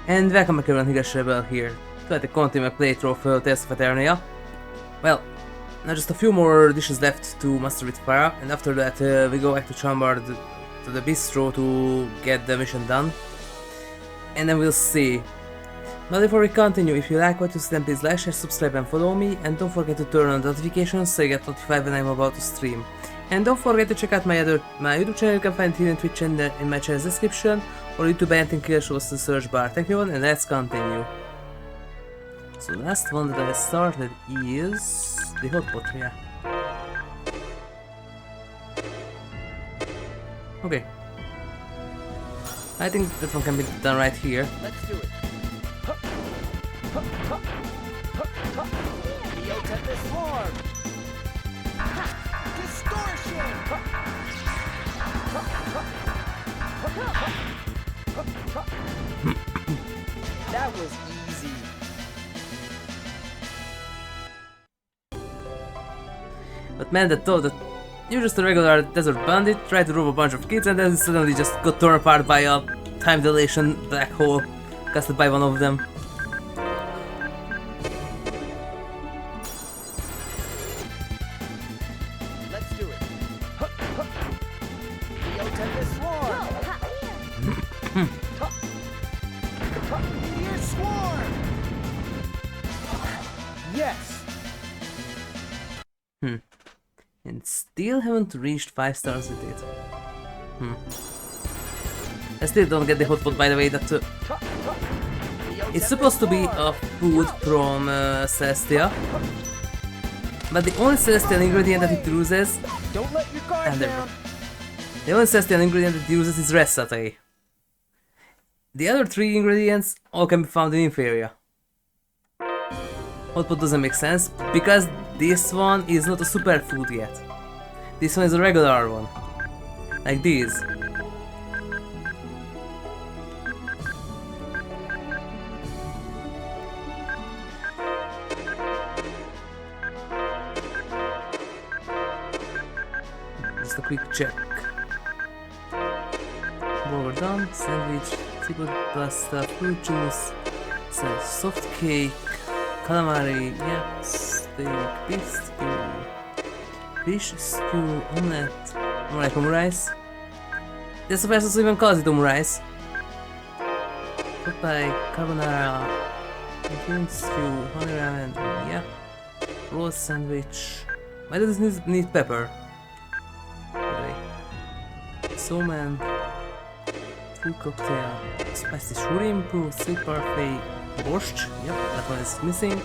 And welcome back everyone, Higash Rebel here. Try to continue my playthrough Tales of Eternia. Well, now just a few more dishes left to master with Farah, and after that we go back to Chambard, to the Bistro to get the mission done. And then we'll see. But before we continue, if you like what you see, then please like, share, subscribe and follow me, and don't forget to turn on notifications so you get notified when I'm about to stream. And don't forget to check out my YouTube channel. You can find it here in Twitch and in my channel's description, or YouTube anything here shows the search bar. Thank you everyone, and let's continue. So the last one that I started is the hotpot, yeah. Okay. I think that one can be done right here. Let's do it. Tempest Swarm. Distortion. That was easy. But man, that thought that you're just a regular desert bandit, try to rob a bunch of kids, and then suddenly just got torn apart by a time dilation black hole casted by one of them. Let's do it. Tempest Swarm. Meteor Swarm. Yes. And still haven't reached 5 stars with it. I still don't get the hotpot, by the way. That it's supposed to be a food from Celestia, but the only Celestial ingredient that it uses, Don't let your guard down. the only Celestial ingredient that it uses is red satay. The other 3 ingredients all can be found in Eternia. Hotpot doesn't make sense because this one is not a superfood yet. This one is a regular one, like these. Just a quick check. Burger done, sandwich, seafood pasta, fruit juice, soft cake, calamari, yeah, steak, beef stew, fish stew, omelette, more like rice. They're supposed to even call it rice. Popeye, carbonara, green stew, honey ramen, yeah, roll sandwich. Why does this need pepper? Okay. Souma, food cocktail, spicy shrimp, sweet parfait, borscht, yep, that one is missing.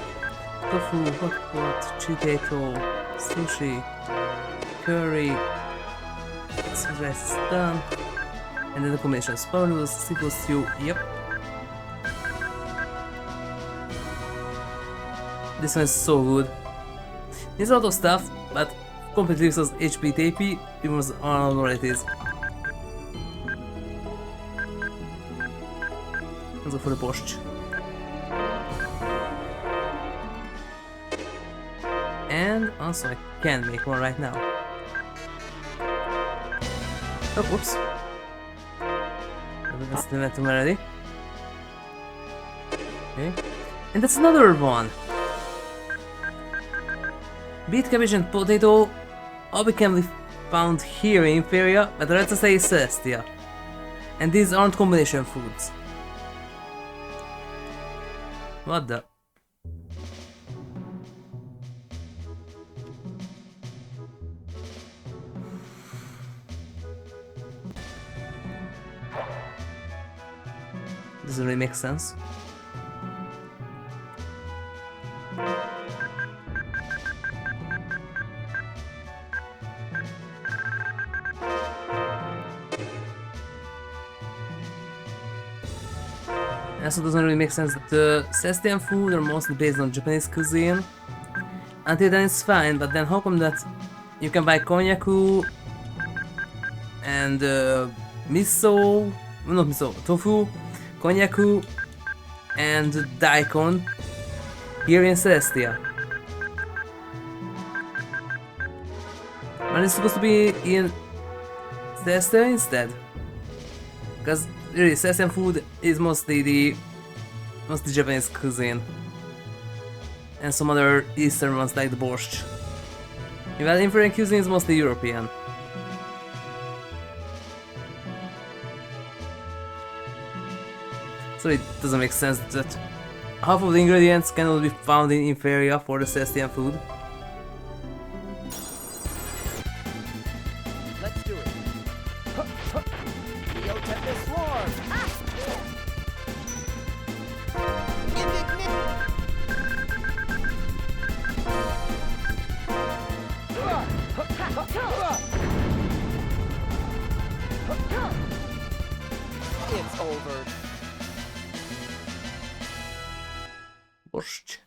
Tofu, hot pot, chili potato, sushi, curry, rice is done, and then the combination of spare noodles, seafood stew, yep. This one is so good. There's a lot of stuff, but completely useless HP TP, even was on what it is. Let's go for the borscht. And also I can make one right now. Oh, whoops. That's the momentum already. Okay. And that's another one. Beet, cabbage and potato all can be found here in Eternia, but the rest is Celestia. And these aren't combination foods. What the? Doesn't really make sense. It also doesn't really make sense that the Celestian food are mostly based on Japanese cuisine. Until then it's fine, but then how come that you can buy konyaku and miso, not miso, tofu, konyaku and daikon here in Celestia? Are they supposed to be in Celestia instead? Because really, Celestian food is mostly Japanese cuisine. And some other Eastern ones like the borscht. While Inferior cuisine is mostly European. So it doesn't make sense that half of the ingredients cannot be found in Inferior for the Celestian food. Let's do it. Tempest Swarm. It's over. Borscht.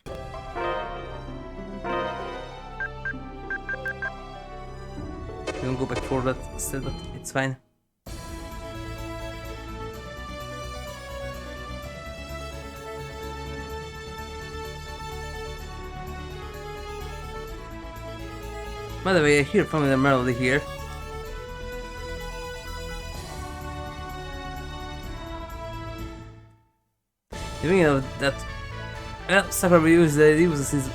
You can go back forward still, but it's fine. By the way, I hear familiar melody here. You know that, well, Sakura uses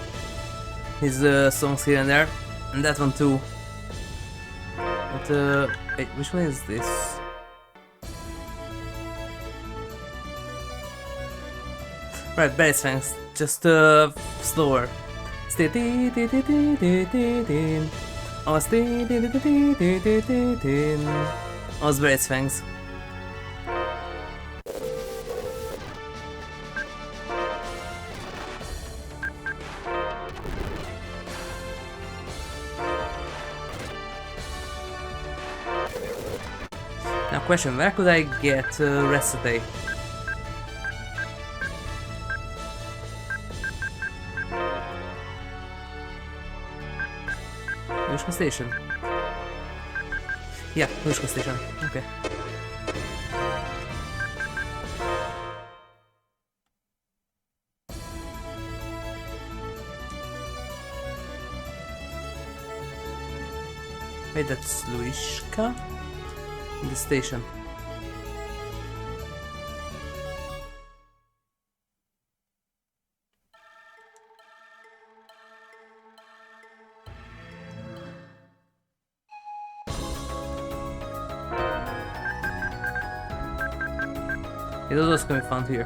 his songs here and there, and that one too. But wait, which one is this? Right, Barry Sphinx, just slower. Almost Barry Sphinx. Now question, where could I get recipe? Nushka Station. Yeah, Nushka Station. Okay. Wait, that's Luishka? In the station. It was gonna be found here.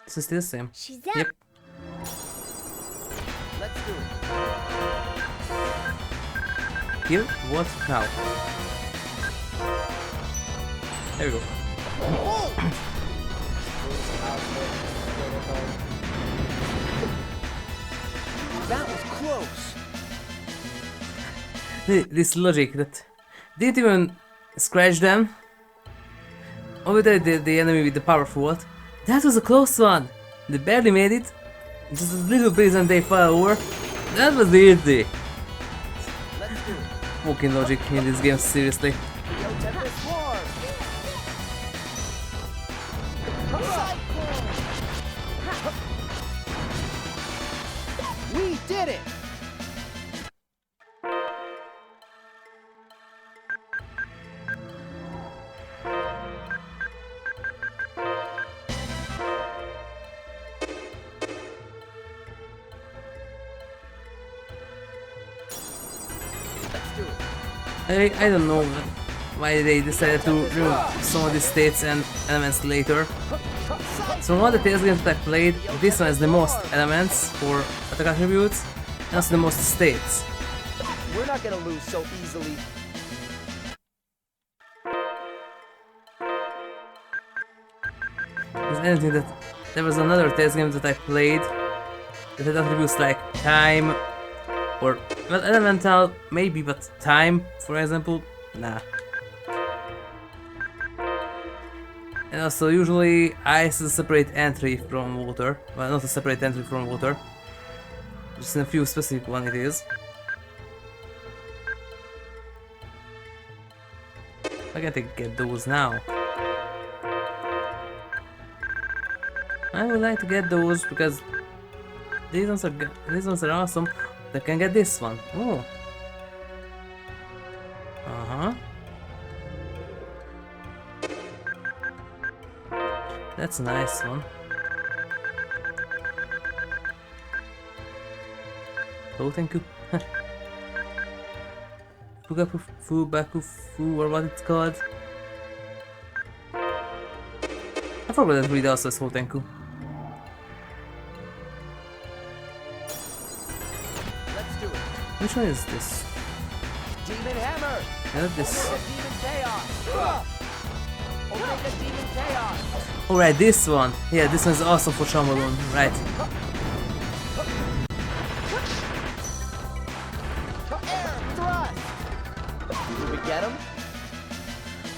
This is still the same. She's out. Yep. Let's do it. Here? What? Now? There we go. That was close. This logic that didn't even scratch them. Over there, the enemy with the powerful what? That was a close one. They barely made it. Just a little bit and they fell over. That was easy. Let's do it. Fucking logic in this game, seriously. Tempest Swarm. We did it. I don't know why they decided to remove some of the states and elements later. So from all the Tales games that I played, this one has the most elements for attack attributes and also the most states. We're not gonna lose so easily. Is anything that there was another Tales game that I played that had attributes like time or well, elemental maybe, but time, for example, nah. And also usually ice is a separate entry from water. Well, not a separate entry from water. Just in a few specific one it is. I gotta get those now. I would like to get those because these ones are awesome. I can get this one. Oh. Uh-huh. That's a nice one. Oh, thank you. Fugaku, or what it's called. I forgot that Reid also has Hotenku. Let's do it. Which one is this? Demon hammer. I love this. Omega demon chaos. Omega demon chaos. Alright, this one. Yeah, this one's awesome for Shamalun. Right. Air thrust. Did we get him?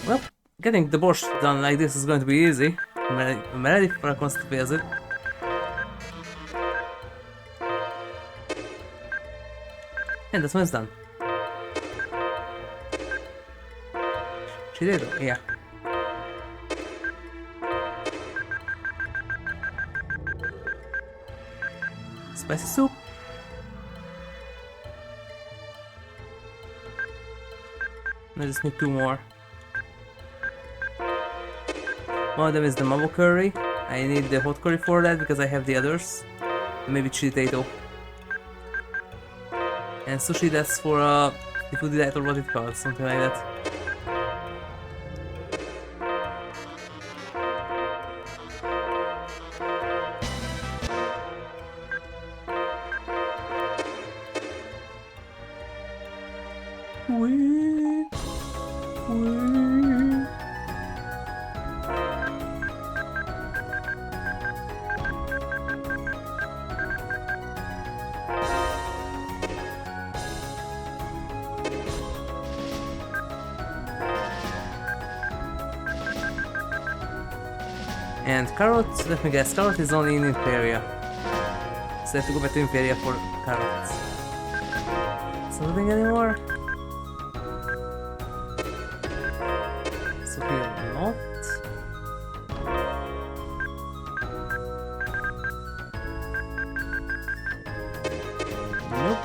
Well, getting the boss done like this is going to be easy. I'm ready for a constant visit. And this one's done. She did, yeah. Spicy soup. I just need 2 more. One of them is the mambo curry. I need the hot curry for that because I have the others. And maybe chili potato. And sushi, that's for seafood delight or what it calls, something like that. Wee. And carrot, let me guess, carrot is only in Imperia. So I have to go back to Imperia for carrots. Something anymore? So here not. Nope.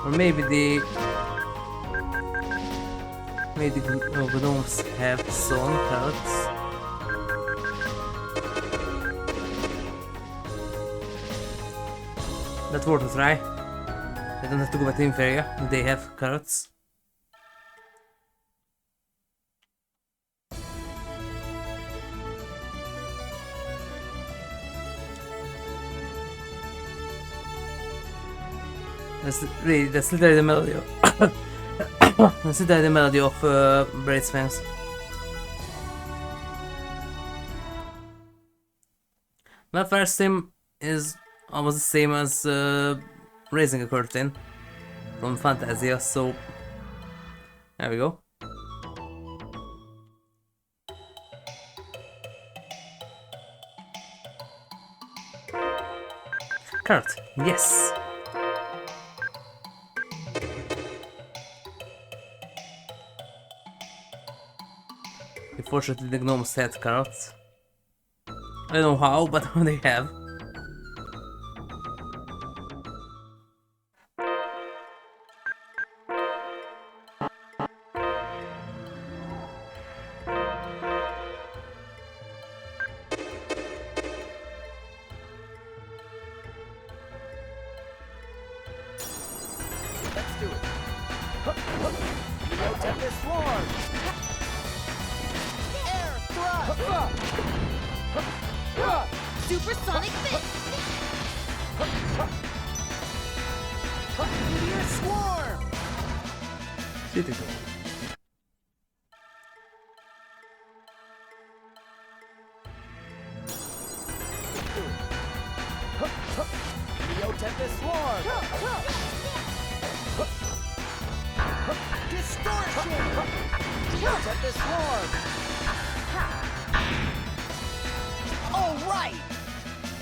Or maybe the gnomes have some carrots. That's worth a try. I don't have to go back to Inferia if they have carrots. That's literally the melody of that's literally the melody of Braid's Fangs. My first theme is almost the same as Raising a Curtain from Fantasia, so there we go. Carrot, yes! Unfortunately, the gnomes had carrots. I don't know how, but they have. Let's do it. Neo Tempest Swarm. Air thrust. Supersonic Fist! Meteor Swarm. Typical. Neo Tempest Swarm. Distortion. Neo Tempest Swarm. All right.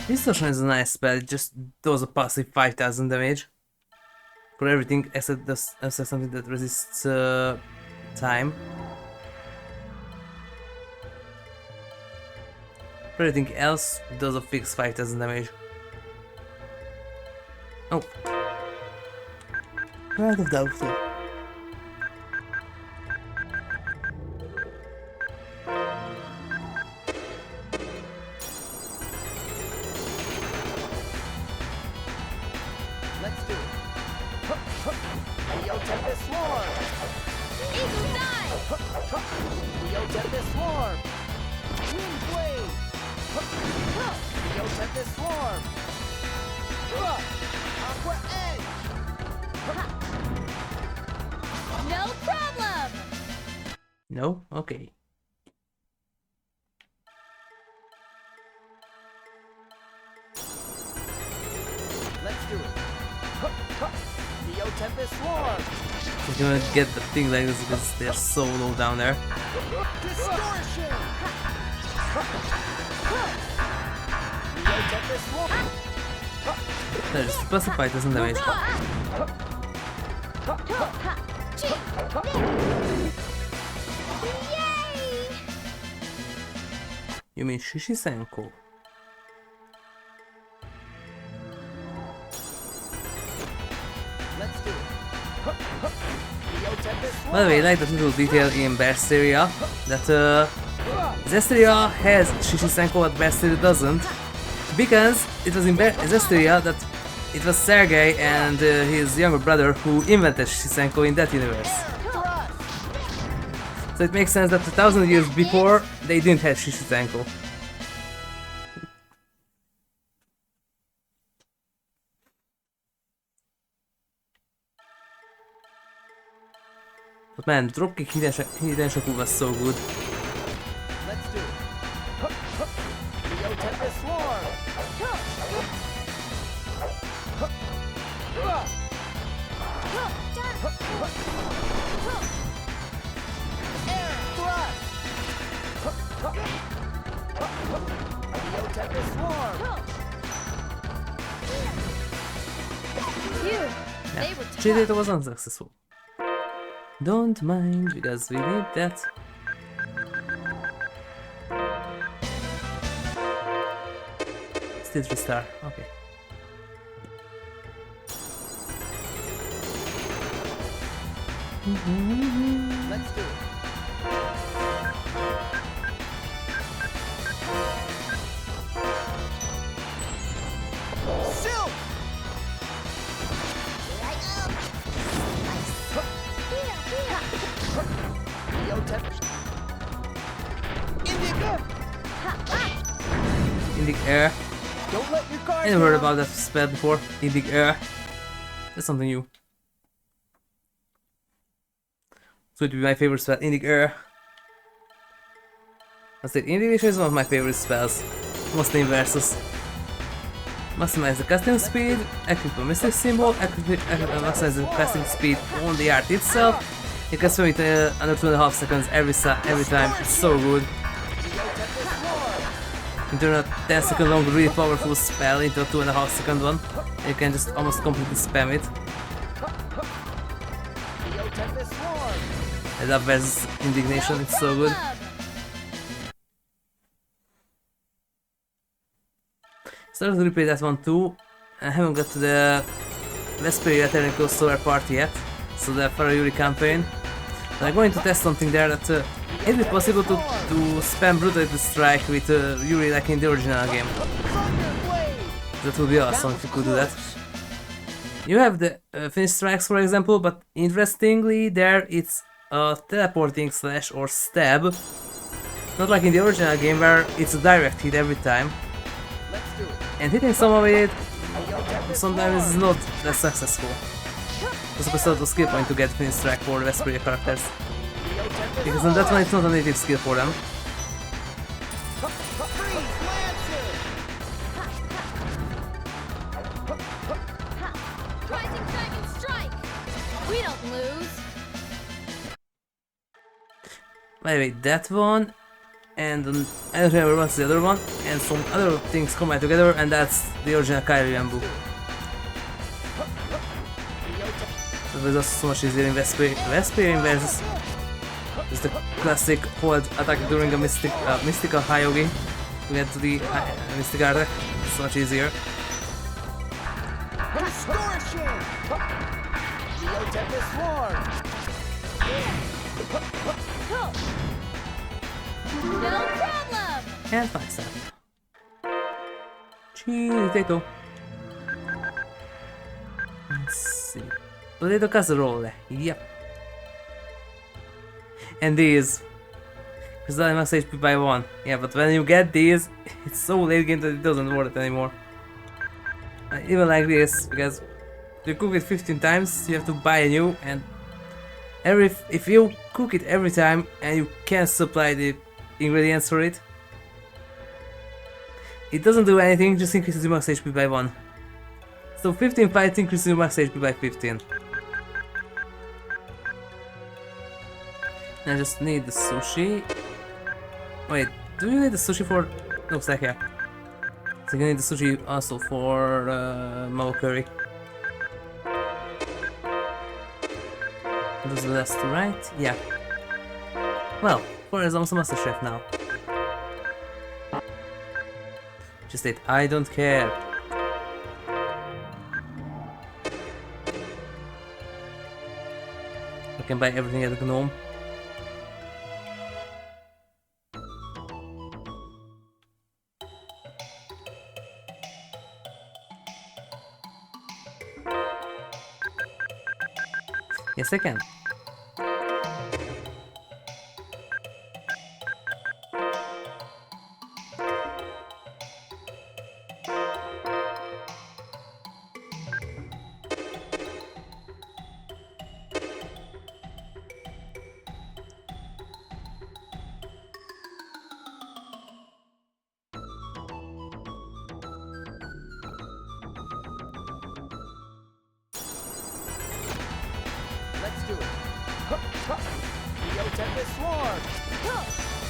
Distortion is a nice spell, it just does a passive 5000 damage. For everything except something that resists time. For everything else does a fixed 5000 damage. Oh. Out of doubt. Let's do it. Neo Tempest Swarm! Eagle dive! Neo Tempest Swarm! Wind Blade! Neo Tempest Swarm! Aqua Edge! No problem! No? Okay. Let's do it. Neo Tempest Swarm! You can get the thing like this because they're so low down there. Distortion! Neo Tempest Swarm! There's plus a 5000 damage. Yay! You mean Shishisenko? Let's do it. Neo Tempest Swarm! By the way, I like that little detail in Berseria that Zestiria has Shishisenko but Berseria doesn't, because it was in Zestiria that it was Sergei and his younger brother who invented Shishisenko in that universe. So it makes sense that 1000 years before they didn't have Shishisenko. But man, dropkick hidden shaku was so good. Let's do it. Neo Tempest Swarm! Air Thrust! Neo Tempest Swarm! Phew, Yeah. they were Cheated tough. was unsuccessful. Don't mind, because we need that. Still 3 star, okay. Let's do it. Silk! Neo Tempest. Indica! Indic Air. Don't let your guard I never heard down. about that spell before. Indic Air. That's something new. So it would be my favorite spell, Indic Air. I said Indignation is one of my favorite spells. Mostly in versus. Maximize the casting speed, equip a mystic symbol, maximize the casting speed on the art itself. You can swim it under 2.5 seconds every time. It's so good. You turn a 10-second long really powerful spell into a 2.5 second one. And you can just almost completely spam it. Neo Tempest Swarm! I love versus Indignation, it's so good. Started to replay that one too. I haven't got to the Vesperia Eternia Solar Party yet, so the Farah Yuri campaign. But I'm going to test something there that is it possible to spam Brutality Strike with Yuri like in the original game? That would be awesome if you could do that. You have the Finish Strikes for example, but interestingly there it's a teleporting slash or stab. Not like in the original game where it's a direct hit every time. Let's do it. And hitting someone with it sometimes is not that successful. You're supposed to have a skill point to get Finish Strike for the Vesperia characters. Because on that one it's not a native skill for them. Freeze Lancer! Rising Dragon Strike! We don't lose! By the way, that one and I don't remember what's the other one, and some other things combine together, and that's the original Kairi Bamboo. That was also so much easier in Vesperia versus is the classic hold attack during a mystical Hyogi. to get to the Mystic Art. It's much easier. Distortion! Neo Tempest Swarm! No problem! And backstab. Potato. Let's see. Potato casserole. Yep. And these. Because I max HP by 1. Yeah, but when you get these, it's so late game that it doesn't worth it anymore. I even like this, because you cook it 15 times, you have to buy a new, and if you cook it every time and you can't supply the ingredients for it, it doesn't do anything, just increases your max HP by 1. So 15 fights increases your max HP by 15. I just need the sushi. Wait, do you need the sushi for... Looks like yeah. So you need the sushi also for Mao curry. Those are the last two, right? Yeah. Well, Farah is almost a master chef now. Just state, I don't care. I can buy everything at the gnome. Yes, I can. Let's do it. Neo Tempest Swarm!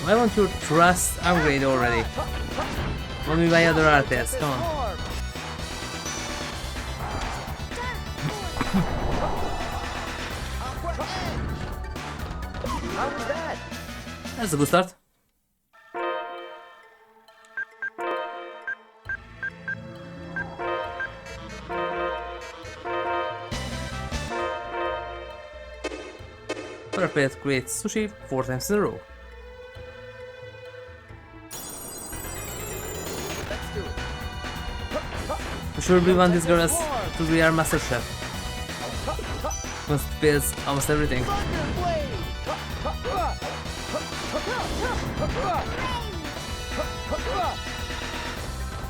Why won't you trust upgrade already? Let me buy other artists, come on. How was that? That's a good start. Perfect, great sushi 4 times in a row. Let's do it. For sure we want these girls to be our master chef. Must build almost everything.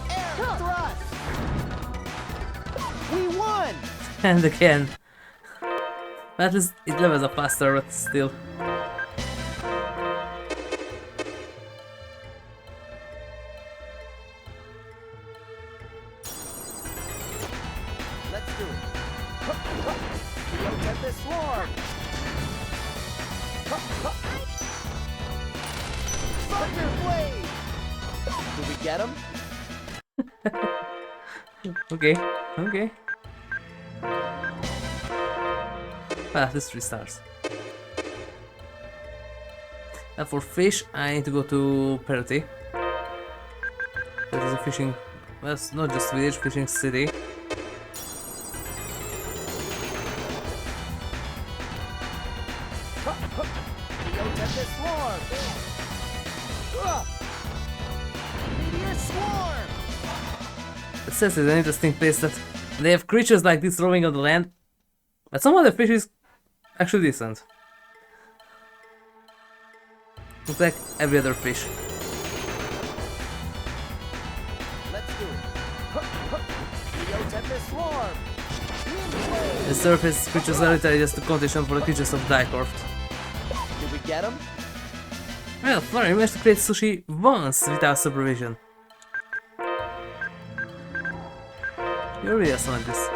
Air thrust! We won! And again. At least it levels up faster, but still. Let's do it. Neo Tempest Swarm! Thunder Blade! Did we get him? Okay, okay. Ah, this 3 stars. And for fish, I need to go to Perty. That is a fishing... well, it's not just village, fishing city. Neo Tempest Swarm! Meteor Swarm! It says it's an interesting place that they have creatures like this roaming on the land, but some of the fish is actually decent. Looks like every other fish. Let's do it. Neo Tempest Swarm! The surface creatures are literally just a condition for the creatures of Dicort. Did we get him? Well, Farah managed to create sushi once without supervision. You're really awesome at this.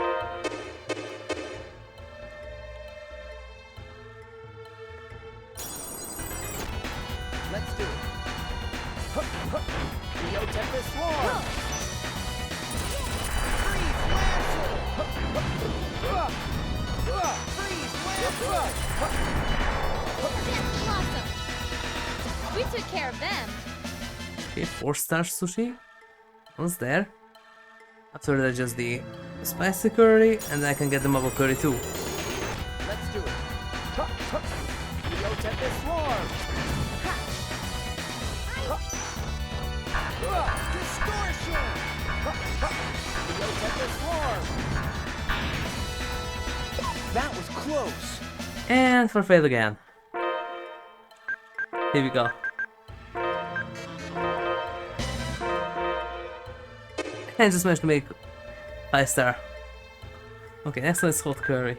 Let's do it. Neo Tempest Swarm! Freeze Lancer! Freeze Lancer! Blossom! We took care of them. Okay, 4-star sushi. What's there? After that, just the spicy curry, and then I can get the marble curry too. Let's do it. Neo Tempest Swarm. Distortion. Neo Tempest Swarm. That was close. And for fail again. Here we go. And just managed to make 5-star. Okay, next one is hot curry.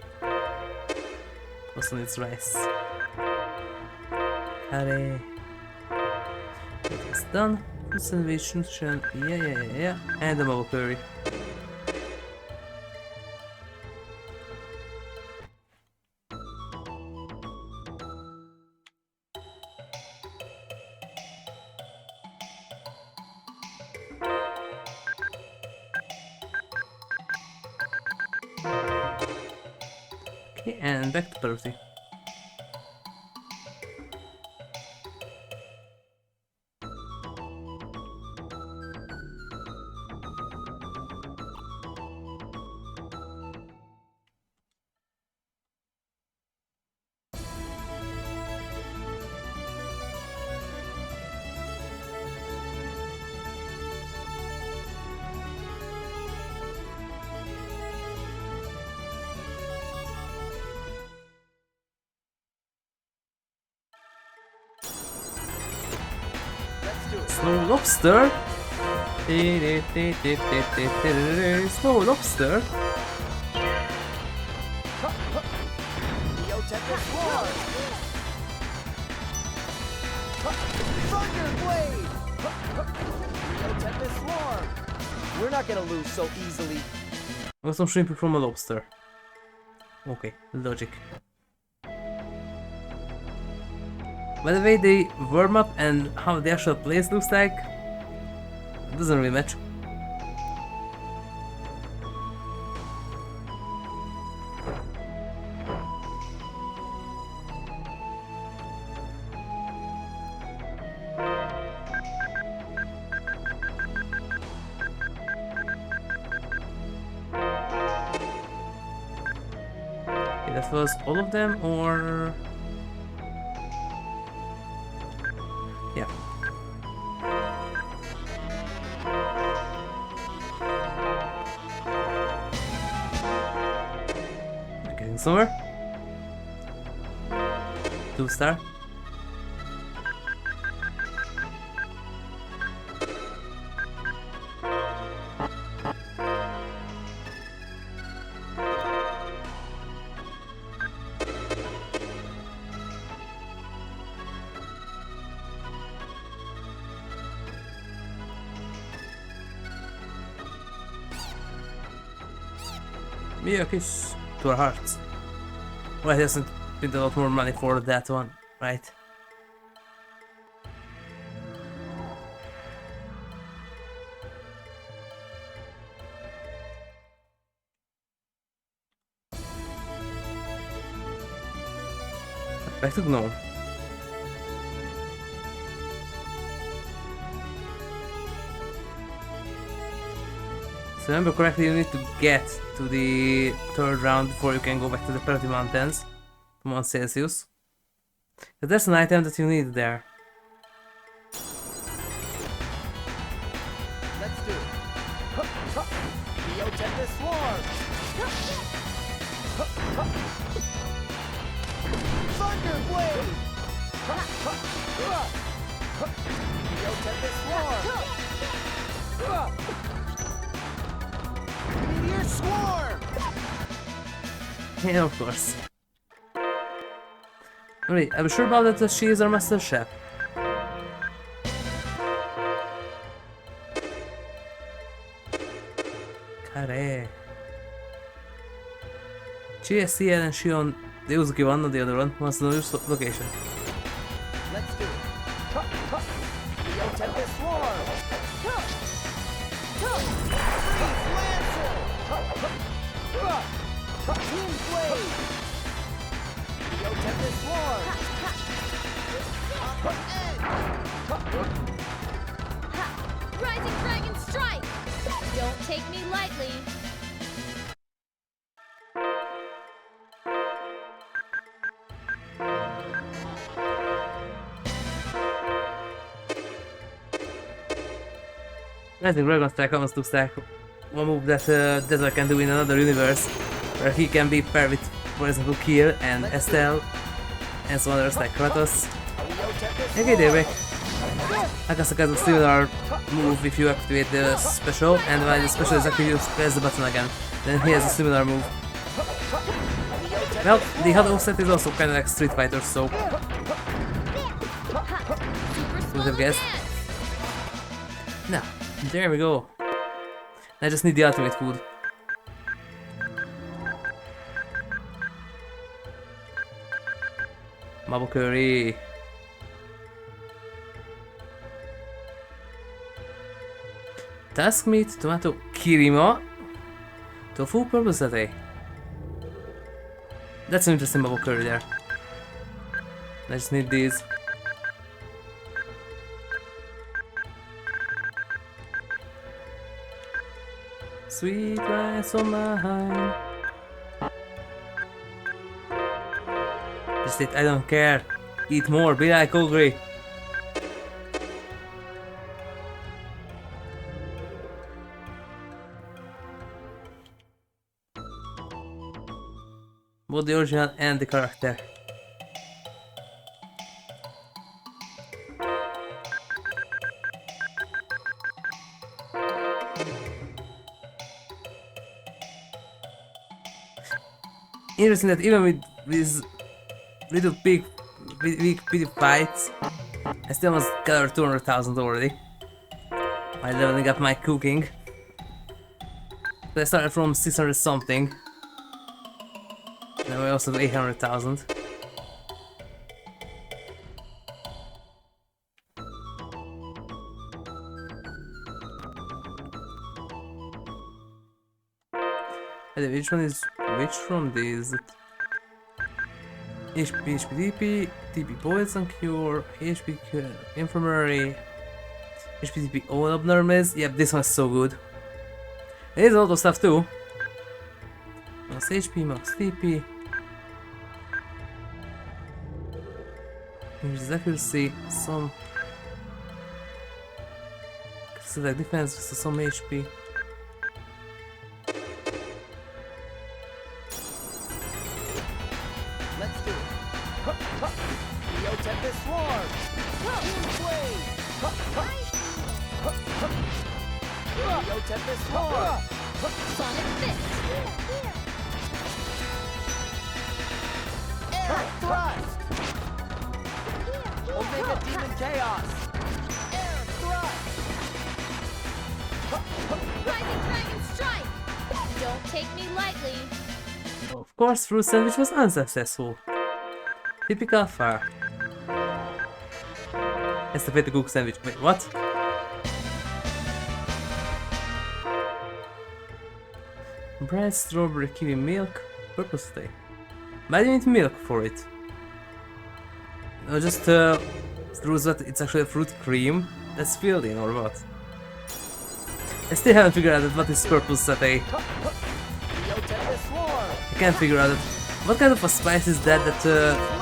Also needs rice. Curry. It's done. Food sandwich, nutrition. Yeah. And the marble curry. Okay, and back to party. Slow lobster. Slow lobster. Neo Tempest Swarm. Thunder Blade. Neo Tempest Swarm. We're not gonna lose so easily. I got some shrimp from a lobster. Okay, logic. By the way, the warm up and how the actual place looks like doesn't really match. Okay, that was all of them, or yeah. We're getting somewhere. 2-star. Maybe a kiss to our hearts. Well, it hasn't been a lot more money for that one, right? Back to Gnome. So remember correctly, you need to get to the 3rd round before you can go back to the Party Mountains, to Mount Celsius. But there's an item that you need there. Let's do it. Neo Tempest Swarm. Thunder Blade. Neo Tempest Swarm. Meteor Swarm. Yeah, of course. Wait, I'm sure about that she is our master chef. Kare. GSC and Shion, they was give one or the other one. What's the new location? Let's do it. Neo Tempest Swarm. Freeze Lancer. Team Blade. Neo Tempest Swarm. take me lightly. Rising Dragon Strike almost looks like one move that Desert can do in another universe, where he can be paired with, for example, Kill and Estelle, and some others like Kratos. Okay, Daybreak. Akasaka has a similar move if you activate the special, and when the special is activated, you press the button again. Then he has a similar move. Well, the Halo set is also kind of like Street Fighter, so would have guessed. Now, there we go. I just need the ultimate food. Mabu curry. Task meat, tomato, kirima, tofu, purple satay. That's an interesting bubble curry there. I just need these. Sweet rice on mine. Just eat, I don't care. Eat more, be like Ogre. Both the original and the character. Interesting that even with these little big fights, I still almost gathered 200,000 already. By leveling up my cooking. So I started from 600 something. Now we also have 800,000. Which one is which from these? HP DP, TP Poison Cure, HP Cure, Infirmary, HP DP all abnormals. Yep, this one's so good. There's a lot of stuff too. Max HP, max TP. Increases accuracy, some select defense, some HP. Let's do it. Tempest Swarm. Blade. Tempest Swarm. Sonic Fist. Air Thrust. Omega Demon Chaos. Air Thrust. Rising Dragon Strike. Don't take me lightly. Of course, fruit sandwich was unsuccessful. Typical Farah. Estafette cook sandwich. Wait, what? Bread, strawberry, kiwi milk, purple steak. But I didn't need milk for it. No, just through that it's actually a fruit cream that's filled in, or what? I still haven't figured out what is purple satay. I can't figure out what kind of a spice is that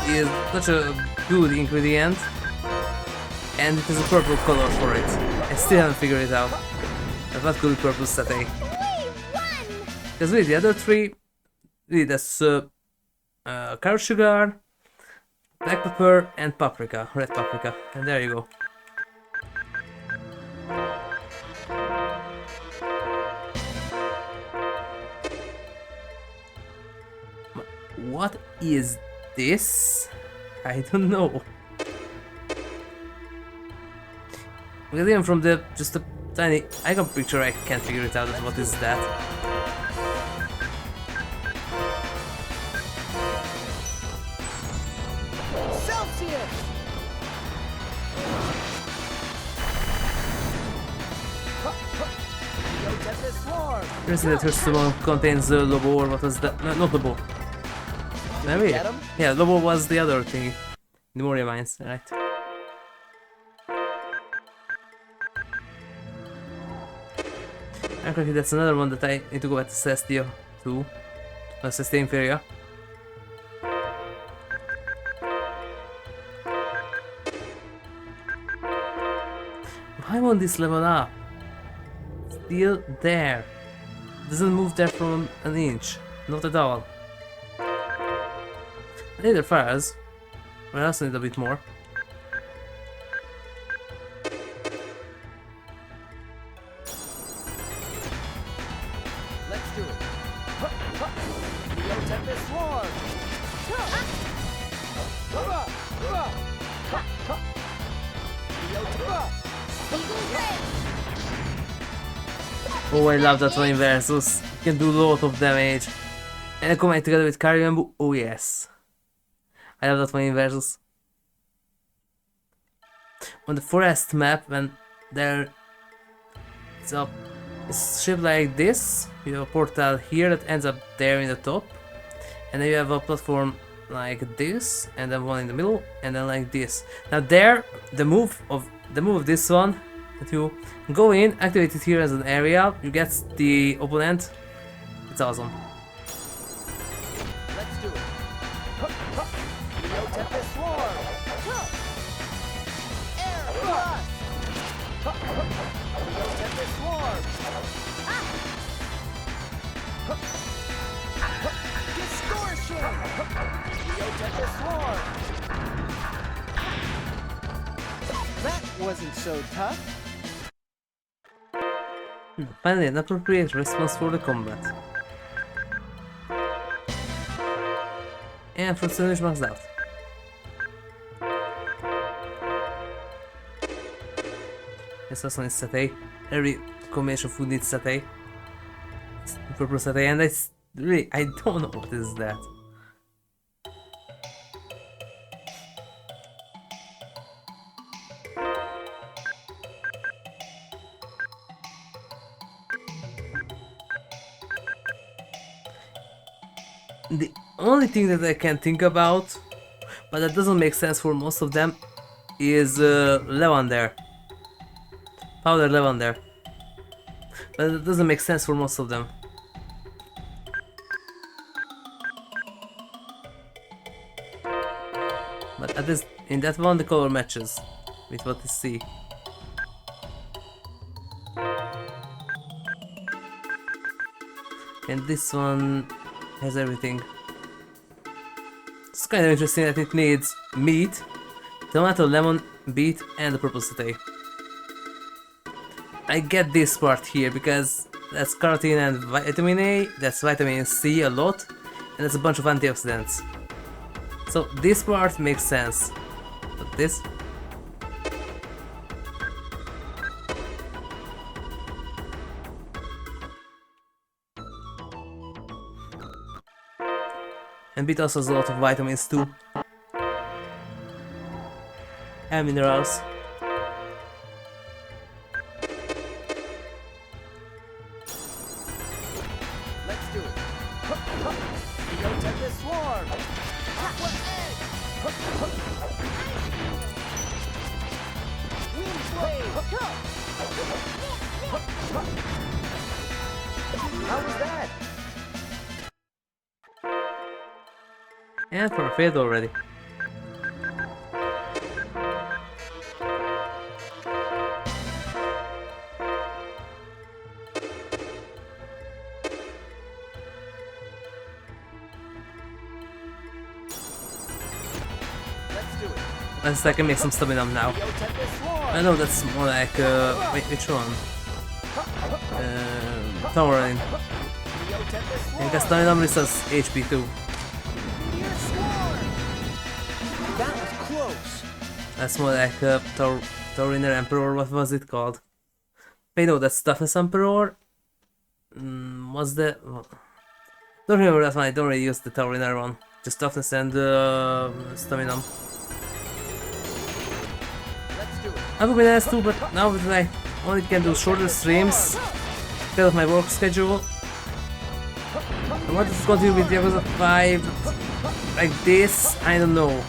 is such a good ingredient and it has a purple color for it. I still haven't figured it out. But what could be purple satay? Because really the other three, really that's carrot sugar, black pepper and paprika, red paprika, and there you go. What is this? I don't know. Because even from the just a tiny icon picture I can't figure it out. What is that? Interesting that her summon contains the Lobo, or what was that? No, not Lobo. Maybe? Yeah, Lobo was the other thing. The Moria Mines, right? Okay, that's another one that I need to go back to Celestia too. Celestia Inferior. Why won't this level up? Still there. Doesn't move there from an inch. Not at all. Neither fires. But I also need a bit more. Let's do it. Neo Tempest Swarm. Oh, I love that one versus. You can do a lot of damage. And combine together with Carrion Boo. Oh yes. I love that one versus. On the forest map, when there it's shaped like this, you have a portal here that ends up there in the top, and then you have a platform like this, and then one in the middle, and then like this. Now there, the move of this one, that you go in, activate it here as an area, you get the opponent. It's awesome. Let's do it. Neo Tempest Swarm. Air Blast. Neo Tempest Swarm. Distortion. Neo Tempest Swarm. That wasn't so tough. Finally, an appropriate response for the combat. And for sandwich maxed out. This also needs satay. Every combination of food needs satay. Purple satay, and I don't know what is that. The only thing that I can think about, but that doesn't make sense for most of them, is lavender. Powder lavender. But it doesn't make sense for most of them. But at least in that one the color matches with what you see. And this one has everything. It's kind of interesting that it needs meat, tomato, lemon, beet, and the purple satay. I get this part here because that's carotene and vitamin A, that's vitamin C a lot, and that's a bunch of antioxidants. So this part makes sense, but this... And beet also has a lot of vitamins too. And minerals. Let's do it. Neo Tempest Swarm. Aqua Egg. Wind Blade. How was that? And for a failed already. Let's do it. Let's see, I can make some stamina now. Neo Tempest Swarm. I know that's more like, wait, which one? Towering. Neo Tempest Swarm. Because stamina resets HP too. Meteor Swarm. That was close. That's more like Tauriner Emperor, what was it called? I know that's Toughness Emperor. Was the... Don't remember that one, I don't really use the Tauriner one. Just Toughness and Stamina. Let's do it. I would be nice too, but now that I only can do shorter streams because of my work schedule, I wanted to continue with Yakuza 5 like this, I don't know.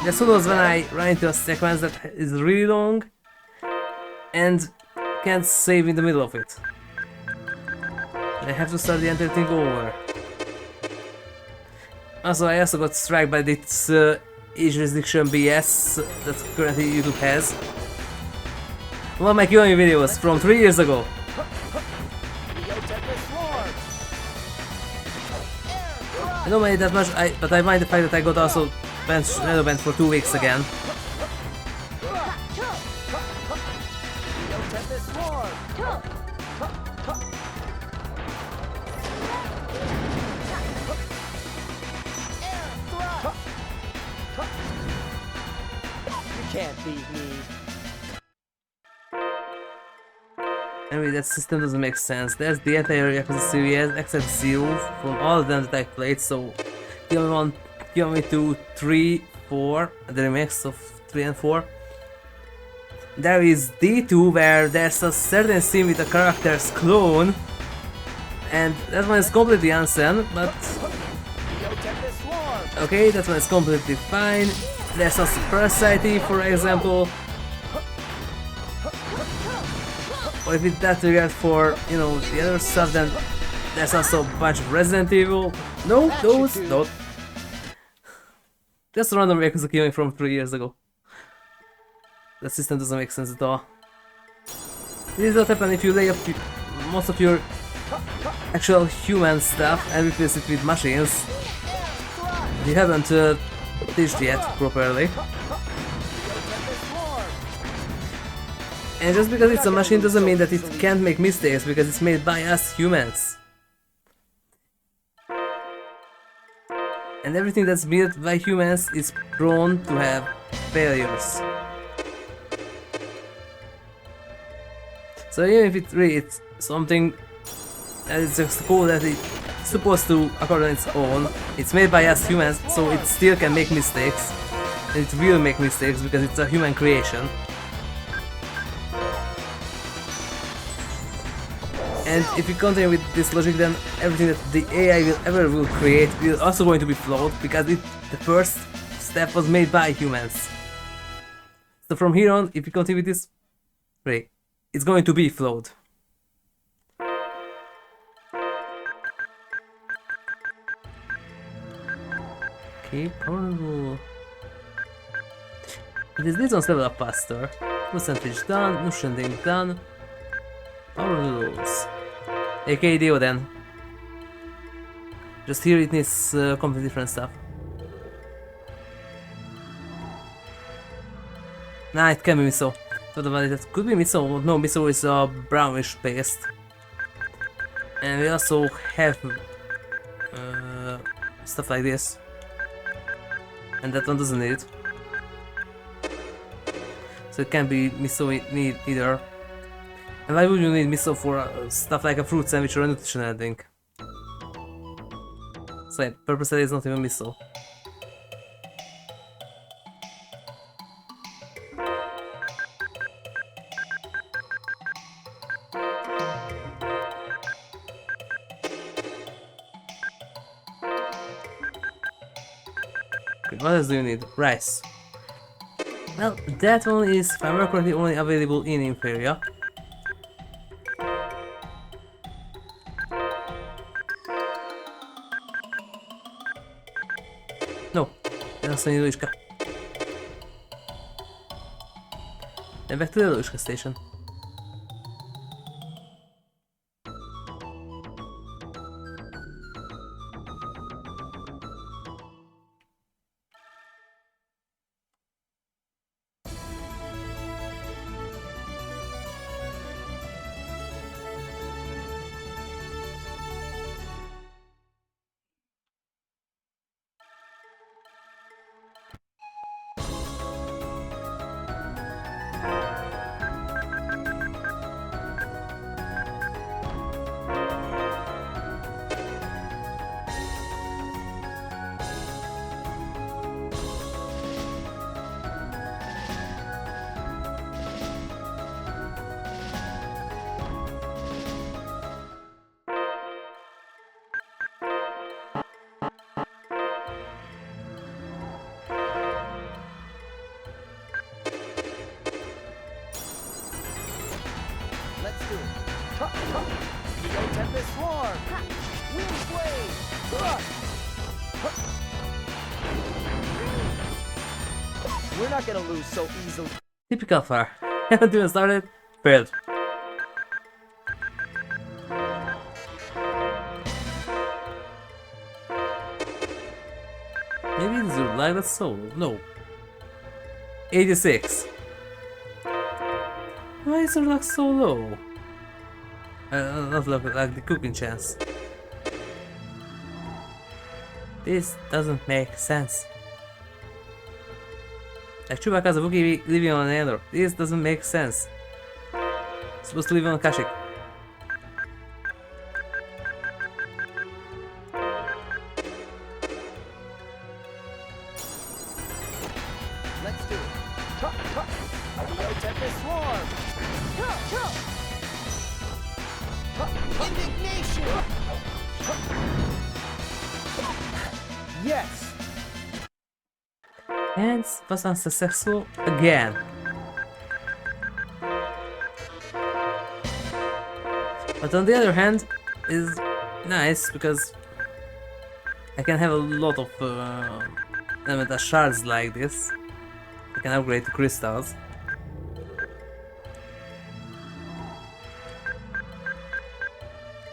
Just who knows when I run into a sequence that is really long and can't save in the middle of it. I have to start the entire thing over. Also, I also got struck by this age restriction BS that currently YouTube has. One of my Q&A videos from 3 years ago. I don't mind that much, but I mind the fact that I got also banned for 2 weeks again. Can't beat me. Anyway, that system doesn't make sense. There's the entire Yakuza series except 0 from all of them that I played, so Kill Me 2, 3, 4, the remix of 3 and 4. There is D2 where there's a certain scene with the character's clone, and that one is completely unseen, but okay, that one is completely fine. There's also Parasite, for example. Or if it's that regard for, you know, the other stuff, then there's also a bunch of Resident Evil. No, those, no. Just a random Yakuza killing from 3 years ago. The system doesn't make sense at all. This is what happens if you lay up most of your actual human stuff and replace it with machines. You haven't teached yet properly. And just because it's a machine doesn't mean that it can't make mistakes, because it's made by us humans. And everything that's built by humans is prone to have failures. So even if it's something that is just cool that it's supposed to occur on its own, it's made by us humans, so it still can make mistakes. And it will make mistakes because it's a human creation. And if you continue with this logic, then everything that the AI will create will also going to be flawed, because the first step was made by humans. So from here on, if you continue with this, right, it's going to be flawed. Okay, powerful. These ones level up faster. Percentage done, motion done. Power rules. Okay, deal then. Just here it needs completely different stuff. Nah, it can be miso. Thought about it, that could be miso. No, miso is a brownish paste. And we also have stuff like this. And that one doesn't need it. So it can't be miso either. And why would you need miso for stuff like a fruit sandwich or a nutritional drink? So yeah, purposely is not even miso. Okay, what else do you need? Rice. Well, that one is, if I remember correctly, only available in Inferior. No, that's only Luishka. Then back to the Luishka station. Go Tempest Swarm! Wind Blade! We're not gonna lose so easily. Typical Farah. Haven't even started. Failed. Maybe it's like that solo. No. 86. Why is her luck so low? Not like the cooking chance. This doesn't make sense. Like Chewbacca's a Wookiee living on an Endor. This doesn't make sense. Supposed to live on Kashyyyk. Let's do it. Neo Tempest Swarm! Indignation! Yes! And was unsuccessful again. But on the other hand, is nice because I can have a lot of elemental shards like this. I can upgrade to crystals.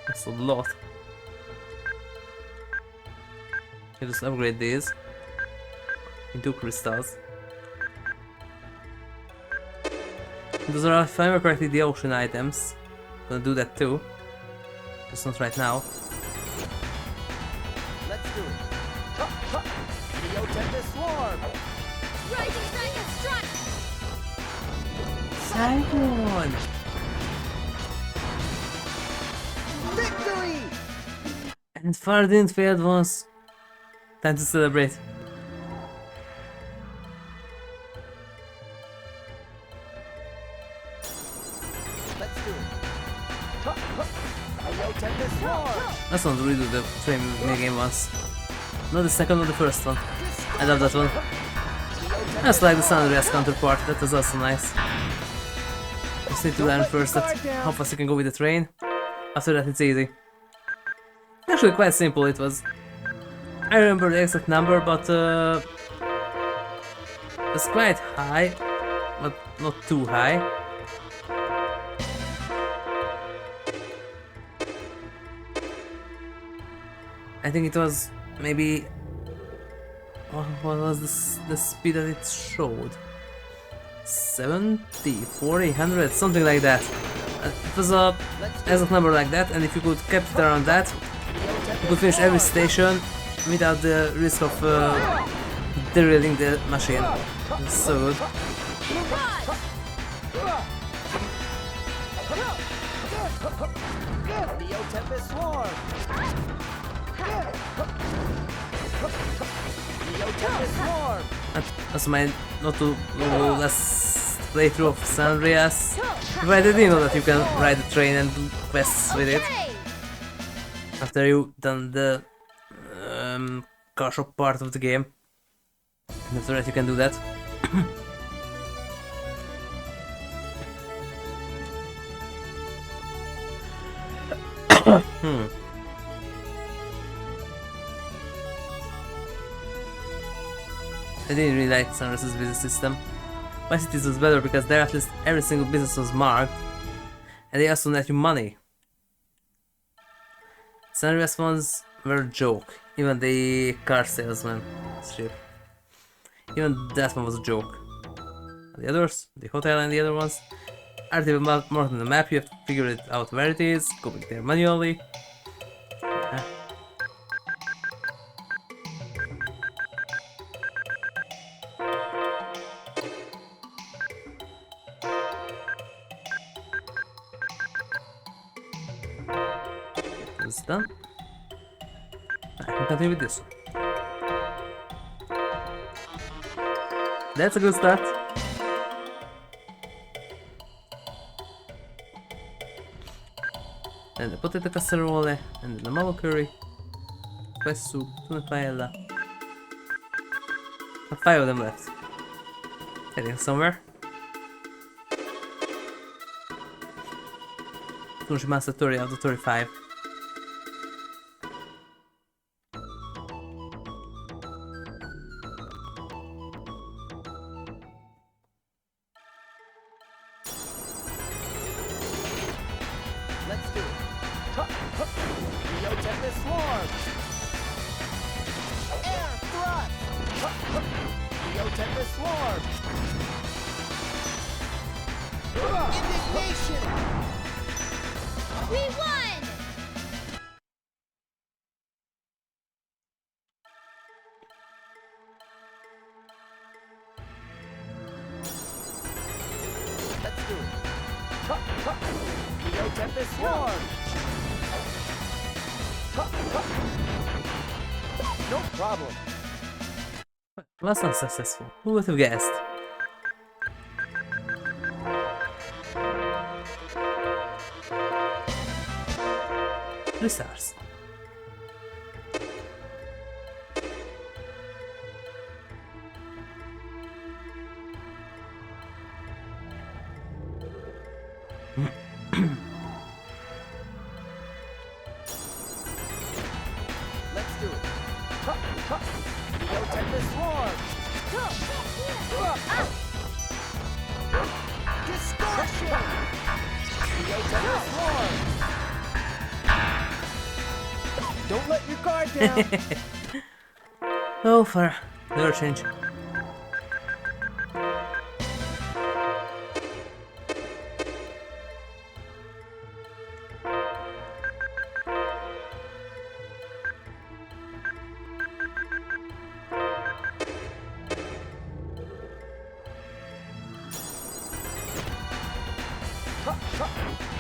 That's a lot. I just upgrade these into crystals. Those are, if I remember correctly, the ocean items. Gonna do that too. Just not right now. Let's do it. Neo Tempest Swarm! Rising Dragon Strike! Simon! Victory! And Farah didn't fail once. Time to celebrate. Let's do it. Neo Tempest Swarm! Let's not redo the same minigame once. Not the second or the first one. I love that one. I just like the San Andreas counterpart, that was also nice. Just need to learn first that how fast you can go with the train. After that it's easy. Actually quite simple it was. I remember the exact number, but it was quite high, but not too high. I think it was maybe... What was the speed that it showed? 70, 40, 100, something like that. It was a exact number like that, and if you could keep it around that, you could finish every station without the risk of derailing the machine. It's so good. Neo Tempest Swarm! Neo Tempest Swarm! That's my not too last playthrough of San Andreas. But I didn't know that you can ride the train and do quests with it. After you've done the car shop part of the game. And after that you can do that. I didn't really like San Andreas' business system. My cities was better because there at least every single business was marked, and they also net you money. San Andreas ones were a joke, even the car salesman ship. Even that one was a joke. The others, the hotel and the other ones, are they marked on the map, you have to figure it out where it is, go back there manually. It's done. I can continue with this. That's a good start. And the potato casserole, and then the mallow curry, rice soup, tuna paella. 5 of them left. Heading somewhere. Finish Master 30 out of 35. Let's do it. Neo Tempest Swarm. Air Thrust. Neo Tempest Swarm. Indignation. We won! Let's do it. Neo Tempest Swarm. No problem. That's not successful. Who would have guessed? 3 stars. Let's do it. Neo Tempest Swarm. Distortion. Neo Tempest Swarm. Don't let your guard down. Oh, Farah. Never change.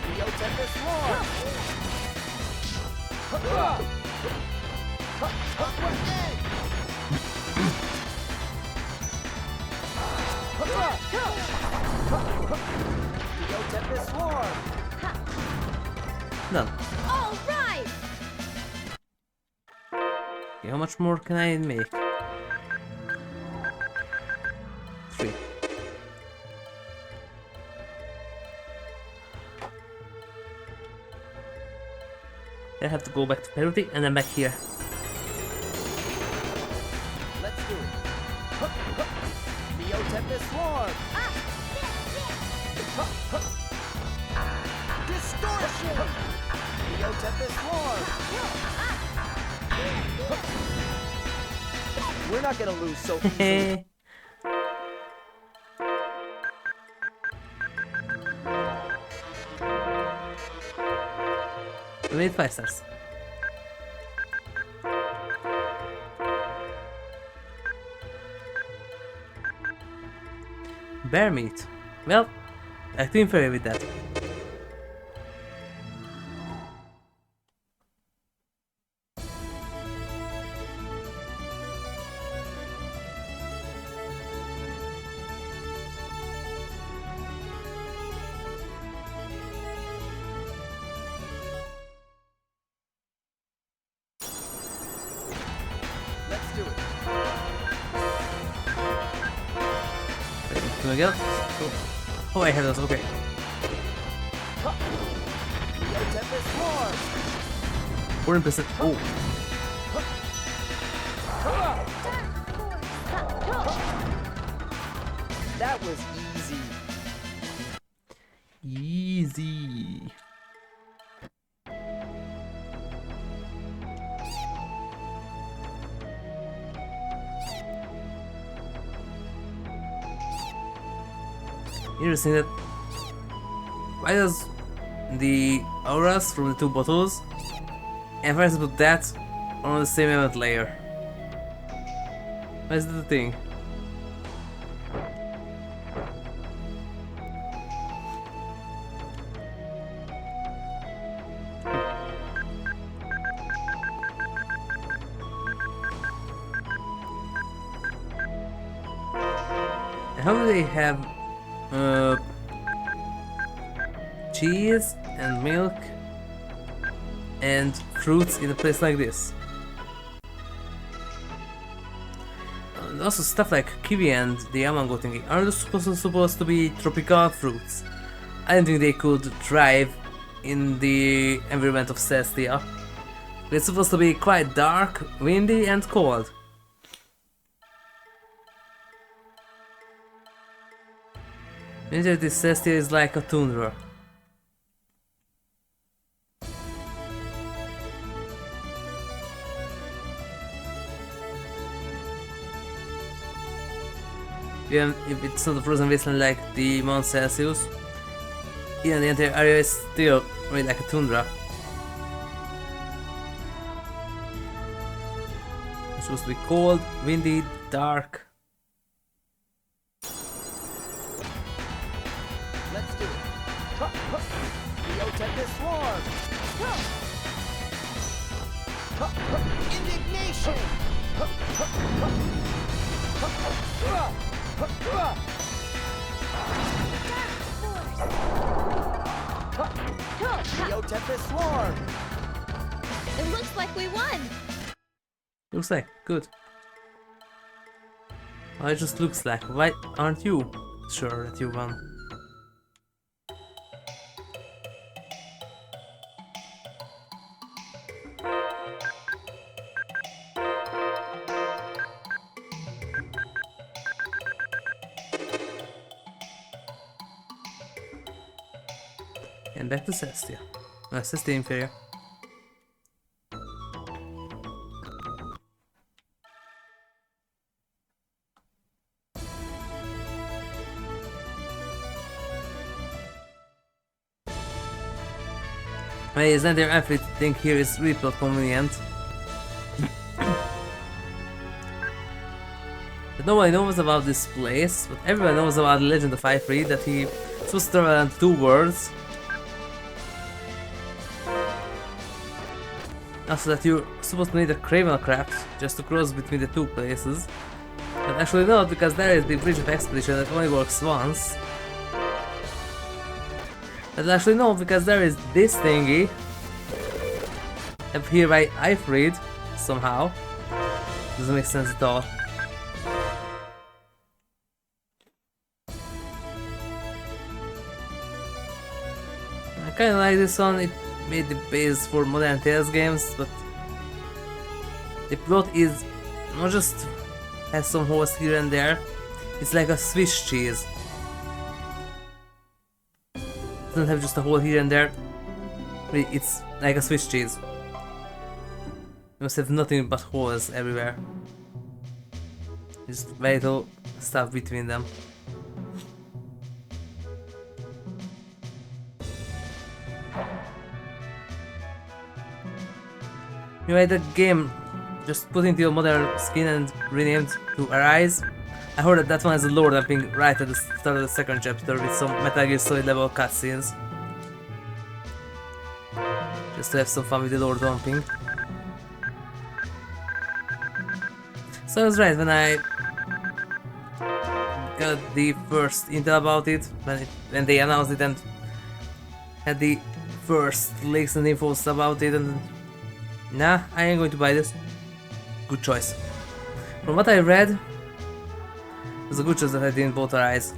Neo Tempest Swarm. Upward edge. Neo Tempest Swarm. Done. All right! Okay, how much more can I make? 3. I have to go back to penalty and then back here. Let's do it. Neo Tempest Swarm. Distortion. Neo Tempest Swarm. We're not gonna lose so easily. We made 5 stars. Bear meat. Well, I think fair with that. Let's do it. Can we get? Cool. Oh, I have those. Okay. Neo Tempest Swarm. 14%. Oh, That was easy. easy. Interesting that. Why does the auras from the 2 bottles and first put that on the same element layer? What's the thing? How do they have cheese and milk and fruits in a place like this? And also stuff like kiwi and the mango thingy. Are those supposed to be tropical fruits? I don't think they could thrive in the environment of Celestia. It's supposed to be quite dark, windy and cold. Indeed, this Celestia is like a tundra. Even if it's not a frozen wasteland like the Mount Celsius, even the entire area is still really like a tundra. It's supposed to be cold, windy, dark. Let's do it. Tempest Swarm. Indignation. Tempest Swarm. It looks like we won. Looks like, good. Oh, it just looks like. Why aren't you sure that you won? And back to Celestia. Celestia Inferior. Isn't there everything here is really plot convenient? But nobody knows about this place, but everyone knows about the legend of Reid, that he supposed to travel around 2 worlds. Also that you're supposed to need a Craven craft just to cross between the 2 places. But actually not, because there is the Bridge of Expedition that only works once. But actually no, because there is this thingy up here by Reid somehow. Doesn't make sense at all. I kinda like this one, it made the base for modern Tales games, but the plot is not just has some holes here and there, it's like a Swiss cheese. It doesn't have just a hole here and there, it's like a Swiss cheese. You must have nothing but holes everywhere. Just very little stuff between them. You made the game just put into your modern skin and renamed to Arise. I heard that that one has a lore dumping right at the start of the 2nd chapter with some Metal Gear Solid level cutscenes. Just to have some fun with the lore dumping. So I was right when I got the first intel about it, when they announced it and had the first leaks and infos about it, and nah, I ain't going to buy this. Good choice. From what I read, it was a good choice that I didn't both Arise.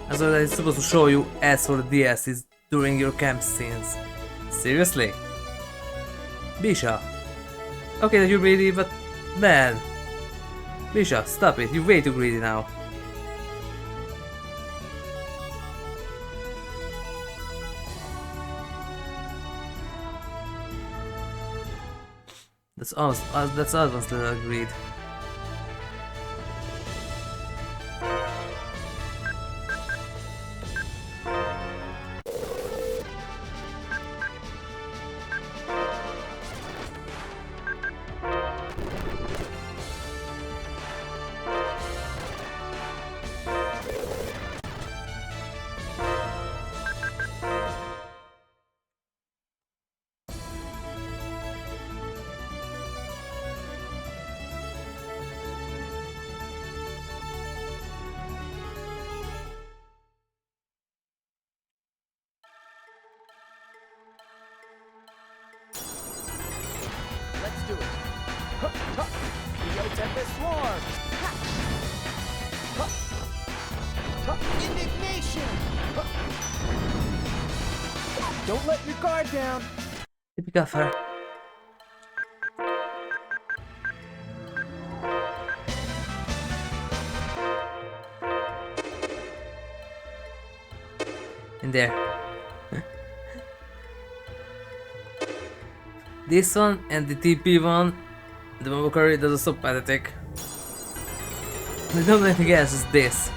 As well as it's supposed to show you ads for the DLCs during your camp scenes. Seriously? Bisha. Okay that you're greedy, but man. Bisha, stop it, you're way too greedy now. That's almost little greed. do it. Neo Tempest Swarm. Indignation. Don't let your guard down. Typical Farah. In there. This one and the TP one, the Mobokari, those are so pathetic. There's no anything else, just this.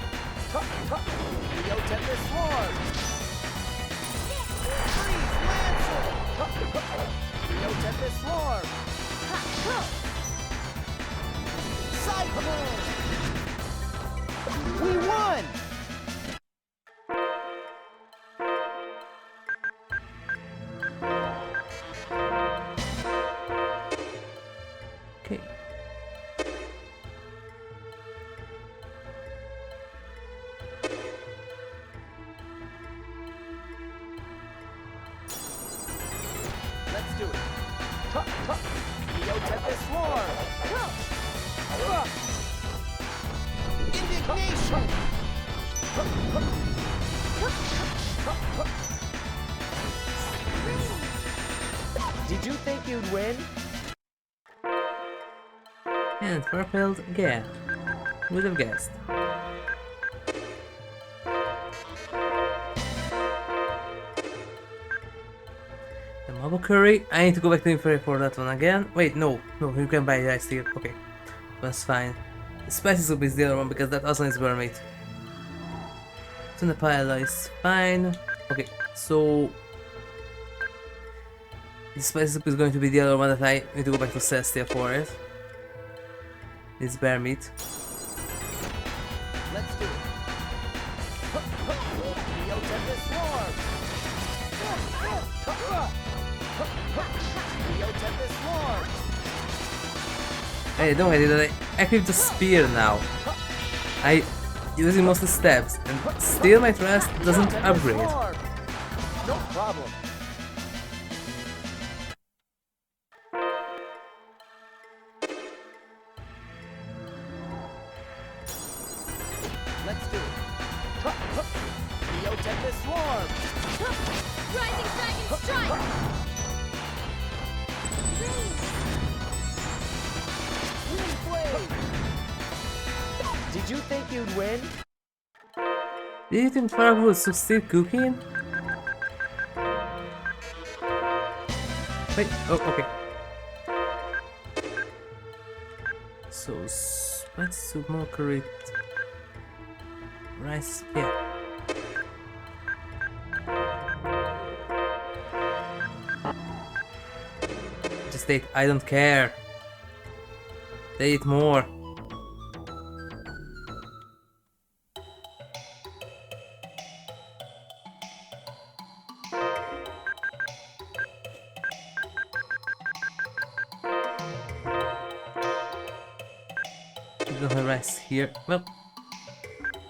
Neo Tempest Swarm. Freeze Lancer. Neo Tempest Swarm. Cyclone. We won. Okay. Let's do it. Neo Tempest Swarm. Indignation. Did you think you'd win? And Farfeld again. Would have guessed. The Mobokuri. I need to go back to Inferi for that one again. Wait, no, you can buy the ice here. Okay, that's fine. The spicy soup is the other one because that also needs burn meat. Tuna paella is fine. Okay, so the spicy soup is going to be the other one that I need to go back to Celestia for it. It's bear meat. Let's do it. Neo Tempest Swarm. Neo Tempest Swarm. Hey, don't worry, that I equipped the spear now. I using mostly stabs, and still my thrust doesn't upgrade. No problem. Let's do it. Neo Tempest Swarm. Rising Dragon Strike! Wind Blade. Did you think you'd win? Did you think Farah would succeed cooking? Wait, oh, okay. So, spicy soup, more curry, rice, yeah. Just eat, I don't care. They eat more. We don't have rice here. Well,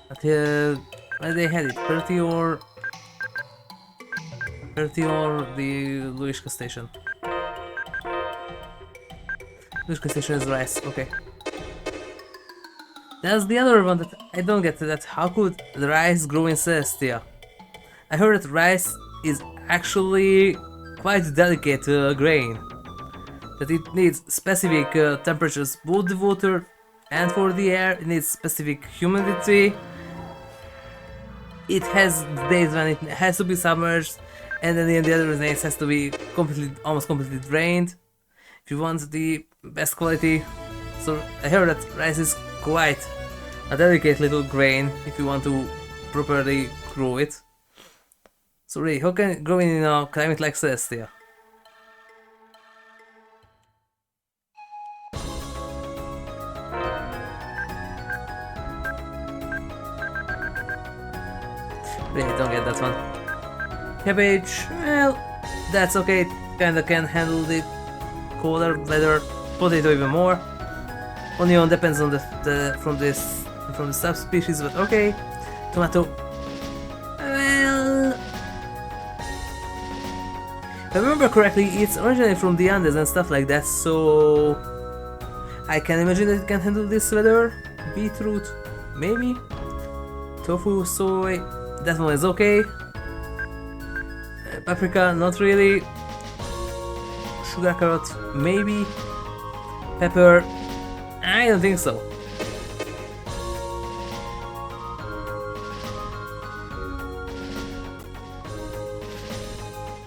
but where they had it? 30 or the Luishka station? Luishka station is rice, okay. That's the other one that I don't get, that how could the rice grow in Celestia? I heard that rice is actually quite delicate grain. That it needs specific temperatures, both the water and for the air. It needs specific humidity. It has days when it has to be submerged, and then in the other days it has to be almost completely drained if you want the best quality. So I heard that rice is quite a delicate little grain if you want to properly grow it. So really, how can it grow in a climate like Celestia? Really don't get that one. Cabbage, well, that's okay, it kinda can handle the colder weather. Potato even more. Onion depends on from the subspecies, but okay. Tomato, well, If I remember correctly, it's originally from the Andes and stuff like that, so I can imagine that it can handle this weather. Beetroot, maybe? Tofu, soy, that one is okay. Paprika, not really. Sugar carrot, maybe. Pepper, I don't think so.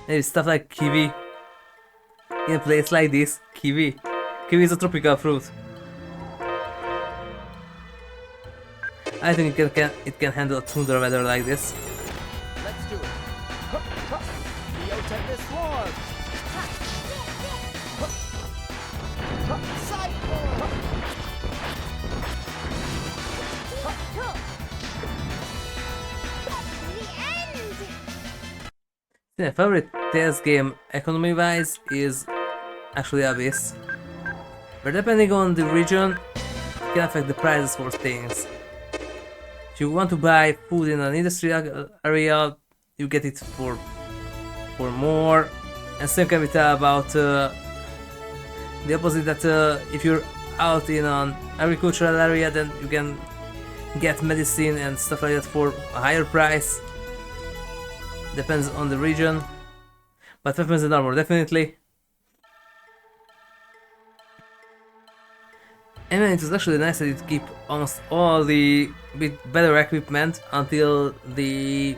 Maybe stuff like kiwi. In a place like this, kiwi. Kiwi is a tropical fruit. I think it can handle tundra weather like this. Let's do it. Tempest Swarm. Cyclone. The end. My favorite Tales game, economy-wise, is actually Abyss, but depending on the region, it can affect the prices for things. If you want to buy food in an industrial area, you get it for more, and same can be told about the opposite, that if you're out in an agricultural area, then you can get medicine and stuff like that for a higher price. Depends on the region, but weapons and armor definitely. And then it was actually nice that it keep almost all the bit better equipment until the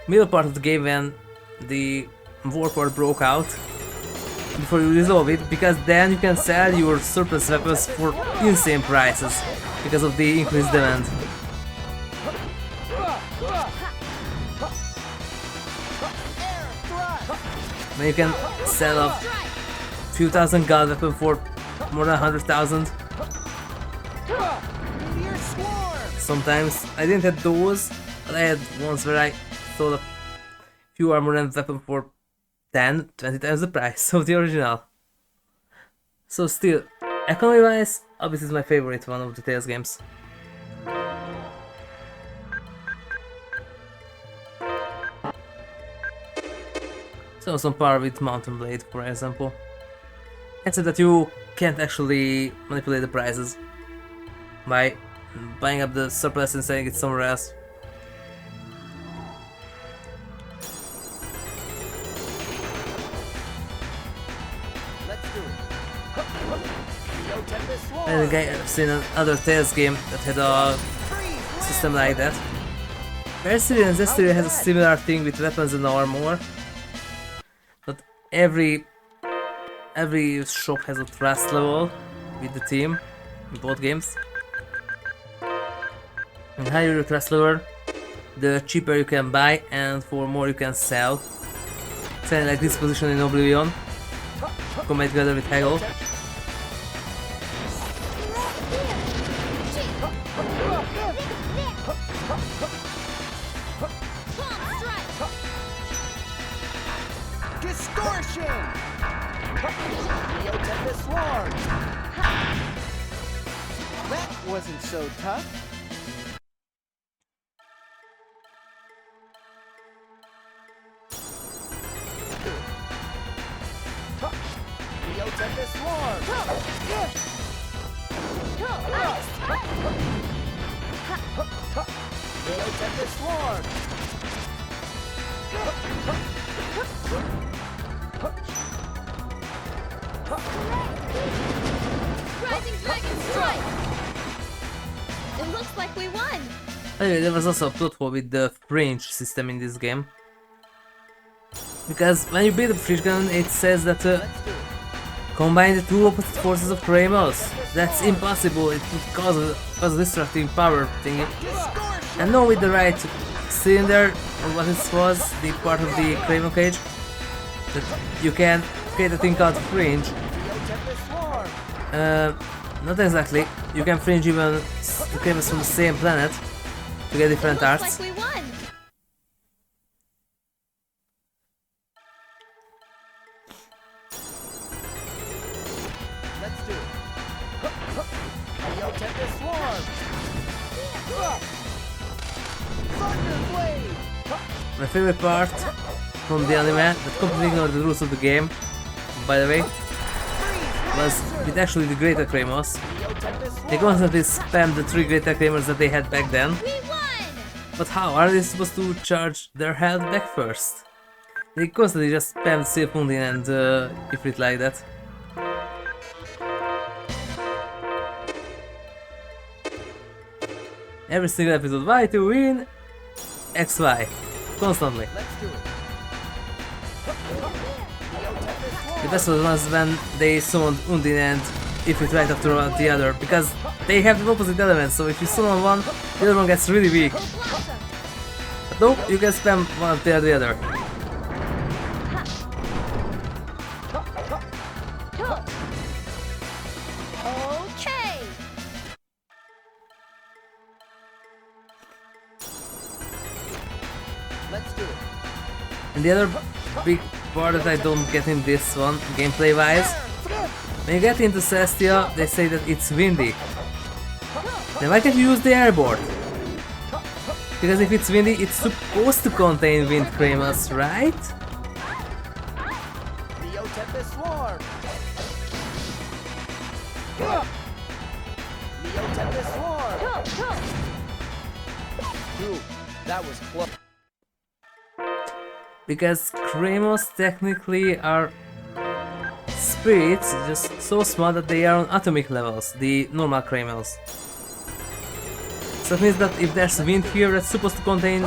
middle part of the game when the war part broke out, before you resolve it, because then you can sell your surplus weapons for insane prices because of the increased demand. Then you can sell a few thousand gold weapon for more than 100,000. Sometimes I didn't have those, but I had ones where I sold a few armor and weapon for 10, 20 times the price of the original. So still, economy wise, Abyss is my favorite one of the Tales games. So some power with Mountain Blade, for example. Except that you can't actually manipulate the prices by buying up the surplus and selling it somewhere else. And again, I've seen another Tales game that had a system like that. Mercury and Zestiria has a similar thing with weapons and armor, but every shop has a trust level with the team in both games. And the higher your trust level, the cheaper you can buy and for more you can sell. Something like this position in Oblivion, combined together with Haggle. Distortion! Tempest Swarm! That wasn't so tough. Tempest Swarm! Tempest Swarm! Rising Dragon Strike! It looks like we won! Anyway, there was also a plot hole with the fringe system in this game. Because when you build a fringe gun, it says that combine the two opposite forces of Kramos. That's impossible, it would cause a destructive power thingy. And now with the right cylinder, or what it was, the part of the Kramo cage, that you can create a thing called fringe. Not exactly. You can fringe even the Kramos from the same planet to get different arts. Like we won! Let's do it. Tempest Swarm! Thunder Blade! My favorite part from the anime that completely ignored the rules of the game, by the way, was with actually the Greater Kramos. They constantly spammed the 3 Greater Kramos that they had back then. We won! But how? Are they supposed to charge their health back first? They constantly just spammed Sylphundin and Ifrit like that. Every single episode, Y to win, XY, constantly. Let's do it. The best was when they summoned Undine and Ifrit right after the other, because they have the opposite elements, so if you summon one, the other one gets really weak. But no, you can spam one after the other. Okay! Let's do it. And the other big part that I don't get in this one, gameplay wise, when you get into Celestia, they say that it's windy. Then why can't you use the airboard? Because if it's windy, it's supposed to contain wind Kramos, right? Neo Tempest Swarm. Neo Tempest Swarm. Dude, that was close. Because Kramos technically are spirits, just so small that they are on atomic levels, the normal Kramos. So it means that if there's wind here, that's supposed to contain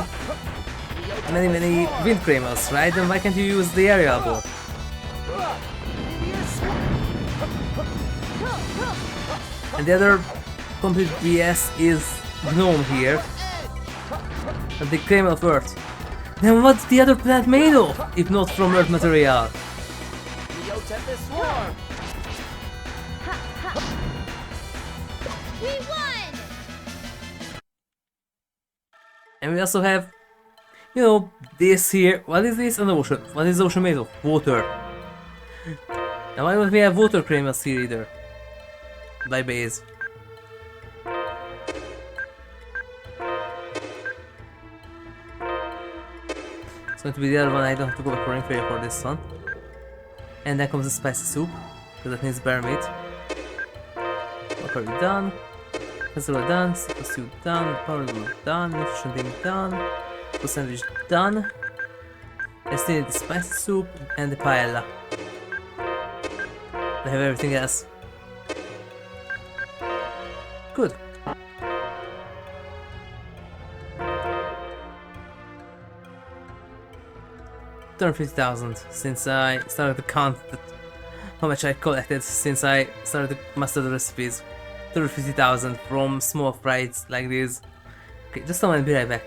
many wind Kramos, right? Then why can't you use the aerial board? And the other complete BS is Gnome here, and the Kramo of Earth. Then what's the other planet made of, if not from Earth material? Neo Tempest Swarm. We won! And we also have, you know, this here. What is this? An ocean. What is the ocean made of? Water. And why don't we have water Kramos here either? By base. It's going to be the other one. I don't have to go back for inferior for this one. And then comes the spicy soup, because that needs bear meat. Already done. Casserole done. Super stew done. Power glue done. Nutrition thing done. Full sandwich done. I still need the spicy soup and the paella. I have everything else. Good. Turned 50,000 since I started to count how much I collected since I started to master the recipes. 250,000 from small fries like these. Okay, just a moment, be right back.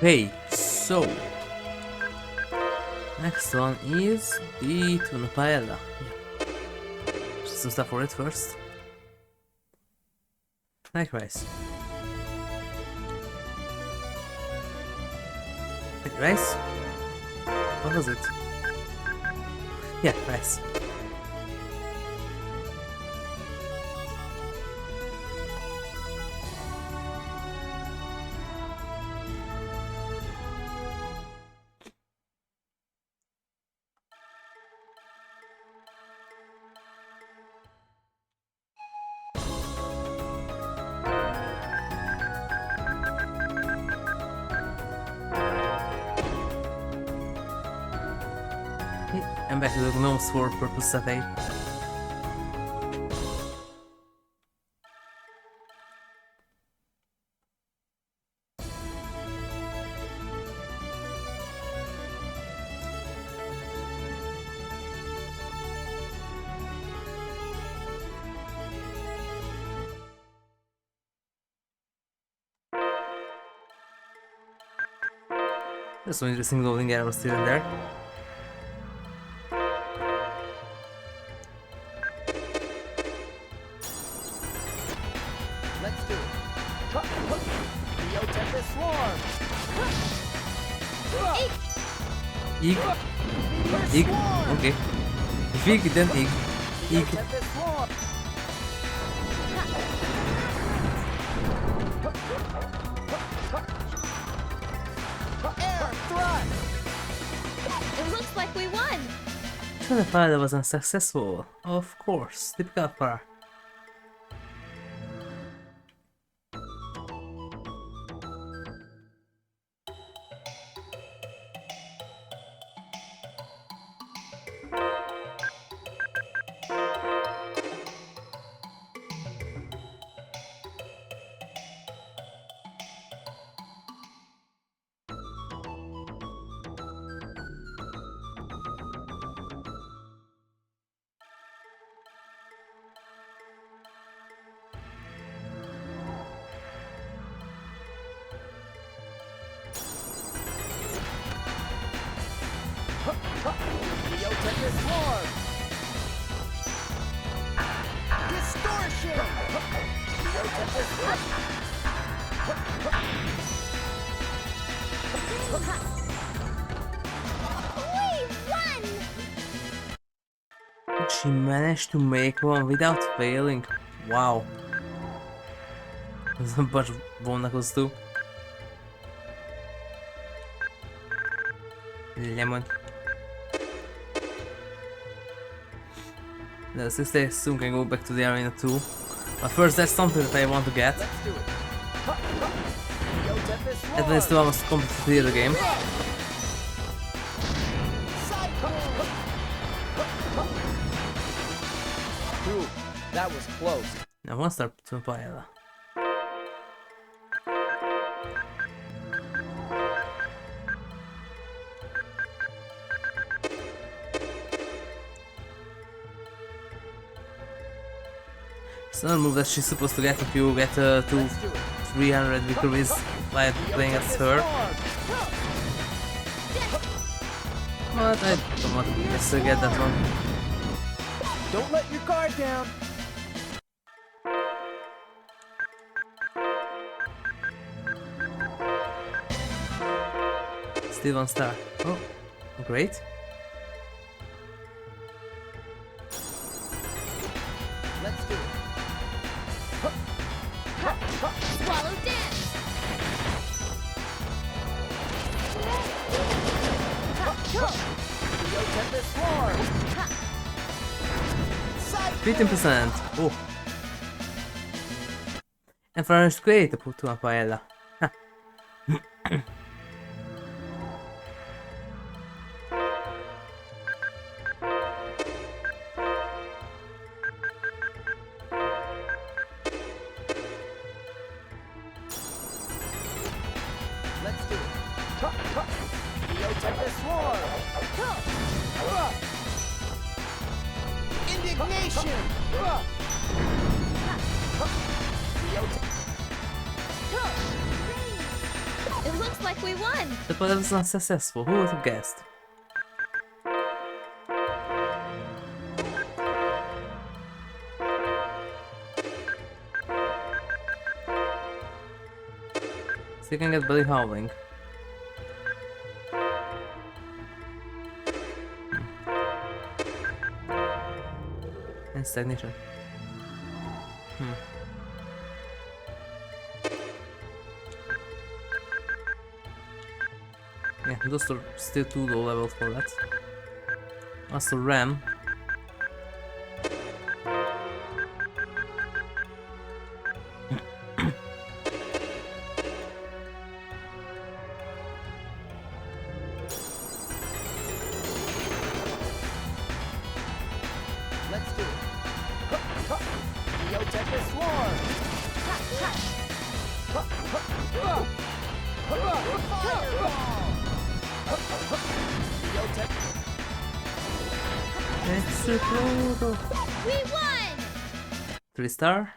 Okay, so next one is the tuna paella. Yeah. Just some stuff for it first. Like rice. Like rice? What was it? Yeah, rice. I'm back to the gnomes for purpose satay. There's some interesting loading arrows still in there. Let's do it. Neo Tempest Swarm. Eek. Eek. Okay. If Eek, then Eek. Neo Eek. Tempest Swarm. Air Thrust. It looks like we won. The pilot was unsuccessful. Of course. Typical Farah. Neo Tempest Swarm. Distortion. Neo Tempest Swarm. We won! She managed to make one without failing. Wow. There's a bunch of bone knuckles too. Lemon. The 6 days soon can go back to the arena too. But first, that's something that I want to get. Let's do it. Neo Tempest Swarm. At least to almost completely clear the game. Cycle. Dude, that was close. Now one star to paella. It's another move that she's supposed to get if you get to 300 victories by playing as her. But I don't want to necessarily get that one. Don't let your guard down. Still 1 star. Oh, great. Let's do it. Swallow dance! Neo Tempest Swarm. Cycle. 15%. Oh. And Farah is great to put to a paella. Let's do it. Neo Tempest Swarm. Indignation. Neo It looks like like we won. But what was not successful? Who would have guessed? So you can get belly howling. And stagnation. Yeah, those are still too low level for that. Also Ram. Let's do it. Neotech Swarm. Explode! We won! 3-star.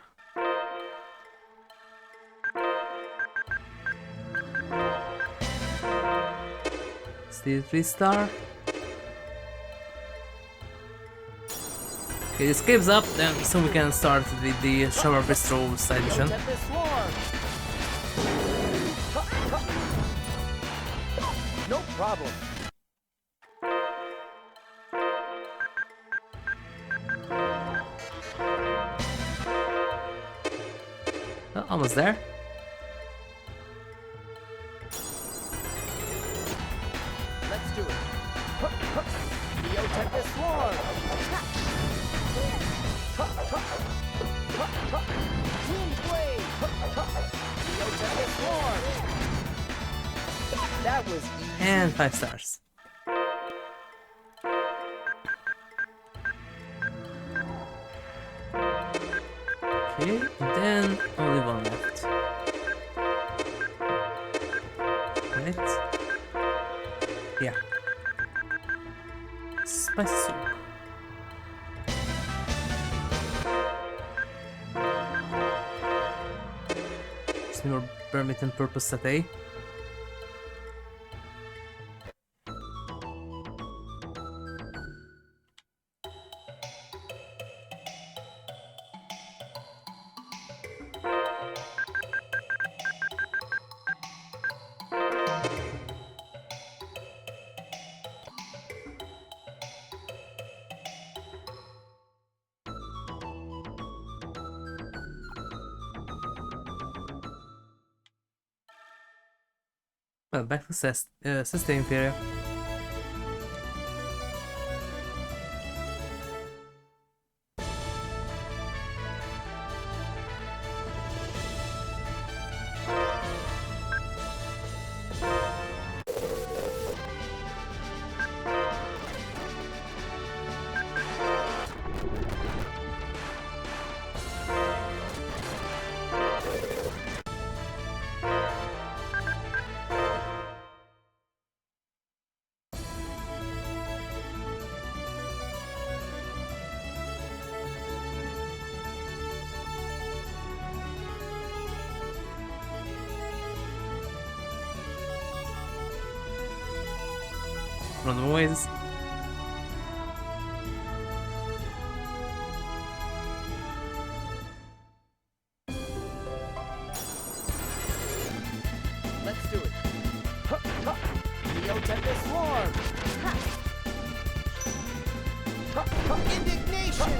Still 3-star. Okay, this game's up, then soon we can start with the Chambard Bistro side mission. No problem. Oh, almost there. Let's do it. Neotech Swarm. Team Blade. Neotech Swarm. That was easy. And 5 stars. Okay, and then only one left. Right? Yeah. Spicy soup. Just more permit and purpose satay. Well, back to sustain area. Random ways. Let's do it. Neotech Swarm. Indignation.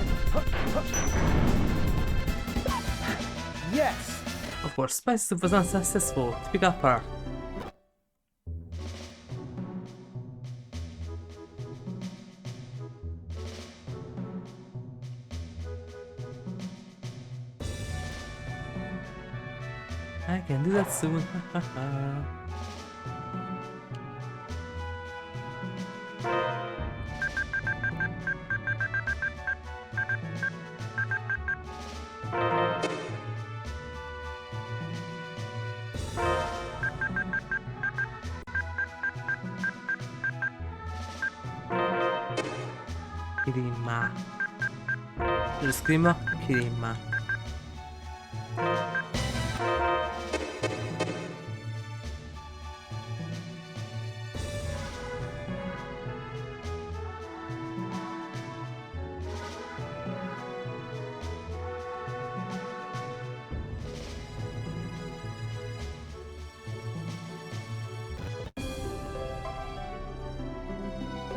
Yes. Of course, Spice Soup was unsuccessful. Typical Farah. I can do that soon. Kirima. The Screamer, Kirima.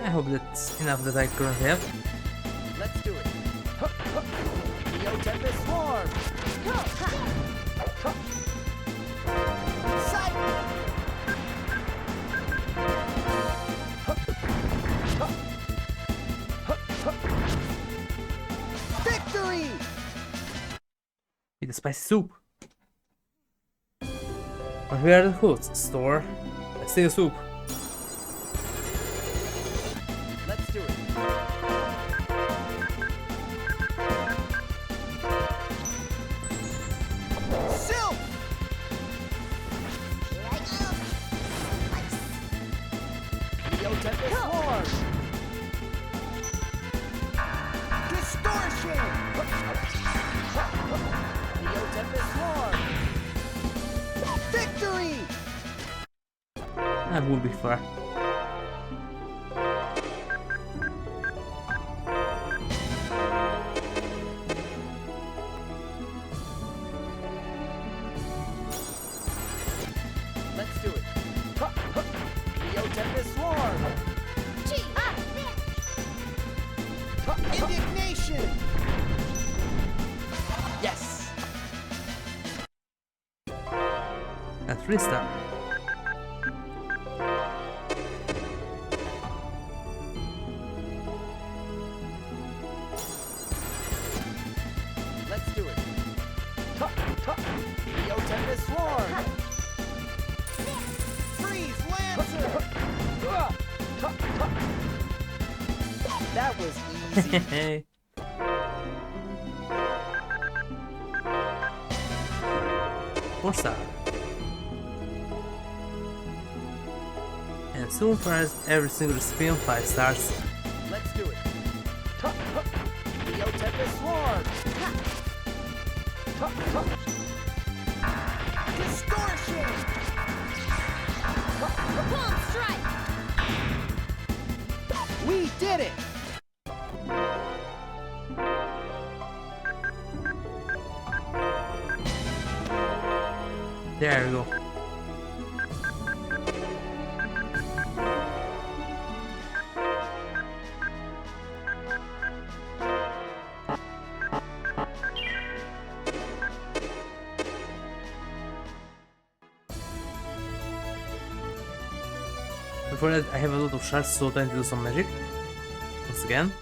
I hope that's enough that I currently have. Let's do it. Neo Tempest Swarm. Sight. Victory! Eat the spicy soup. But where are the hoods? Store. Let's take a soup. Let's do it. Silk! Here I go. Neo Tempest Swarm. Distortion! Neo Tempest Swarm. Victory! That would be far. Let's do it. Neo Tempest Swarm. Gee, there. Indignation! Yes! That's 3-star. Let's do it. Neo Tempest Swarm. Freeze Lancer! That was easy. Hey. 4-star. And soon fires every single recipe on 5 stars. Let's do it. Neo Tempest Swarm. Distortion! Boom strike. We did it! There we go. Before that, I have a lot of shards, so time to do some magic. Once again.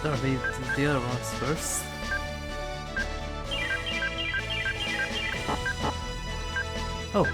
Start with the other ones first. Oh,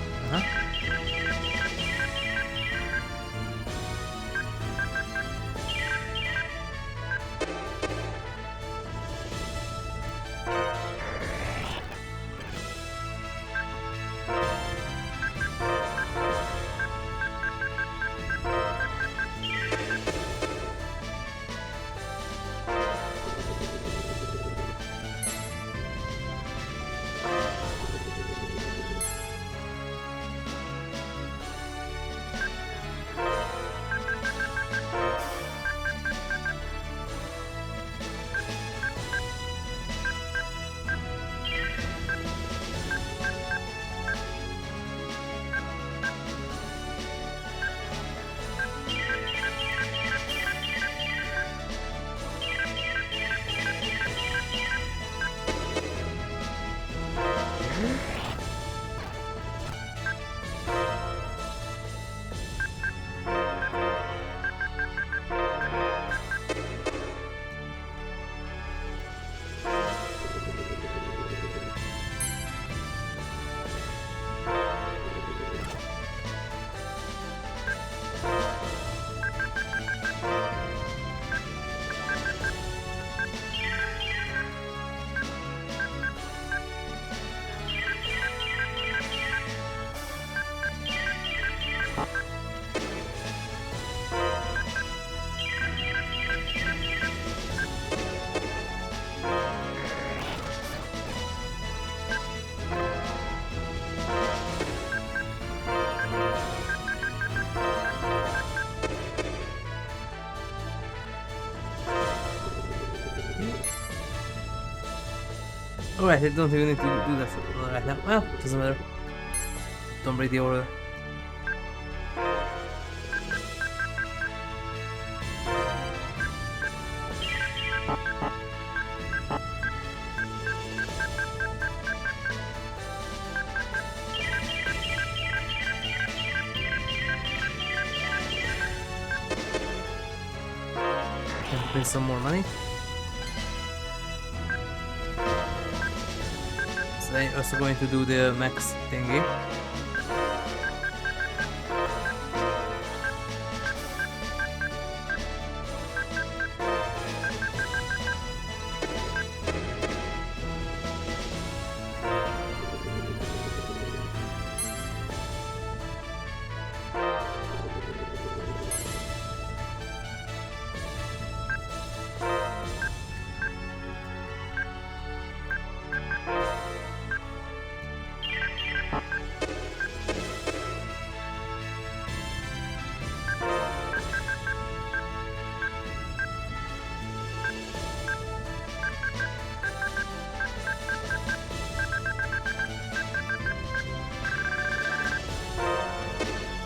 Alright, I don't even need to do that right now. Well, doesn't matter. Don't break the order. Pay some more money. So I'm also going to do the max thingy.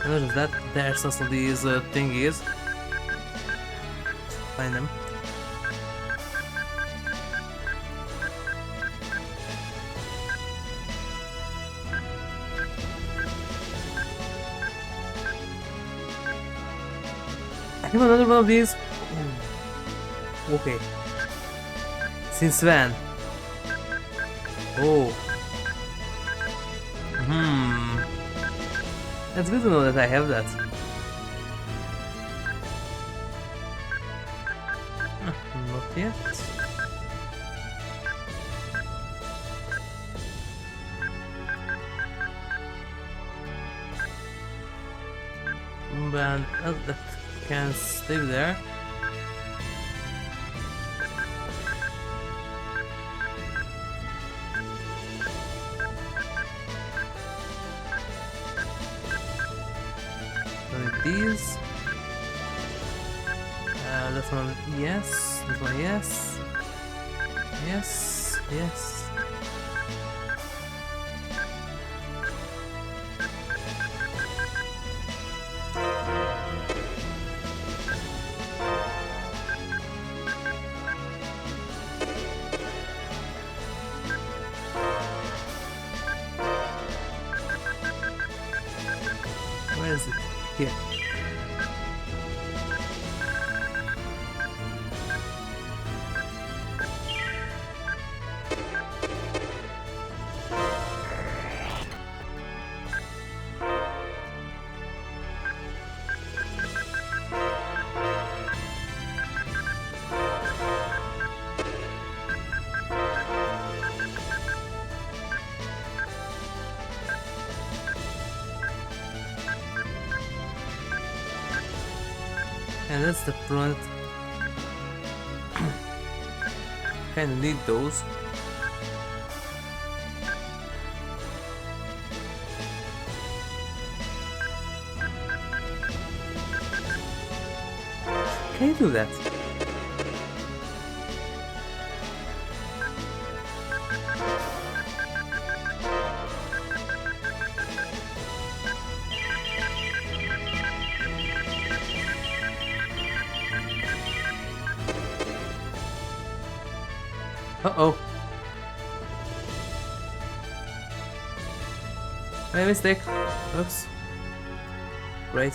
Notice that there's also these thingies. Find them. I have another one of these. Ooh. Okay. Since when? Oh. It's good to know that I have that. Not yet. But that can stay there. These. This one, yes. This one, yes. Yes, yes. Where is it? Here. And that's the front. Kinda need those. Can you do that? Uh-oh. My mistake. Oops. Great.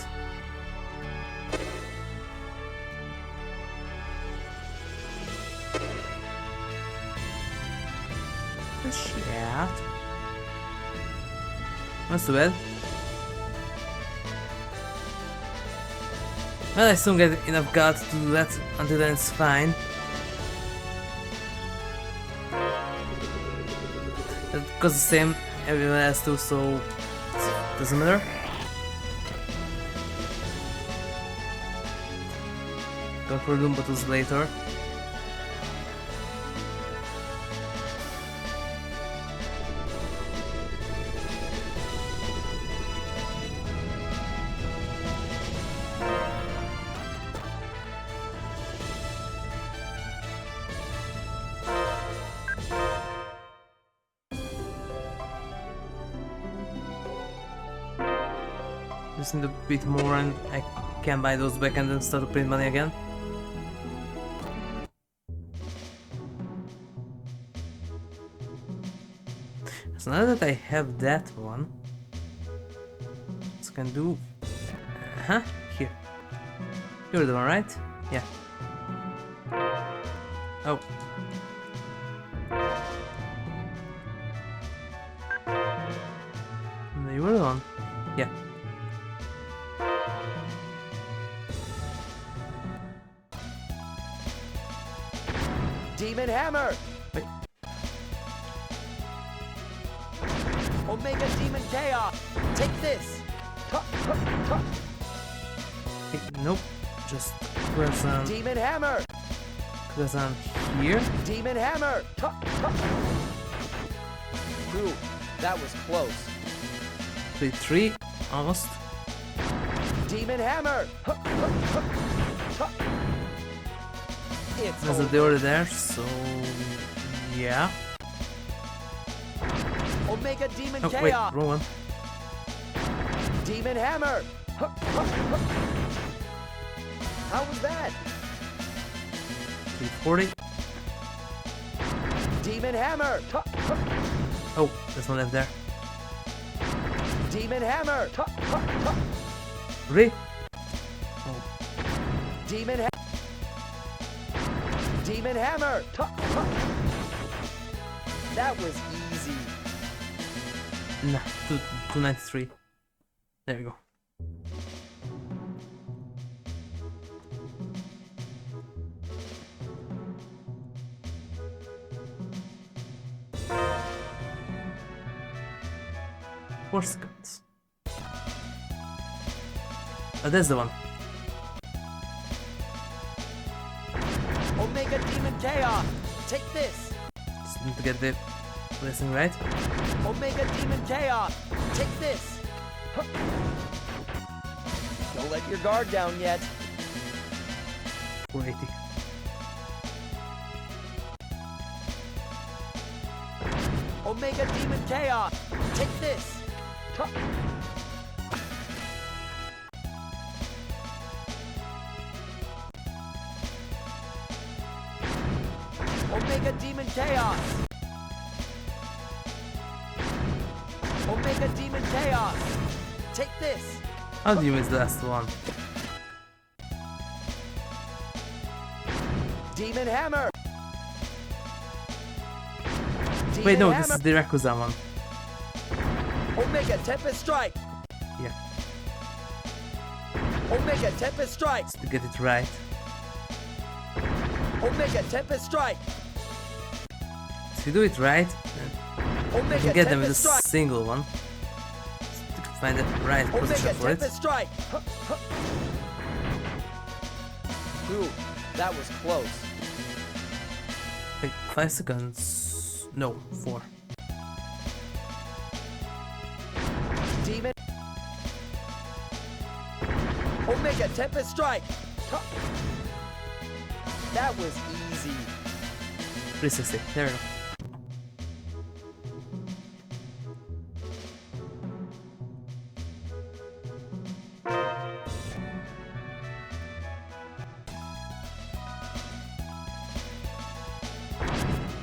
Shit. Not too bad. Well, I soon get enough guts to do that. Until then, it's fine. It goes the same everyone else too, so it doesn't matter. Go for Doom bottles later. Just need a bit more and I can buy those back and then start to print money again. So now that I have that one, what I can do... Here. You're the one, right? Yeah. Oh. No, you were the one. Yeah. Demon Hammer! Wait. Omega Demon Chaos! Take this! Hey, nope. Just press on. Demon Hammer! Press on here. Demon Hammer! Ooh, that was close. 3, almost. Demon Hammer! It's There's a over. door there, so yeah. Omega Demon Oh wait, Chaos! wrong one. Demon Hammer! How was that? 340. Demon Hammer! Oh, there's one left there. Demon Hammer! Really? Demon Hammer! Demon Hammer! That was easy. Nah, 293. There we go. Four seconds. Oh, that's the one. Omega Demon Chaos! Take this! Just need to get the placing right. Omega Demon Chaos! Take this! Don't let your guard down yet. 480. Omega Demon Chaos! Take this! Omega Demon Chaos! Omega Demon Chaos! Take this! How do you miss the last one? Demon Hammer! Demon Wait, no, Hammer. this is the Yakuza one. Omega Tempest Strike! Yeah, Omega Tempest Strike! just to get it right. Omega Tempest Strike! If you do it right, then you Omega can get them with a Tempest Strike! single one. Just to find the right position Omega for it. Tempest Strike! Ooh, that was close. Wait, 5 seconds. No, 4. Demon. Omega Tempest Strike! That was easy. 360. There we go.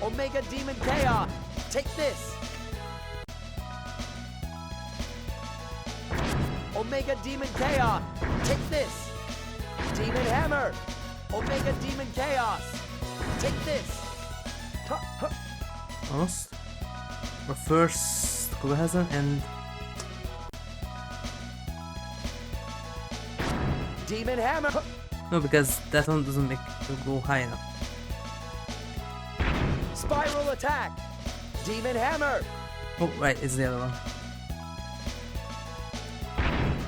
Omega Demon Chaos! Take this! Omega Demon Chaos! Take this! Demon Hammer! Omega Demon Chaos! Take this! Almost. But first, Kobahasan and Demon Hammer! no, because that one doesn't make you go high enough. Spiral Attack! Demon Hammer! Oh, right, it's the other one.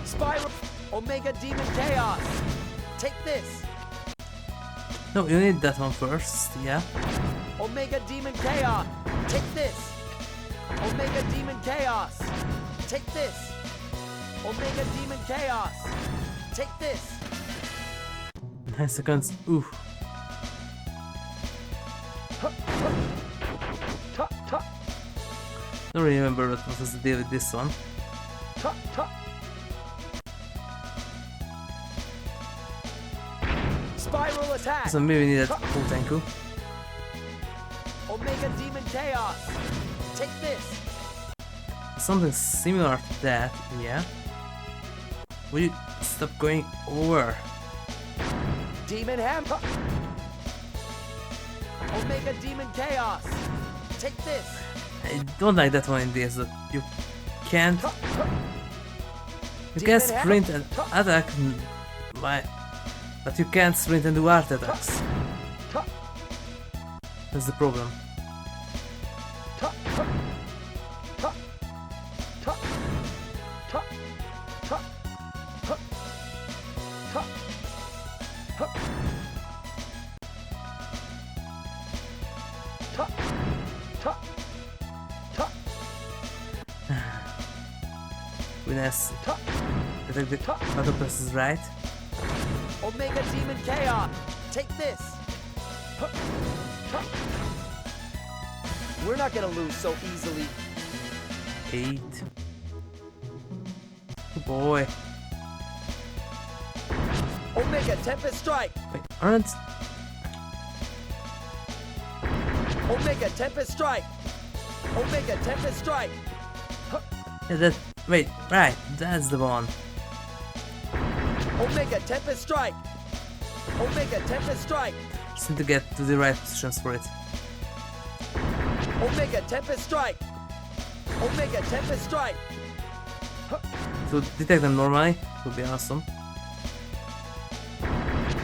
Spiral... Omega Demon Chaos! Take this! No, you need that one first, yeah. Omega Demon Chaos! Take this! Omega Demon Chaos! Take this! Omega Demon Chaos! Take this! 9 seconds. Ooh. Tuck, Don't remember what was the deal with this one. tuck, tuck. Spiral attack. So maybe we need a full Tenku. Omega Demon Chaos. Take this. Something similar to that, yeah. Will you stop going over? Demon Hammer. Omega Demon Chaos. Take this. I don't like that one in this, that you can't... You can sprint and attack, but you can't sprint and do art attacks. That's the problem. Goodness. I think the octopus is right. Omega Demon Chaos. Take this. We're not gonna lose so easily. 8. Oh boy. Omega Tempest Strike. Wait, aren't... Omega Tempest Strike. Omega Tempest Strike. Yeah, that... Wait, right, that's the one. Omega Tempest Strike. Omega Tempest Strike. Just need to get to the right positions for it. Omega Tempest Strike. Omega Tempest Strike. To detect them normally would be awesome.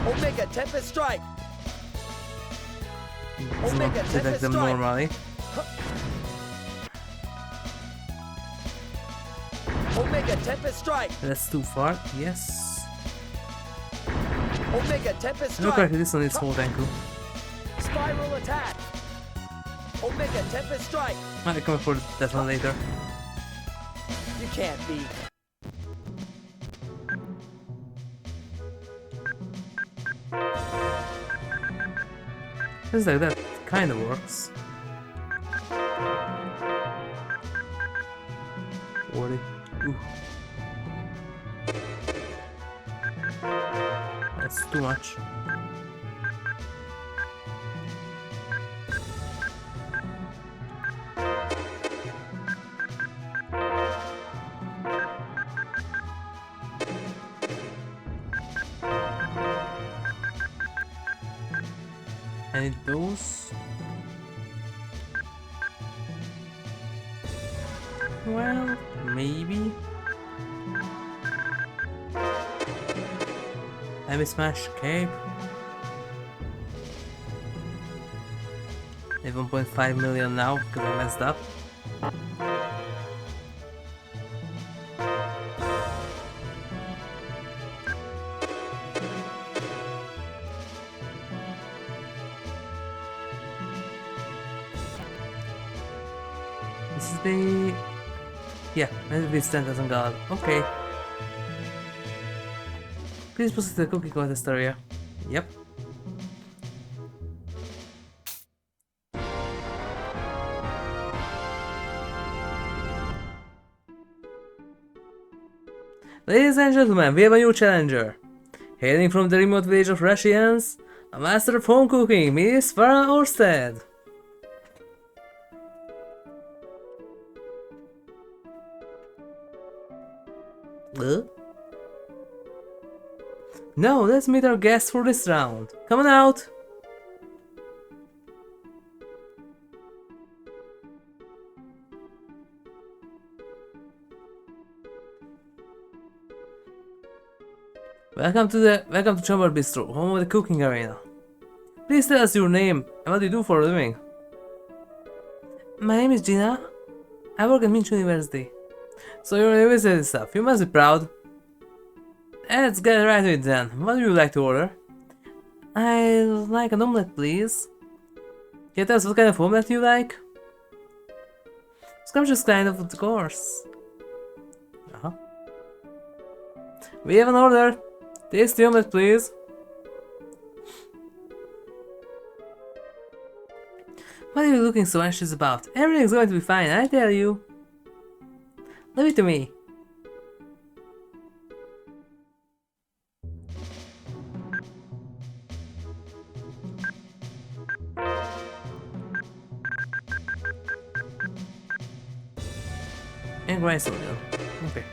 Omega Tempest Strike. Let's not Omega detect Tempest them Strike. normally. Omega Tempest Strike. That's too far, yes. Omega Tempest No, Strike. correctly, this one needs full Tenku. Spiral attack. Omega Tempest Strike. Might be coming for that one later. You can't be. It's like that kind of works. 40. Ooh. That's too much. I need those. Well, maybe. Heavy Smash Cape. I have 1.5 million now because I messed up. This is the... Yeah, maybe it's 10,000 gold. Okay. Please proceed to the cookie contest area. Yep. Ladies and gentlemen, we have a new challenger. Hailing from the remote village of Russians, a master of home cooking, Miss Farah Orsted. No, let's meet our guests for this round. Come on out! Welcome to Chambard Bistro, home of the cooking arena. Please tell us your name and what you do for a living. My name is Gina. I work at Minch University. So you're university stuff. You must be proud. Let's get right to it then. What do you like to order? I'd like an omelette, please. Can you tell us what kind of omelette you like? Scrumptious kind of course. We have an order. Taste the omelette, please. What are you looking so anxious about? Everything's going to be fine, I tell you. Leave it to me. And rice oil. Okay.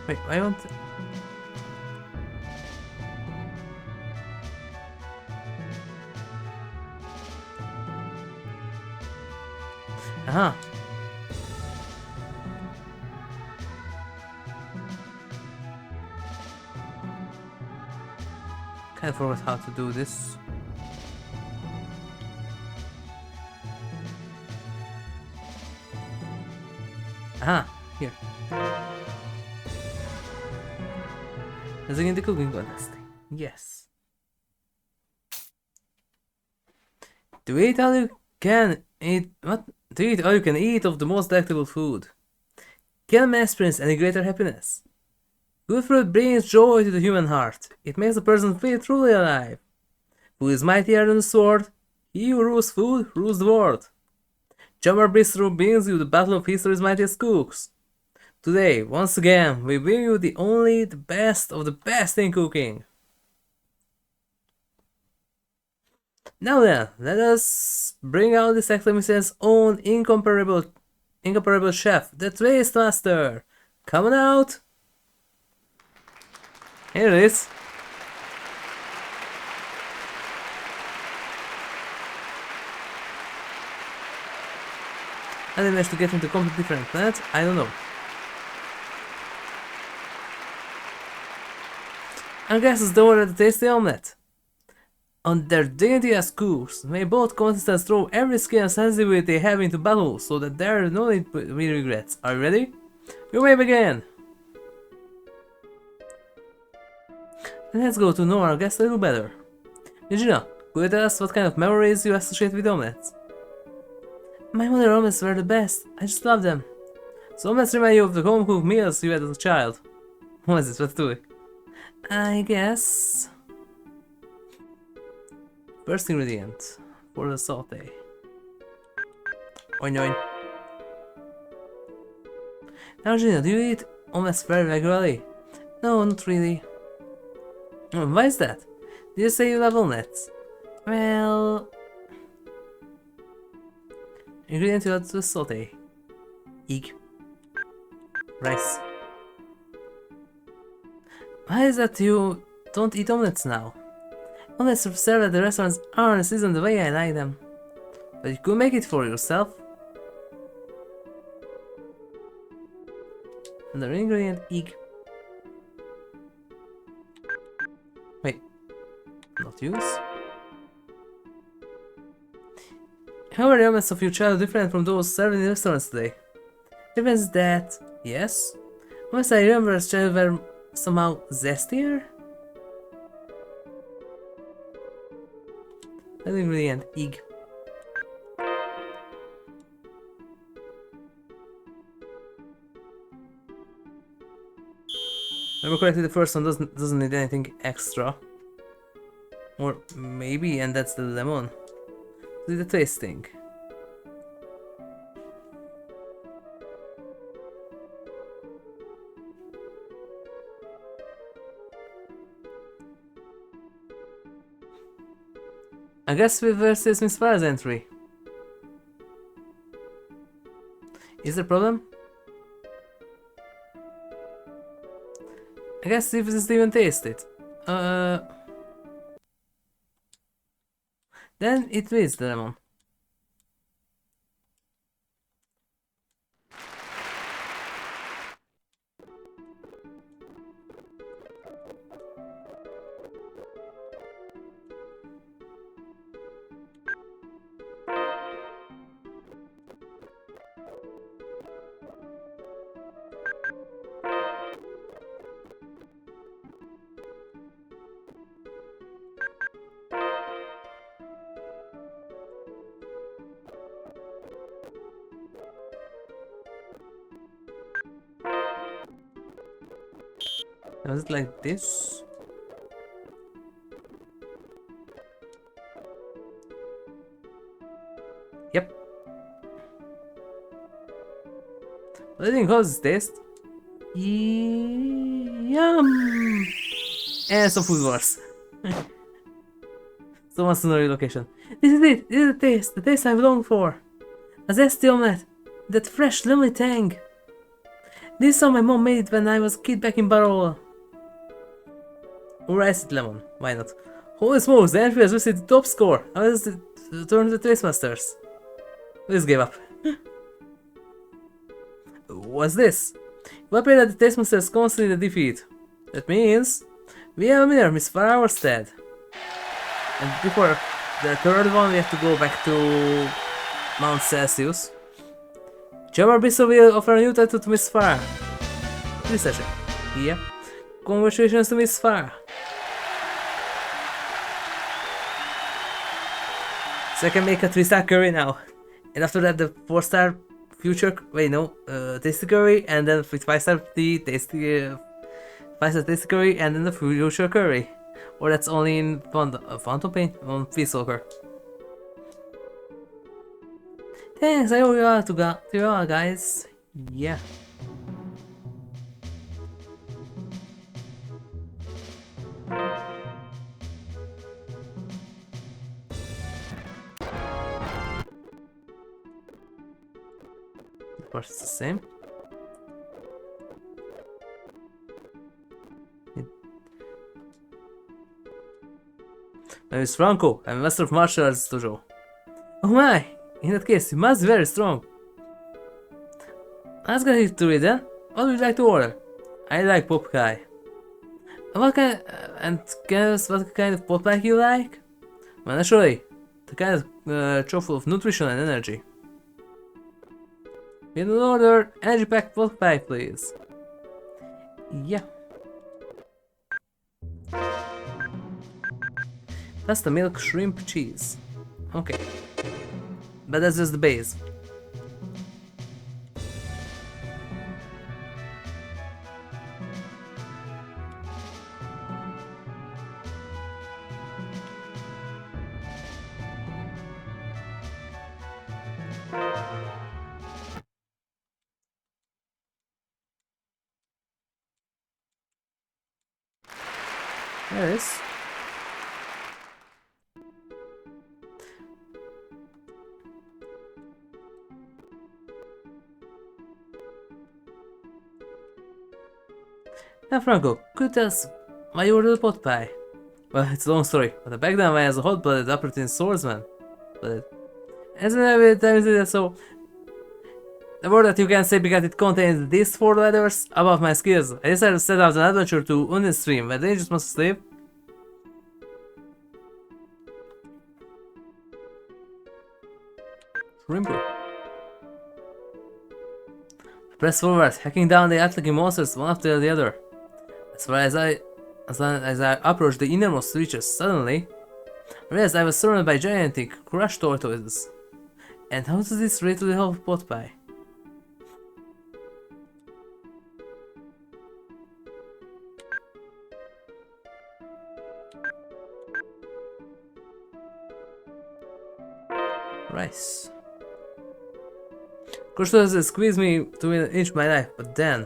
Wait, I want... Aha! Kinda forgot how to do this. Aha! Here. Let's begin the cooking contest. Yes. To eat all you can eat... What? To eat all you can eat of the most delectable food. Can man experience any greater happiness? Good fruit brings joy to the human heart. It makes a person feel truly alive. Who is mightier than the sword? He who rules food rules the world. Chambard Bistro brings you the battle of history's mightiest cooks. Today, once again, we bring you the best of the best in cooking. Now then, let us bring out this Eclipse's own incomparable chef, the Taste Master. Come on out! Here it is. I managed to get into a completely different planet? I don't know. Our guests don't want to taste the omelette. On their dignity as cooks, may both contestants throw every skill and sensibility they have into battle so that there are no need to be regrets. Are you ready? You may begin! Let's go to know our guests a little better. Regina, could you tell us what kind of memories you associate with omelettes? My mother omelettes were the best. I just love them. So omelettes remind you of the home-cooked meals you had as a child. What is it? What's doing? I guess... First ingredient for the saute. Oin oin. Now Regina, do you eat omelettes very regularly? No, not really. Why is that? Did you say you love omelettes? Well... Ingredient you add to the saute. Egg. Rice. Why is that you don't eat omelettes now? Omelettes served at the restaurants aren't seasoned the way I like them. But you could make it for yourself. Another ingredient, egg. Wait. Not use? How are the omelettes of your child different from those served in restaurants today? Difference is that, yes, omelettes I remember as child were somehow zestier? Another ingredient, egg. Remember correctly, the first one doesn't need anything extra. Or maybe, and that's the lemon. Do the tasting. I guess we versus Miss Farah's entry. Is there a problem? I guess if this even taste it. Then it is the lemon. Was it like this? Yep. What do you think causes taste? Yum! And some food wars. So wants to know your location. This is it! This is the taste I've longed for! A zesty omelette! That fresh, lovely tang! This is how my mom made it when I was a kid back in Barolo. Or iced lemon, why not? Holy smokes, the entry has received the top score! How does it turn to the Tastemasters? Please give up. What's this? We appear that the Tastemasters constantly defeat. That means we have a winner, Miss Farah instead. And before the third one, we have to go back to Mount Celsius. Chambard Bistro will offer a new title to Miss Farah. This session. Yeah. Congratulations to Miss Farah. So I can make a 3-star curry now. And after that the 4-star future, wait no, tasty curry, and then with 5-star the tasty, 5-star tasty curry, and then the future curry. Or that's only in Phantom Pain on Peacewalker. Thanks, I owe you all to you all, guys. Yeah. Of course, it's the same. My name is Franco. I'm a master of martial arts dojo. Oh my! In that case, you must be very strong. Let's get it to it then. What would you like to order? I like pop pie. What kind and guess what kind of pop pie you like? Well, naturally, the kind of chock full of nutrition and energy. In an order, energy packed pop pie, please. Yeah. That's the milk, shrimp, cheese. Okay. But that's just the base. There it is. Now Franco, could you tell us why you ordered the pot pie? Well, it's a long story, but back then I was a hot-blooded operative swordsman. But as every time you that, so the word that you can say because it contains these 4 letters about my skills. I decided to set out an adventure to Unistream, where dangers must sleep. Rimbo. Press forward, hacking down the attacking monsters one after the other. As far as I approached the innermost reaches, suddenly I realized I was surrounded by gigantic, crushed tortoises. And how does this relate to the whole pot pie? Rice. Crushed tortoises squeezed me to an inch of my life, but then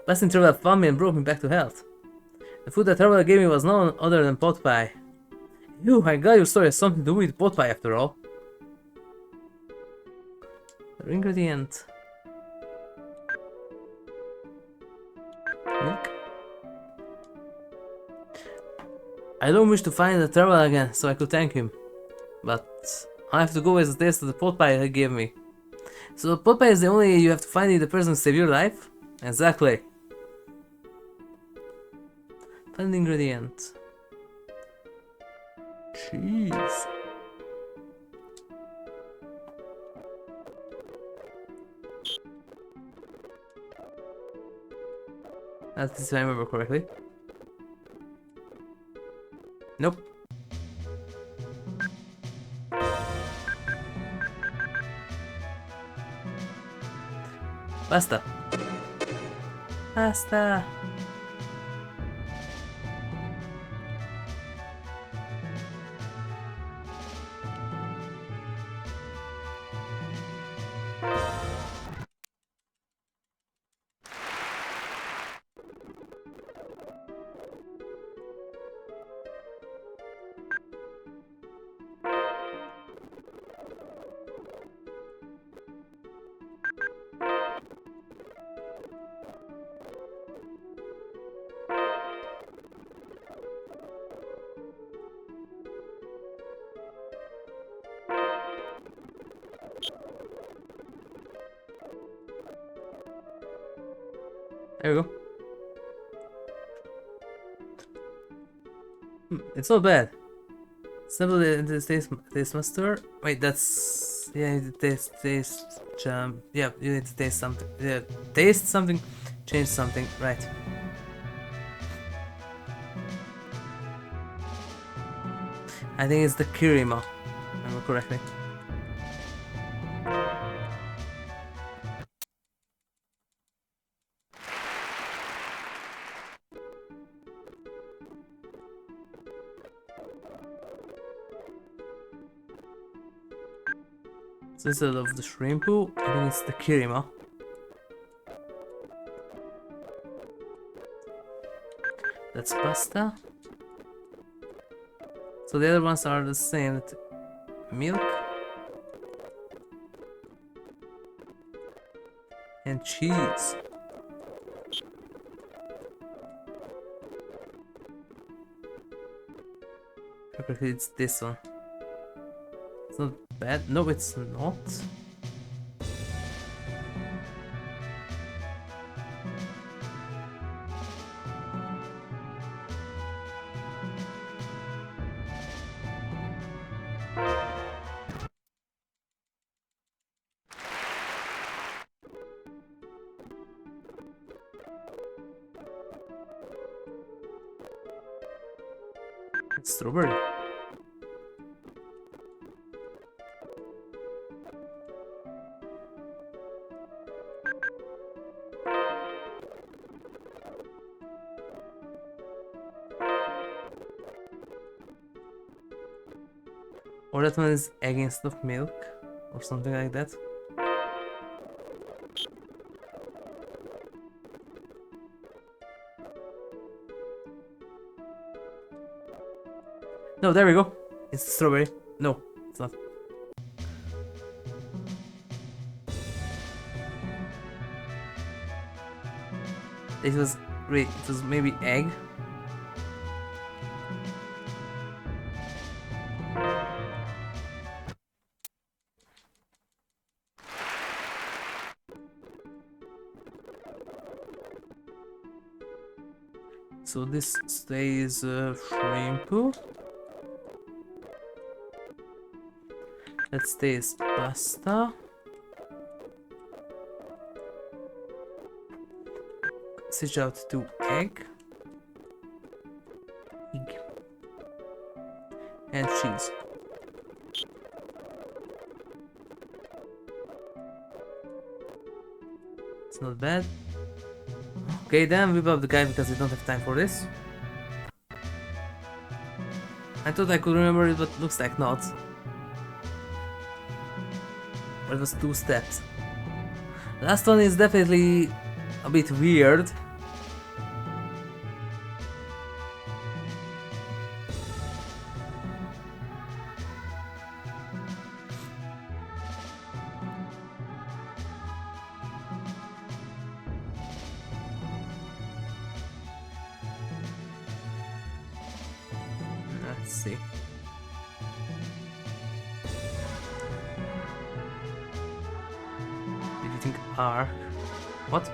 passing travel found me and brought me back to health. The food that traveler gave me was none other than pot pie. Phew, I got your story has something to do with pot pie after all. The ingredient. Milk. I don't wish to find the traveler again so I could thank him. But I have to go with the taste of the pot pie he gave me. So the pot pie is the only you have to find in the person to save your life? Exactly. Find the ingredient. Cheese. That's if I remember correctly. Nope. Pasta. Pasta. There we go. It's not bad. Sample the taste master. Wait, that's yeah. You need to taste. Yeah, you need to taste something. Yeah, taste something, change something. Right. I think it's the Kirima, if I remember correctly. So instead of the shrimpu, I think it's the Kirima. That's pasta. So the other ones are the same. Milk and cheese. Correctly, it's this one. It's not bad. No, it's not. It's strawberry. Or that one is egg instead of milk, or something like that. No, there we go. It's strawberry. No, it's not. It was great. It was maybe egg. So this stays shrimpu. That stays pasta. Switch out to egg. And cheese. It's not bad. Okay, then whip up the guy because we don't have time for this. I thought I could remember it, but looks like not. Or it was 2 steps. Last one is definitely a bit weird. Let's see. Did you think R? What?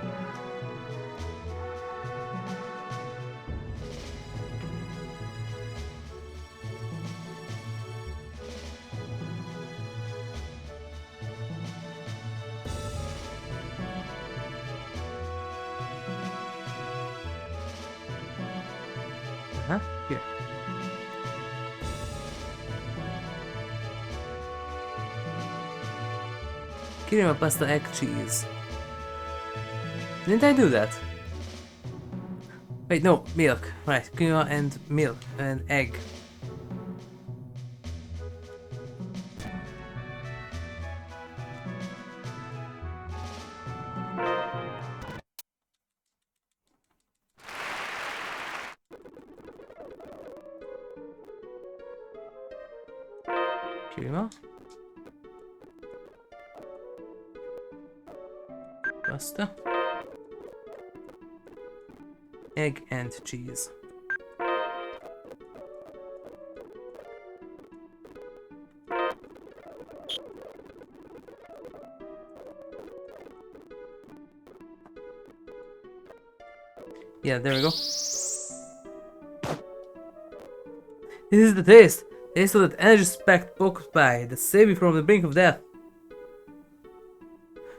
Here. Kirima pasta egg cheese. Didn't I do that? Wait, no, milk. Right, quinoa and milk and egg. Kirima. Pasta. Egg and cheese. Yeah, there we go. This is the taste! Taste of that energy-packed poke pie that saved me from the brink of death.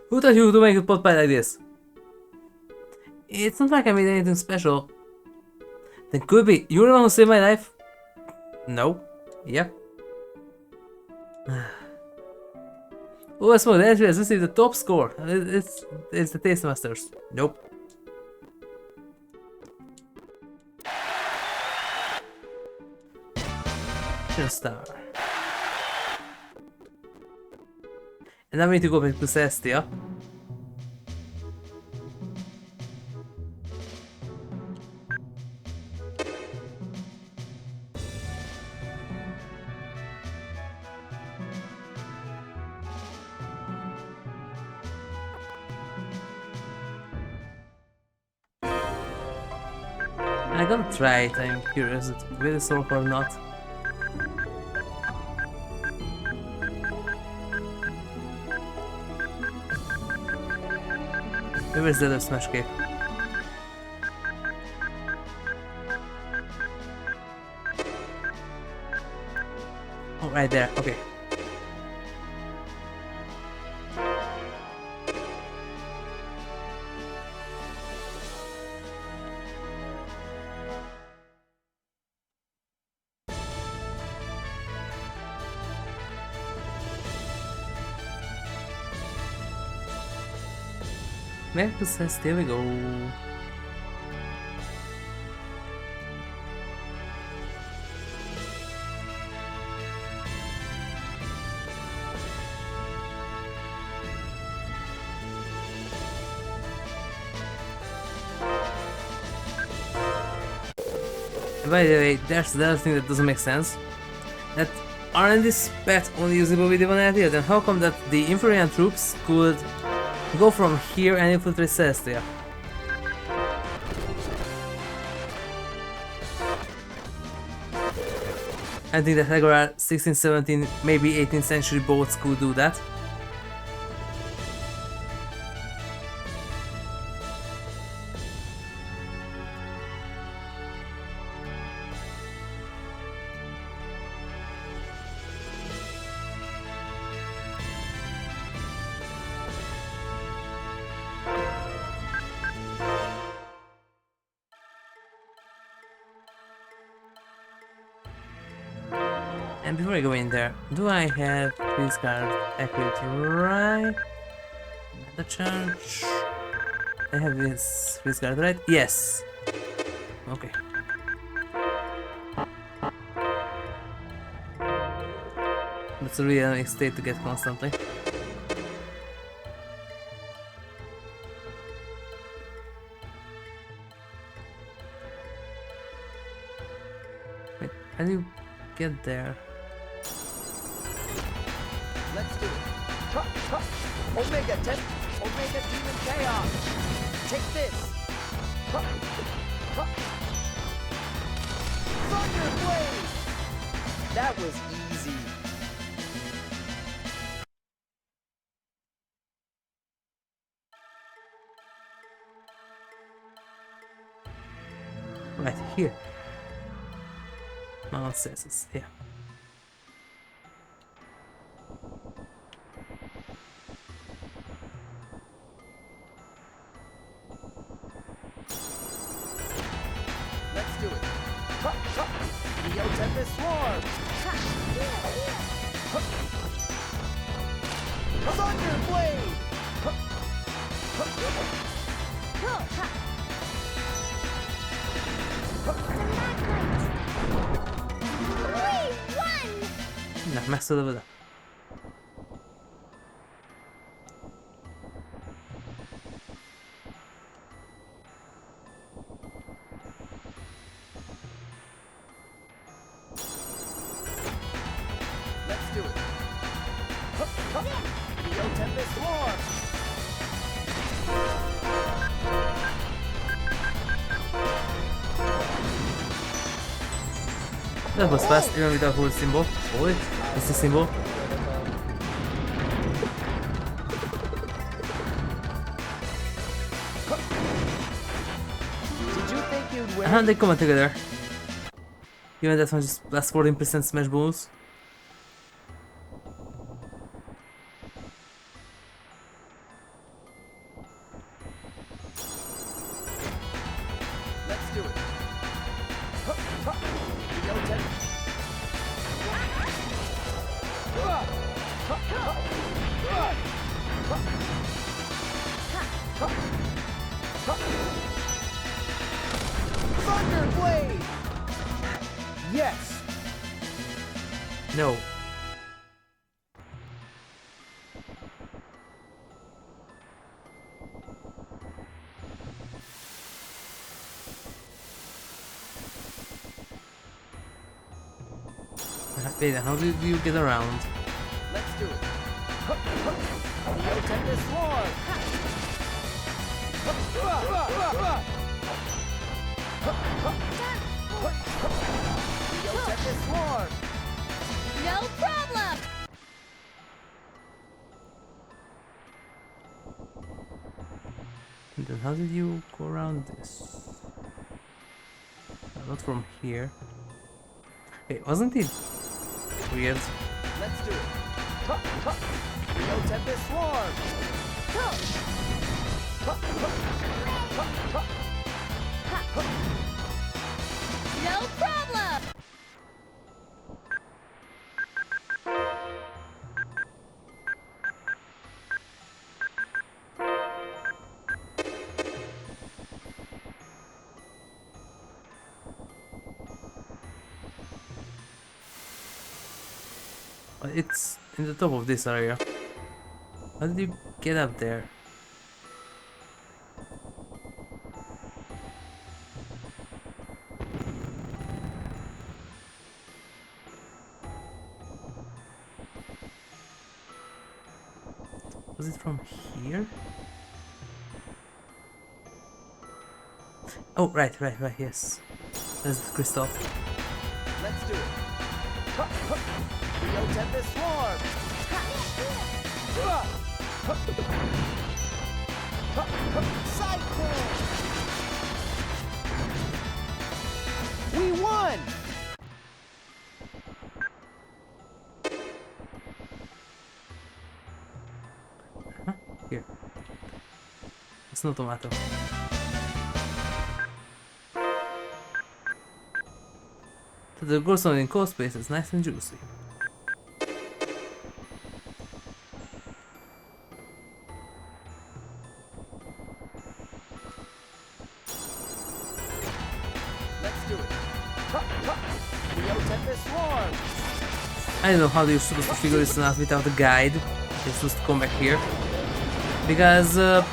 Who taught you to make a pot pie like this? It's not like I made anything special. Then could be. You're the one who saved my life? No. Yep. Oh, I smell the entry has received the top score. It's the Taste Masters. Nope. Star. And now we need to go back to Cestia. I'm gonna try it, I'm curious if it will solve or not. Where's the other smash cake? Oh, right there, okay. Back says, there we go. And by the way, there's the other thing that doesn't make sense. That aren't these pets only usable with the vanity? Then how come that the Inferior troops could go from here and infiltrate Celestia? I think that regular 16th, 17th, maybe 18th century boats could do that. And before I go in there, do I have this card equipped right? The charge. I have this card right? Yes. Okay. That's a really annoying state to get constantly. Wait, how do you get there? Let's do it. Omega 10, Omega Demon Chaos. Take this. Thunder Blade. That was easy. Right here. Mount Cessus, yeah. Let's do it. Neo Tempest Swarm. Thunder Blade. Na, messze oda vele. Let's do it. Neo Tempest Swarm. That was fast, even without whole symbol. Oh, it's a symbol. Did you And they come on together. Even that one just plus 14% smash bonus. Let's do it. Yo, Ted. Thunder Blade! Yes! No. Wait, how do you get around? Let's do it. Yo, Tempest Swarm! Yo, Tempest Swarm! No problem! And then how did you go around this? Not from here. Wait, wasn't it weird? Let's do it. Yo, Tempest Swarm! No problem! It's in the top of this area. How did you get up there? Was it from here? Oh, right, yes. There's the crystal. Let's do it. Yo, Tempest Swarm! Cyclone! We won! Huh? Here. It's no tomato. The ghost in cold space is nice and juicy. Let's do it. Yo, Tempest Swarm! I don't know how you're supposed to figure this out without a guide. You're supposed to come back here. Because the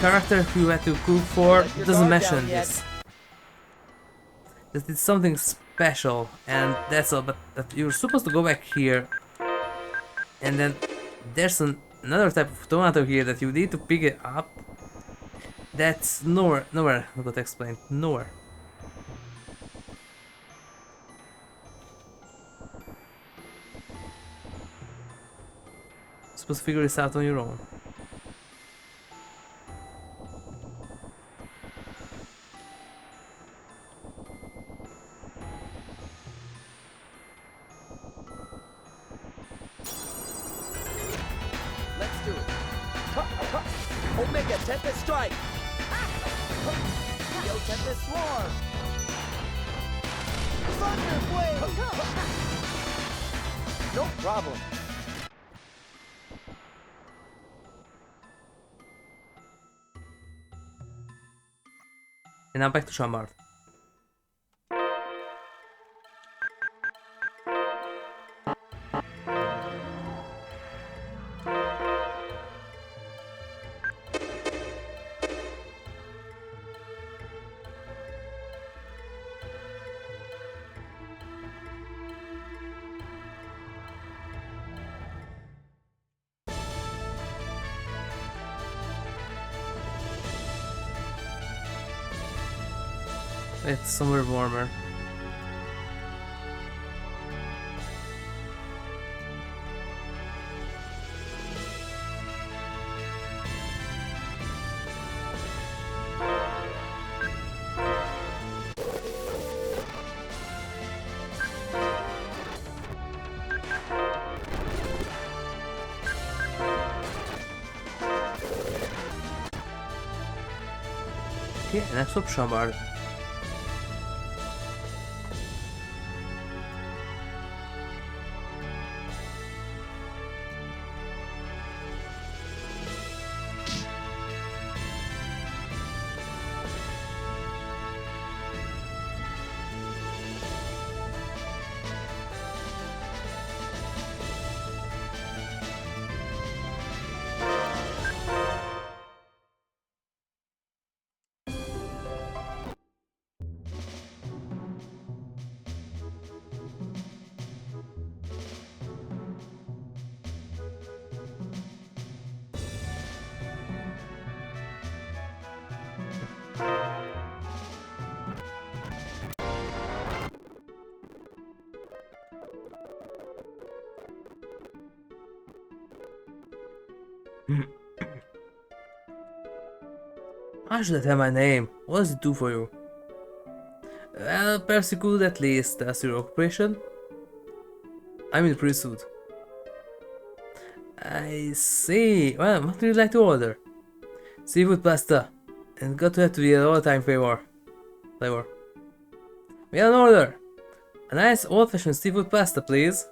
character who you had to cook for doesn't mention this. That it's something special and that's all, but that you're supposed to go back here. And then there's another type of tomato here that you need to pick it up. That's nowhere, I'm going to explain, nowhere. You're supposed to figure this out on your own. Let's do it. Omega Tempest Strike! Yo, Tempest Swarm! Thunder Blade! No problem. And now back to Chambard. It's somewhere warmer. Okay, next up, Chambard. I should have my name. What does it do for you? Well, perhaps you could at least ask your occupation. I'm in the priesthood. I see. Well, what would you like to order? Seafood pasta. And got to have to be an all-time flavor. We have an order. A nice old-fashioned seafood pasta, please.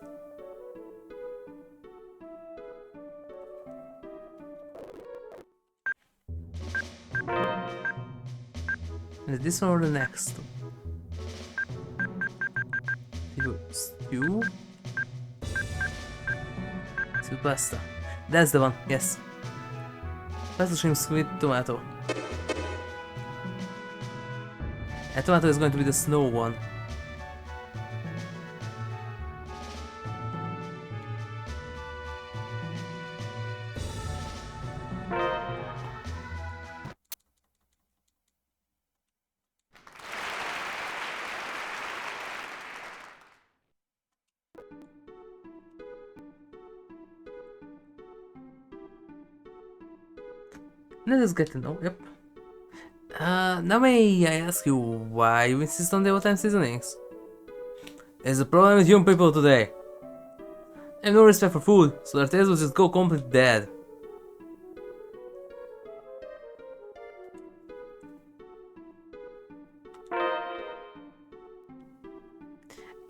Is this one or the next? Stew? Seafood pasta. That's the one, yes. Pasta shrimps with tomato. And tomato is going to be the snow one. Let's get to know, yep. Now may I ask you why you insist on the old-time seasonings? There's a problem with young people today. I have no respect for food, so their taste will just go completely dead.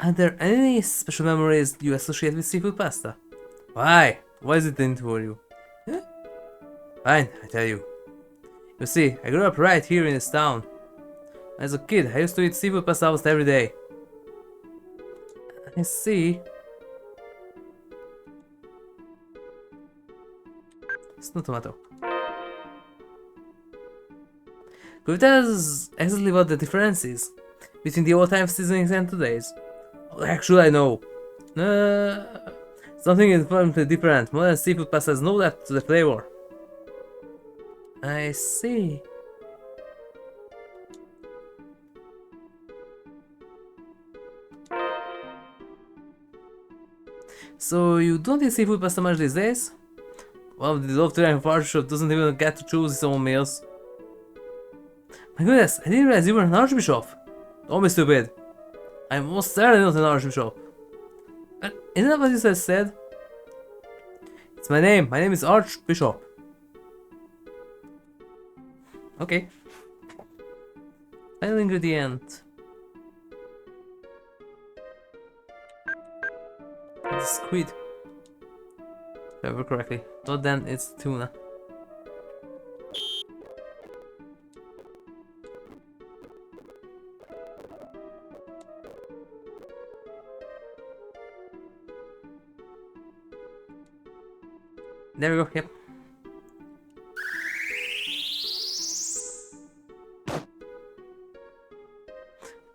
Are there any special memories you associate with seafood pasta? Why? Why is it in for you? Huh? Fine, I tell you. You see, I grew up right here in this town. As a kid, I used to eat seafood pasta almost every day. I see. It's no tomato. Could you tell us exactly what the difference is between the old-time seasonings and today's? Well, actually, I know. Something is fundamentally different. Modern seafood pasta has no depth to the flavor. I see. So you don't eat seafood pasta much these days? Well, the Eternia Playtrough doesn't even get to choose his own meals. My goodness, I didn't realize you were an archbishop. Don't be stupid. I'm most certainly not an archbishop. Isn't that what you said? It's my name. My name is Archbishop. Okay. Final ingredient. It's squid. If I remember correctly. Not then, it's tuna. There we go, yep.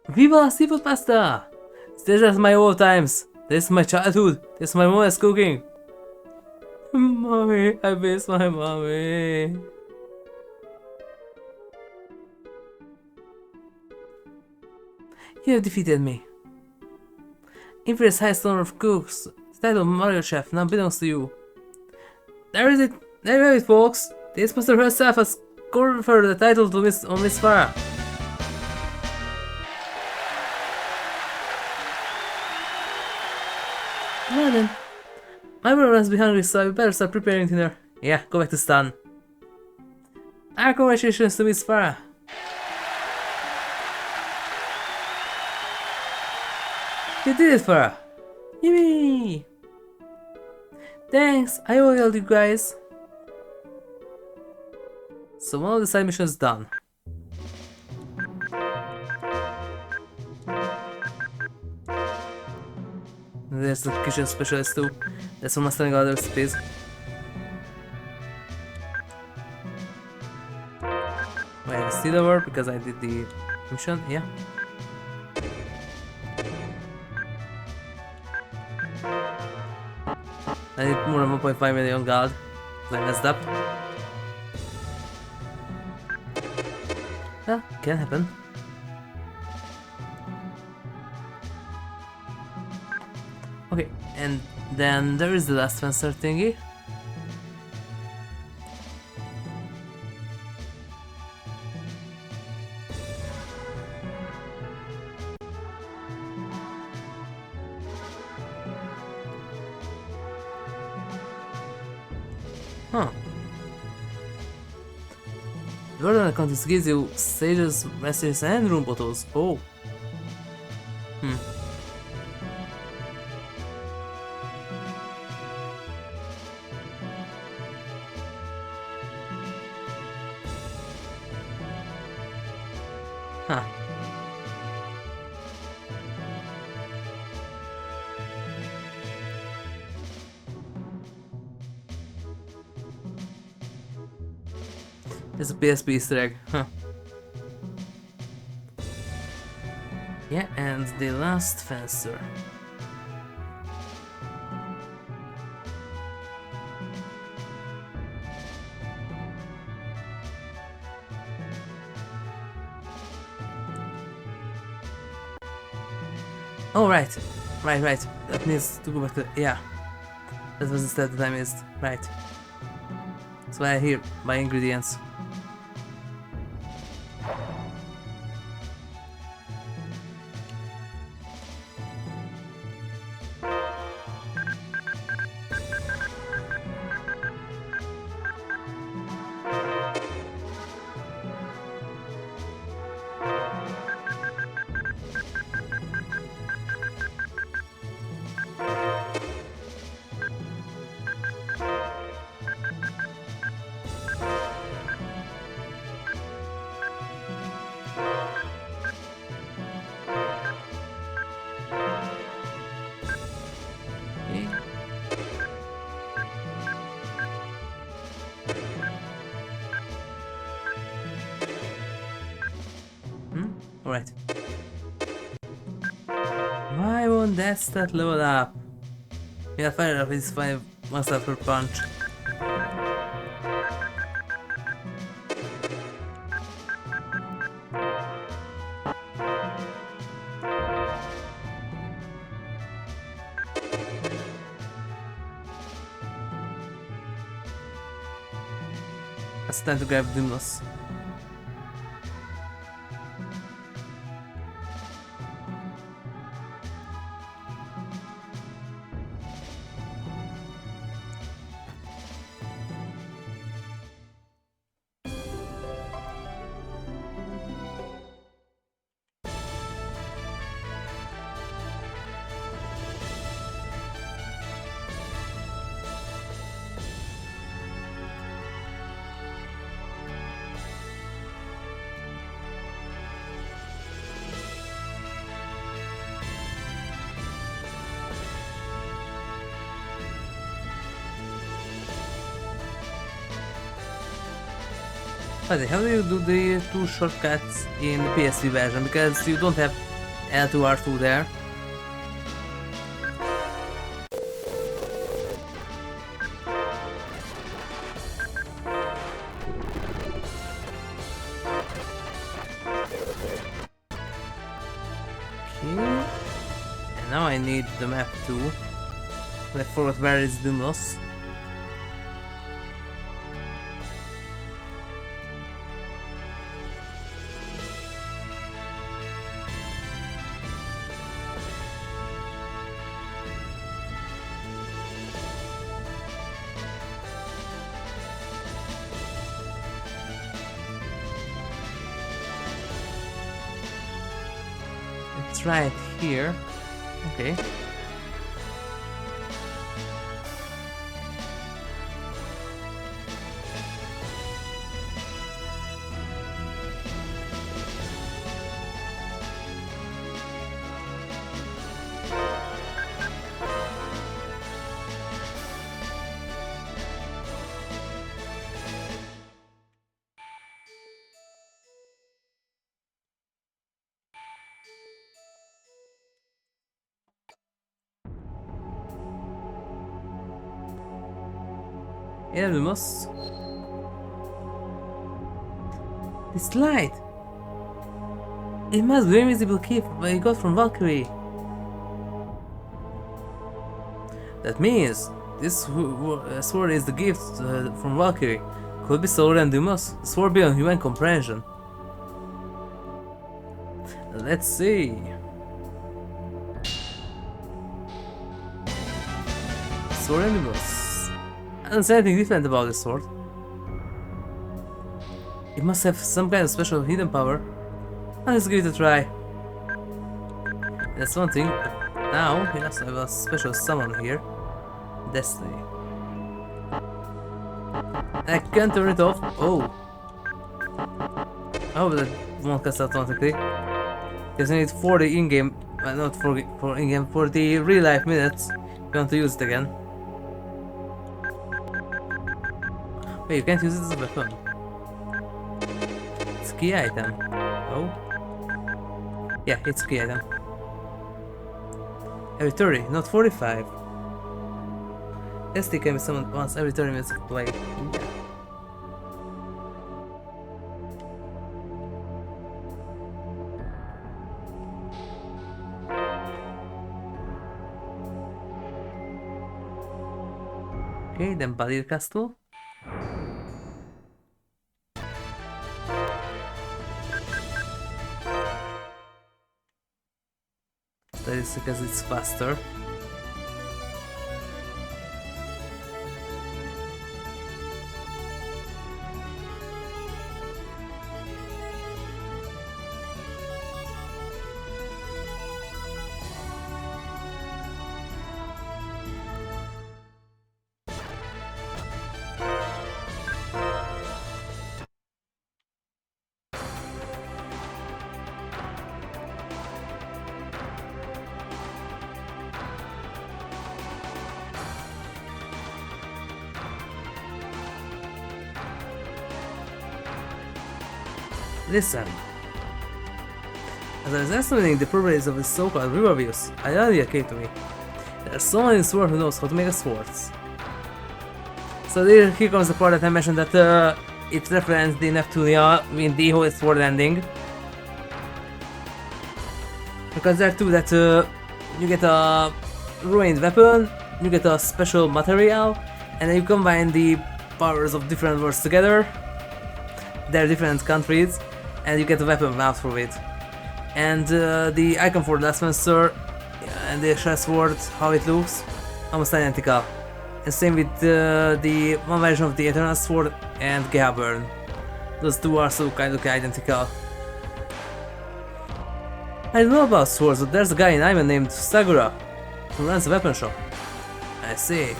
Viva seafood pasta! This is my old times. This is my childhood. This is my mom's cooking. Mommy, I miss my mommy. You have defeated me. Imperial's highest honor of cooks, the title of Mario Chef now belongs to you. There is it. There you have it, folks. The Master herself has conferred the title to Miss Farah. Well then, my brother must be hungry, so I better start preparing dinner. Yeah, go back to Stan. Our congratulations to Miss Farah. You did it, Farah! Yippee! Thanks, I owe all you guys. So one of the side missions done. There's the kitchen specialist too. That's for mastering other recipes. I have a steal over because I did the mission, yeah. I need more than 1.5 million gold, because I messed up. Well, can happen. Okay, and then there is the last fencer thingy. Huh. The word on account gives you sages, messages, and room bottles. Oh. Huh. There's a PSP Easter egg, huh. Yeah, and the last fencer. Oh, right. Right. That needs to go back to... yeah. That was the step that I missed. Right. That's why I here buy ingredients. Alright. Why won't that stat level up? Yeah, fire up is 5 1 per punch. It's time to grab Dimnos. But how do you do the two shortcuts in the PSP version? Because you don't have L2 R2 there. Okay. And now I need the map too. I forgot where is Dimnos. It's right here. Okay. Anonymous. This light. It must be the invisible key I got from Valkyrie. That means this sword is the gift from Valkyrie. Could be so randomous. Sword beyond human comprehension. Let's see. Sword randomous. I don't see anything different about this sword. It must have some kind of special hidden power. Let's give it a try. That's one thing. Now we also have a special summon here. Destiny. I can't turn it off. Oh. I hope that won't cast automatically. Because we need 40 in-game, not for in-game, 40 real-life minutes. If you want to use it again. Wait, you can't use it as a weapon. It's a key item. Oh. Yeah, it's a key item. Every 30, not 45. SD can be summoned once every 30 minutes of play. Yeah. Okay, then Badir Castle. That is because it's faster. Listen. As I was estimating the probabilities of the so-called river views, an idea came to me. There's someone in this world who knows how to make a swords. So here comes the part that I mentioned that it referenced the Neptunia in the whole sword ending. Because there too that you get a ruined weapon, you get a special material, and then you combine the powers of different worlds together. There are different countries, and you get a weapon out from it. And the icon for the last monster and the shell sword, how it looks, almost identical. And same with the one version of the Eternal sword and Gehaburn. Those two are so kind of identical. I don't know about swords, but there's a guy in Ivan named Sagura who runs a weapon shop. I see.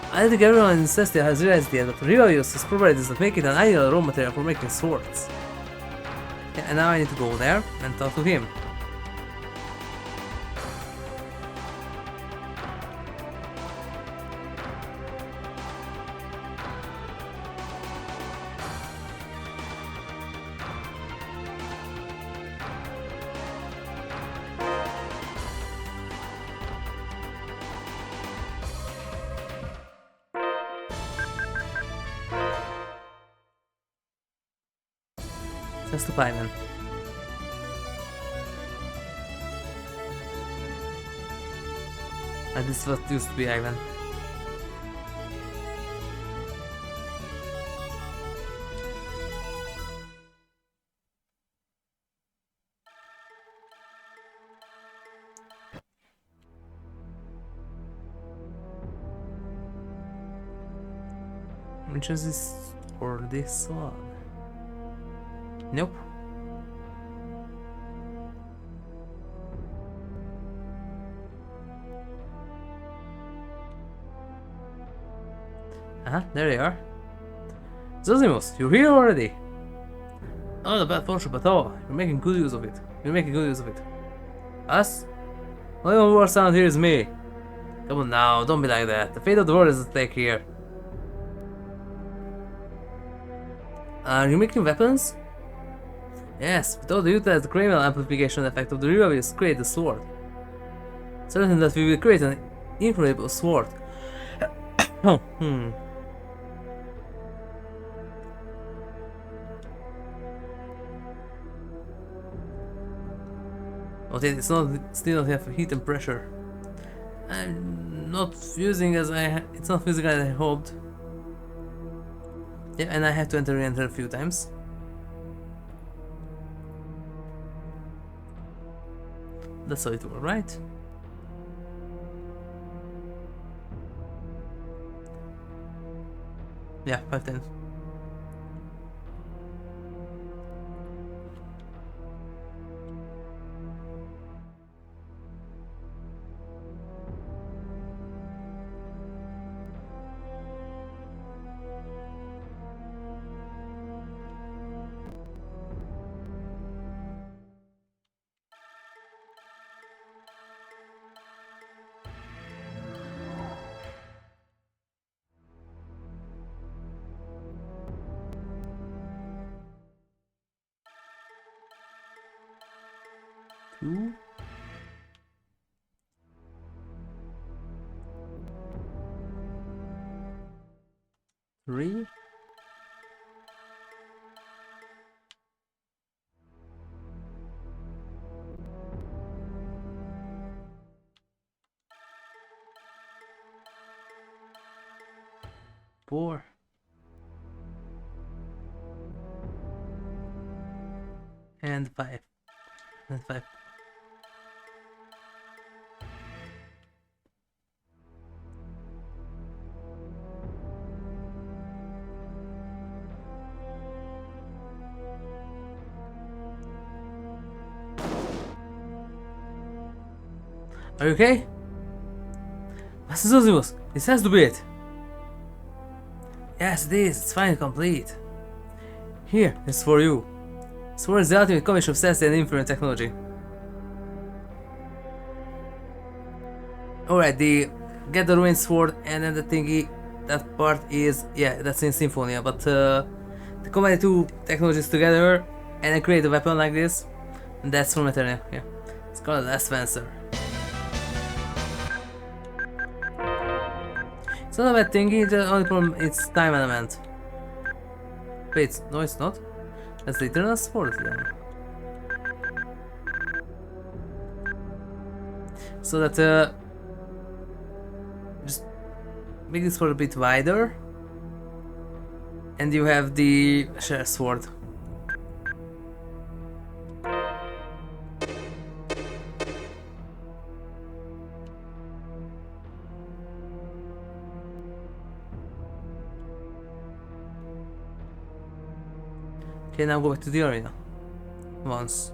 I think everyone in Cestia has realized yet that real use is probabilities that make it an ideal raw material for making swords. Yeah, and now I need to go there and talk to him. Just to Ivan. And this is what used to be Ivan. Which is this or this one? Nope. There they are. Zosimus, you're here already. Oh, the bad fortune, but oh, you're making good use of it. You're making good use of it. Us? Only one more sound here is me. Come on now, don't be like that. The fate of the world is at stake here. Are you making weapons? Yes, without the utilize the criminal amplification effect of the revival create the sword. Certain that we will create an inflammable sword. Oh, Okay, it's not still not have heat and pressure. I'm not fusing as it's not fusing as I hoped. Yeah, and I have to enter a few times. That's how it works, right? Yeah, 5 times. Two. Three. Four. And 5. And 5. Are you okay? Master Zosimus, this has to be it. Yes, it is. It's finally complete. Here, it's for you. Sword is the ultimate combination of sense and infinite technology. Alright, the get the ruined sword and then the thingy, that part is, yeah, that's in Symphonia, but to combine the two technologies together and then create a weapon like this, and that's from Eternia, yeah. It's called the Last Fencer. It's not a bad thingy, the only problem is time element. Wait, no it's not. That's the Eternal Sword then. So that just make this sword a bit wider. And you have the Share Sword. Okay, now go back to the arena. Once.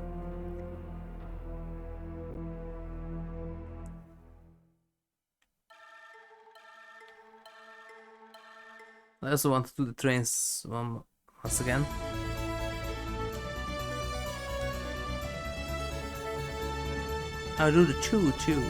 I also want to do the trains once again. I'll do the choo-choo.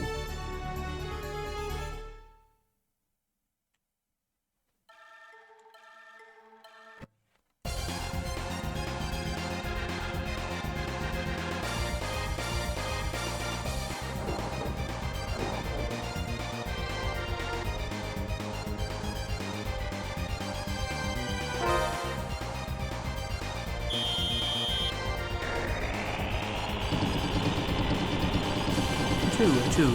Choo. Choo.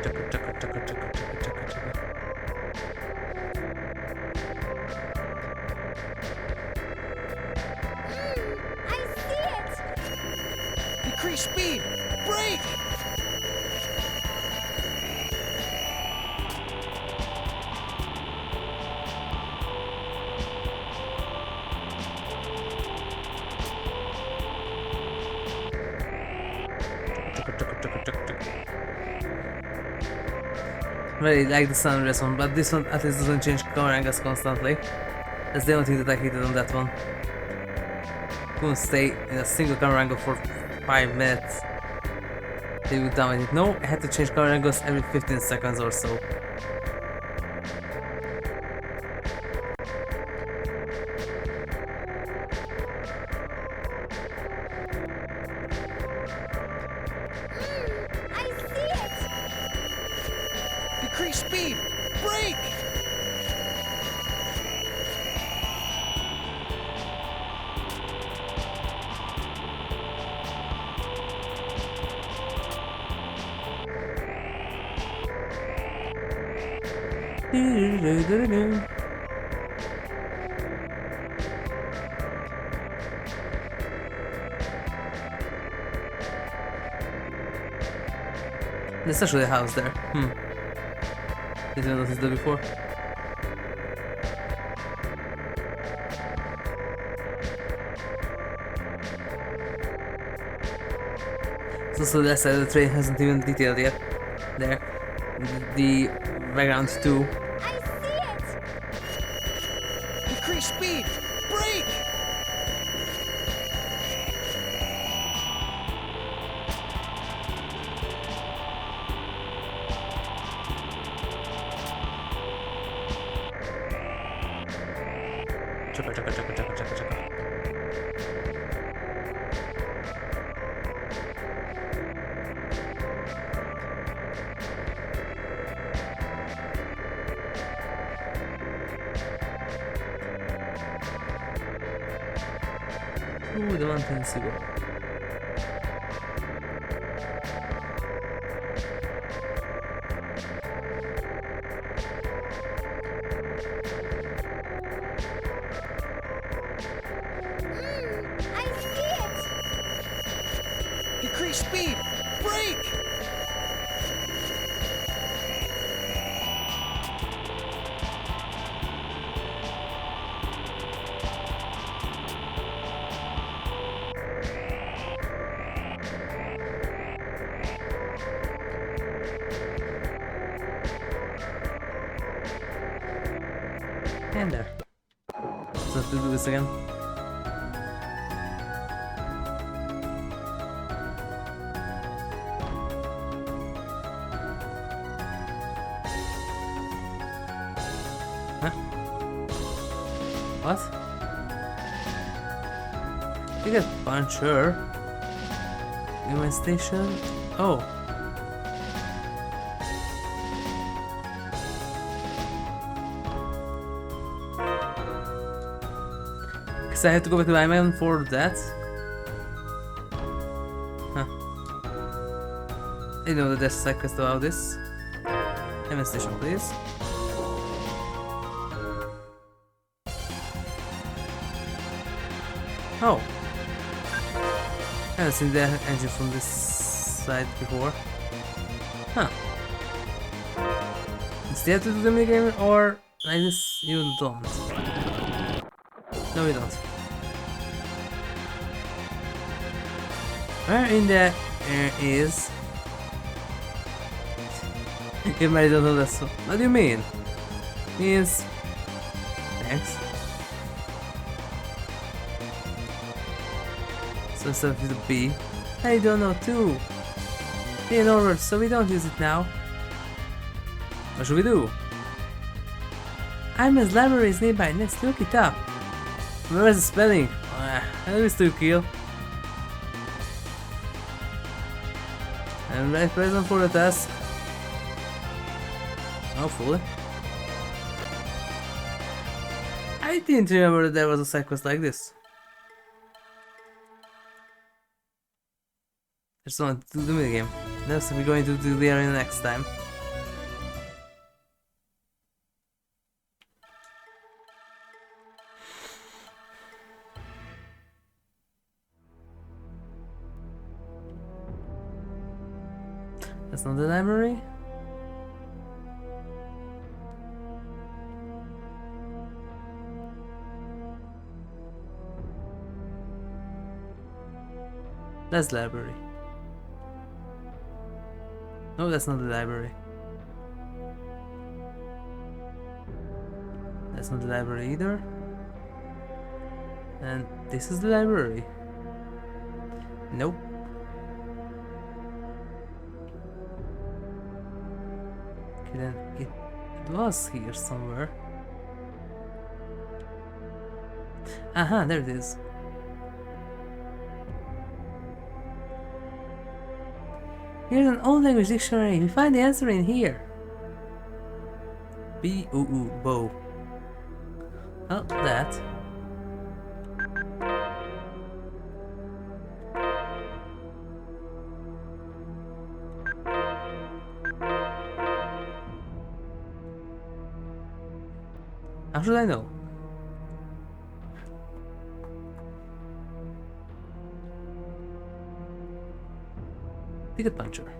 I see it! Decrease speed! Brake! Really like the sunrise one, but this one at least doesn't change camera angles constantly. That's the only thing that I hated on that one. Couldn't stay in a single camera angle for 5 minutes. They would down it. No, I had to change camera angles every 15 seconds or so. I see it! Decrease speed! Brake! There's actually a house there. Didn't notice that before. So also the left side of the train hasn't even detailed yet. There. The background too. I see it! Decrease speed! Brake! Chaka chaka chaka chaka chaka chaka. Ooh, the mountains to go. I see it! Decrease speed! Brake! And there. So to do this again. Huh? What? You get puncher. In my station? Oh. Because I have to go back to Iman for that? Huh. I know that there's a side quest about this. Iman station, please. Oh. I haven't seen the engine from this side before. Huh. Instead to do the minigame, or like this you don't? No, you don't. Where in the air is? You might don't know that. So what do you mean? Means. Thanks. So instead of the B, I don't know too. In order, so we don't use it now. What should we do? Iman's library is nearby. Let's look it up. Remember the spelling? I will still kill. I'm right present for the task. Hopefully. I didn't remember that there was a side quest like this. Just want to do the minigame. Next we're going to do the arena next time. That's not the library? That's the library. No, that's not the library. That's not the library either. And this is the library. Nope. Okay, then it was here somewhere. Aha, there it is. Here's an old language dictionary. We find the answer in here. B-oo-oo, bow. Well, that. How should I know? Ticket puncher.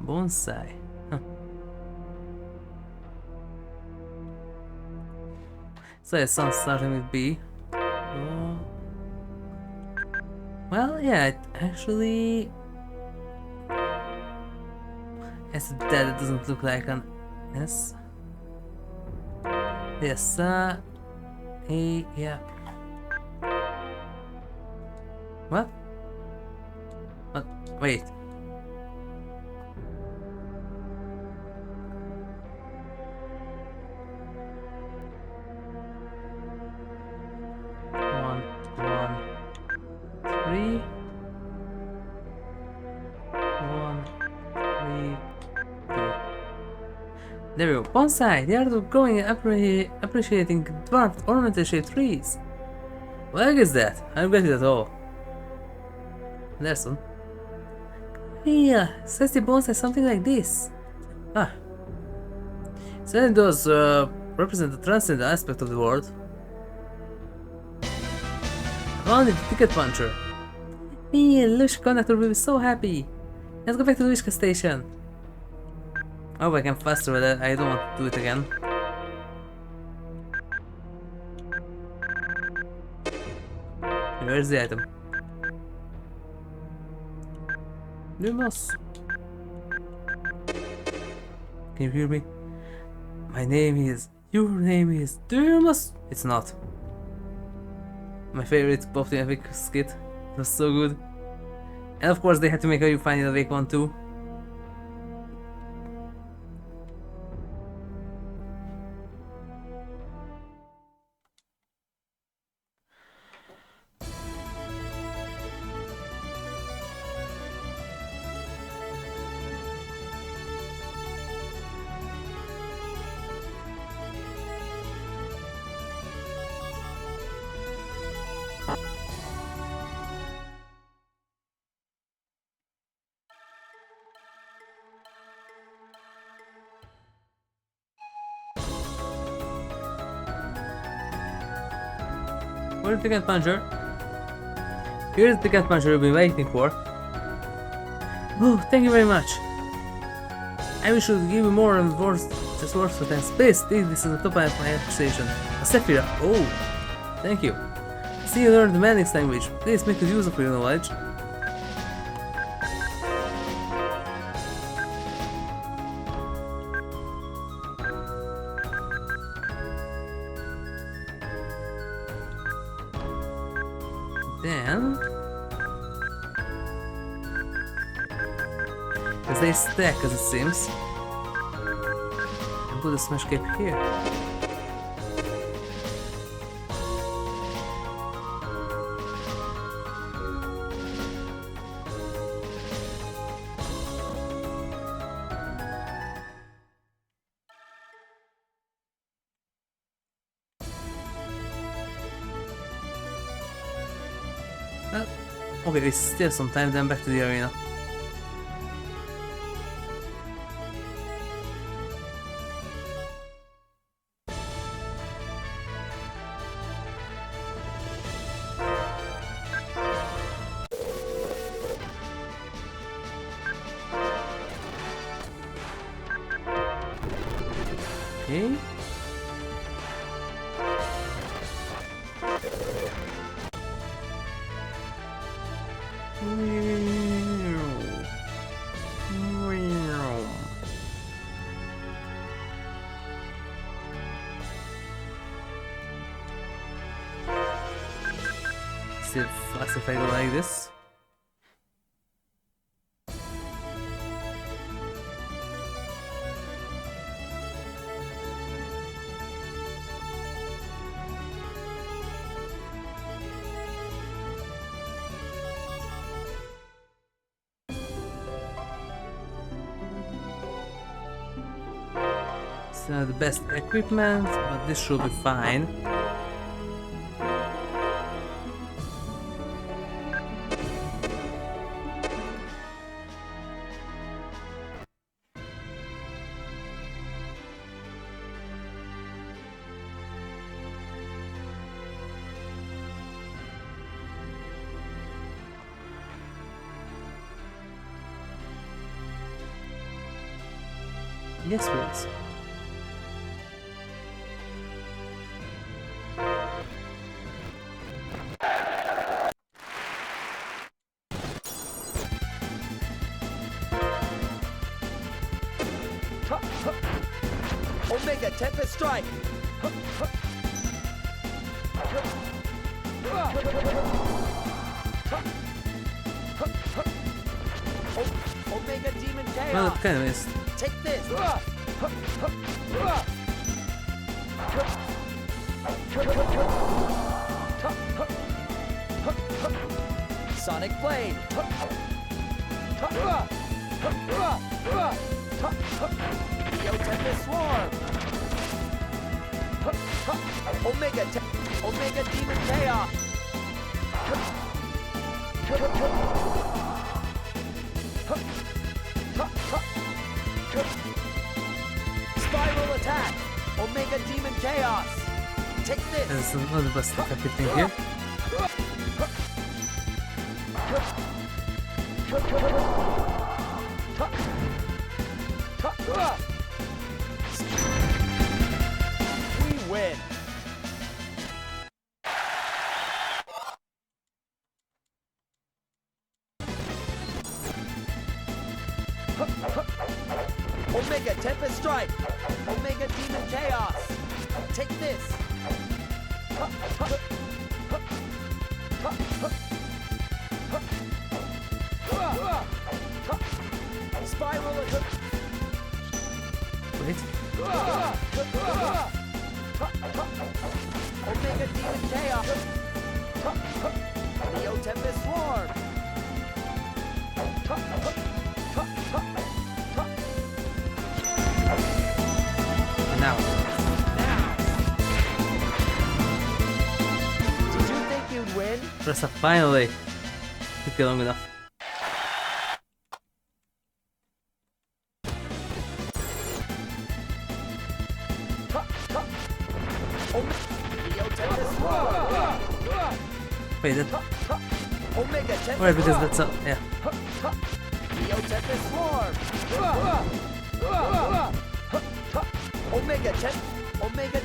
Bonsai. Huh. So it sounds starting with B. Well, yeah, it actually... As that it doesn't look like an S. Yes, A, yeah. What? What? Wait. One, 3. 1, 3, 2. There we go. Bonsai, the art of growing and appreciating dwarfed ornamental shaped trees. What the heck is that? I don't get it at all. There's one. Yeah, says the bonsai something like this. Ah. So it does represent the transcendent aspect of the world. Found the ticket puncher. Me and Lush conductor will be so happy. Let's go back to the Wishka station. I hope I can faster with that. I don't want to do it again. Where's the item? Lumos. Can you hear me? My name is... Your name is... Lumos. It's not. My favorite Pop the Epic skit. It was so good. And of course they had to make a You Find It Awake one too. Where's the ticket puncher? Here's the ticket puncher you've been waiting for. Oh, thank you very much. I wish I could give you more and more just words for time. Space, this is the top of my appreciation. A Sephira. Oh, thank you. See you learn the Manix language. Please make good use of your knowledge. Then, as they stack as it seems, and put a smash cape here. Okay, we still have some time, then back to the arena. Okay. See fast if I go like this. It's not the best equipment, but this should be fine. Yes, please. Omega Tempest Strike! Omega Demon Chaos! Well, it kind of is. Take this! Sonic Blade! Neo Tempest Swarm! Omega Demon Chaos! Spiral Attack! Omega Demon Chaos! Take this! That's not the best effective thing here. We win! Omega Tempest Strike! Omega Demon Chaos! Take this! Spiral Attack! Wait. Omega Demon Chaos! Neo Tempest Swarm! Now. Did you think you'd win? Press up finally. Took long enough. Wait, that. Omega Tempest Alright, because that's a. Yeah. Neo Tempest Swarm! Omega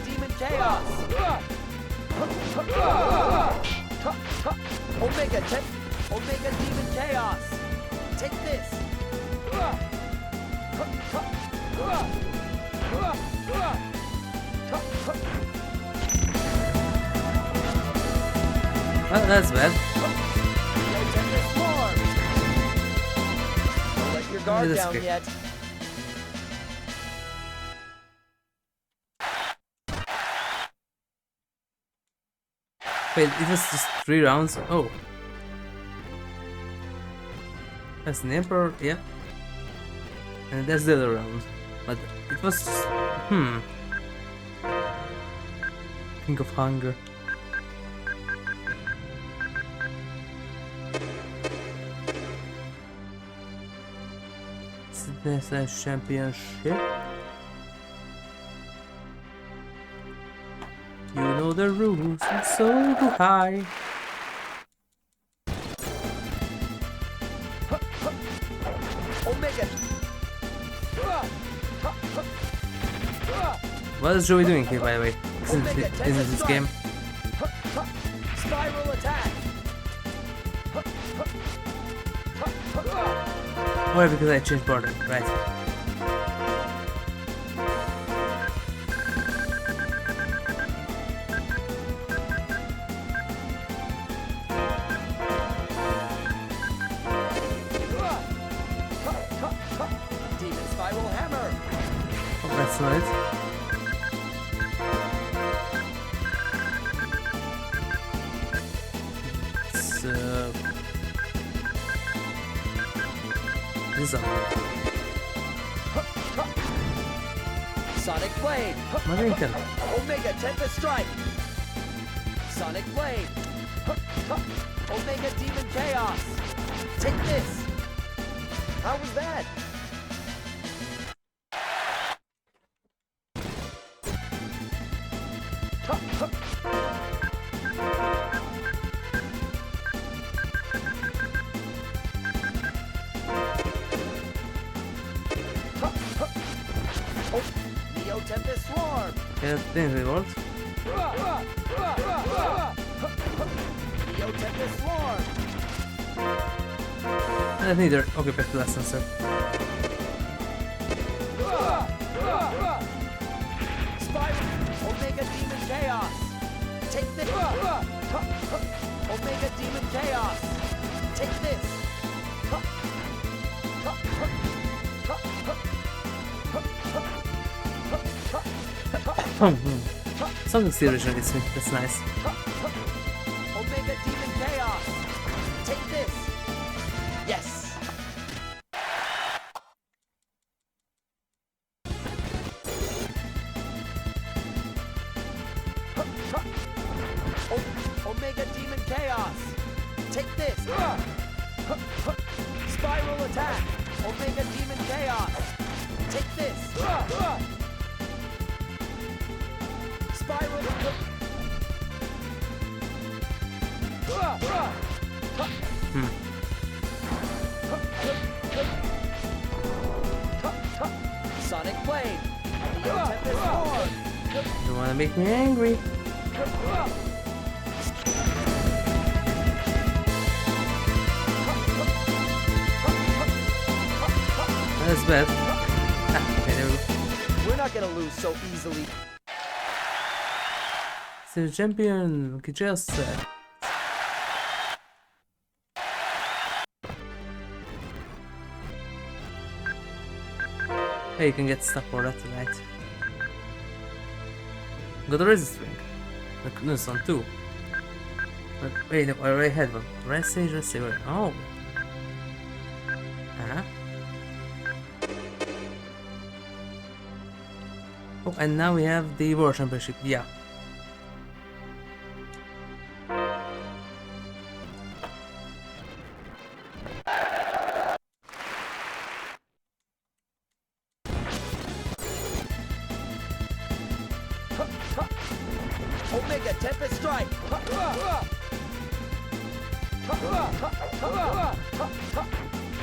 Demon Chaos! Omega Demon Chaos! Take this! Well, that's bad. Neo Tempest Swarm! Don't let your guard This down kick. yet. Wait, it was just 3 rounds? Oh. That's an Emperor, yeah. And that's the other round. But it was just, King of Hunger. It's the championship. You know the rules, and so do I. Omega! What is Joey doing here, by the way? Omega Isn't this game? Spiral attack. Or because I changed border, right? Demon spiral hammer. Oh, that's not it. This is Sonic blade. Marinka. Omega Tempest strike. Sonic blade. Omega demon chaos. Take this. How was that? Neo Tempest Swarm. Okay, that didn't really work. Neo Tempest Swarm. Neither. Okay, back to last answer. Spiral. Omega Demon Chaos. Take this. Omega Demon Chaos. Take this. Something serious hits me. That's nice. Omega Demon Chaos. Take this. Yes. Omega Demon Chaos. Take this. Spiral attack. Omega Demon Chaos. Take this. Spiral. Sonic blade. Neo Tempest Swarm. You wanna make me angry? That's bad. Okay, there we go. We're not gonna lose so easily. So the champion could just hey, you can get stuff for that tonight. Got a resist ring. No, it's on 2. But wait, no, I already had one. Rest sage, wait. Oh. Oh, and now we have the World Championship, yeah. Omega Tempest Strike.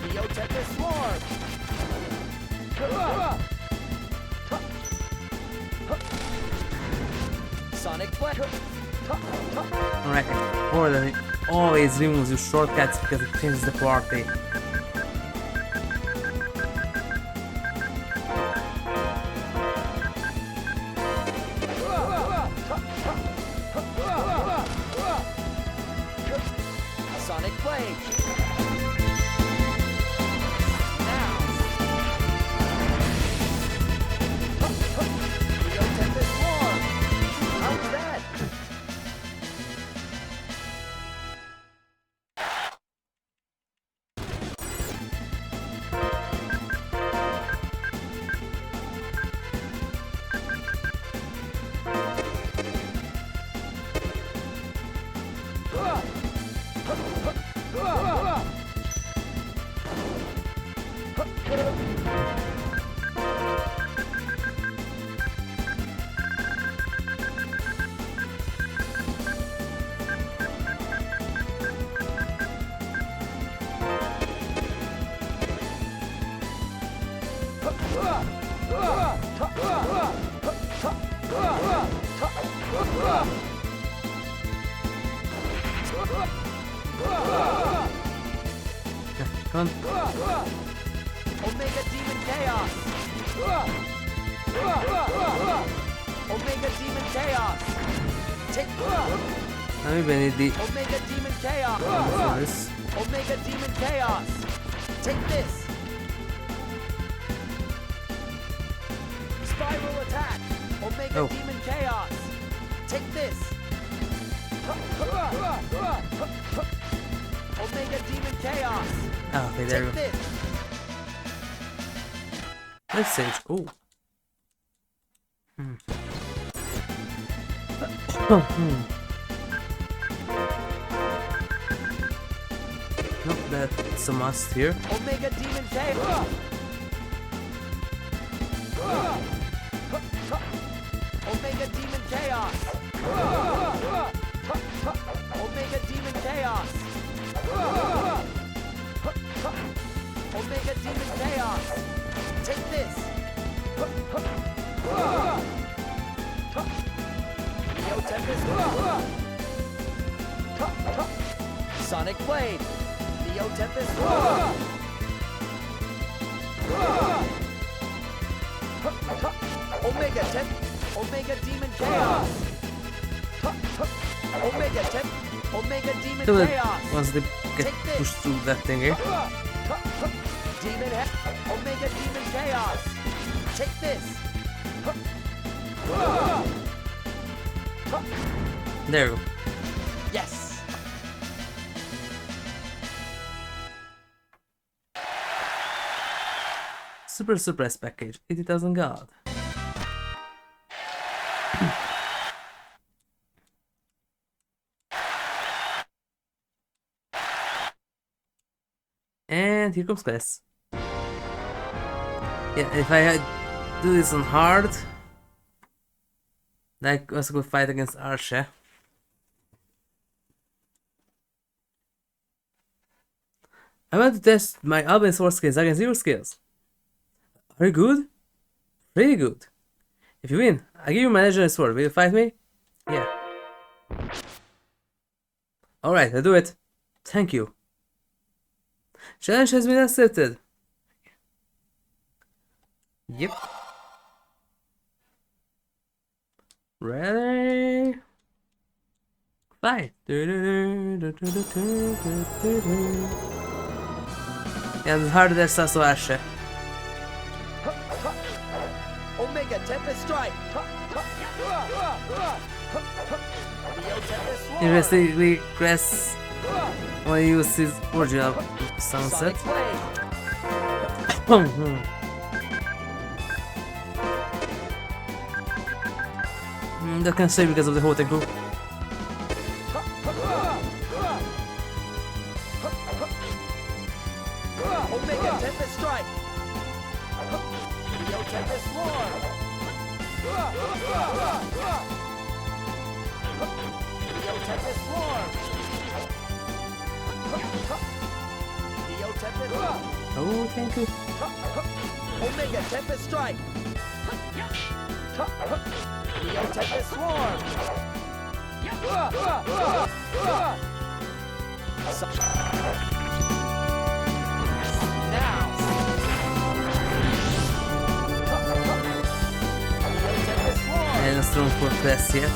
Neo Tempest Swarm. Sonic Blade. Alright, or then it always removes your shortcuts because it changes the party. Sonic Blade. Neo Tempest Swarm. How's that? Come on. Omega Demon Chaos! Omega Demon Chaos! Take Maybe I need the Omega Demon Chaos! this. Omega Demon Chaos! Take this! Spiral attack! Omega Oh. Demon Chaos! Take this! Omega Demon Chaos! Oh, okay, there we Take go. this! Let's sage. Oh. Nope, that's a must here. Omega Demon Chaos! Omega Demon Chaos! Omega Demon Chaos! Omega Demon Chaos! Take this! Neo Tempest! Sonic Blade! Neo Tempest! Omega Omega Demon Chaos! Omega Demon So Chaos! once they get Take this. pushed through that thing here. Demon Omega Demon Chaos! Take this! There we go. Yes! Super Suppress package, 80,000 gold. And here comes Cless. Yeah, if I do this on hard, like I was going to fight against Archer. I want to test my Alban sword skills against your skills. Are you good? Pretty good. If you win, I give you my legendary sword. Will you fight me? Yeah. Alright, I'll do it. Thank you. Challenge has been accepted. Yep. Ready? Fight. And hard that's also Ashe. Omega Tempest Strike! Neo Tempest Swarm! Interestingly, Cless only used his original sunset. Sonic Blade! That can save because of the Hoten crew. Omega Tempest Strike! Neo Tempest Swarm! Neo Tempest Swarm! Neo Tempest Oh, thank you. Omega Tempest Strike! Neo Tempest Swarm! Now! Neo Tempest Swarm! And a strong for Cless yet.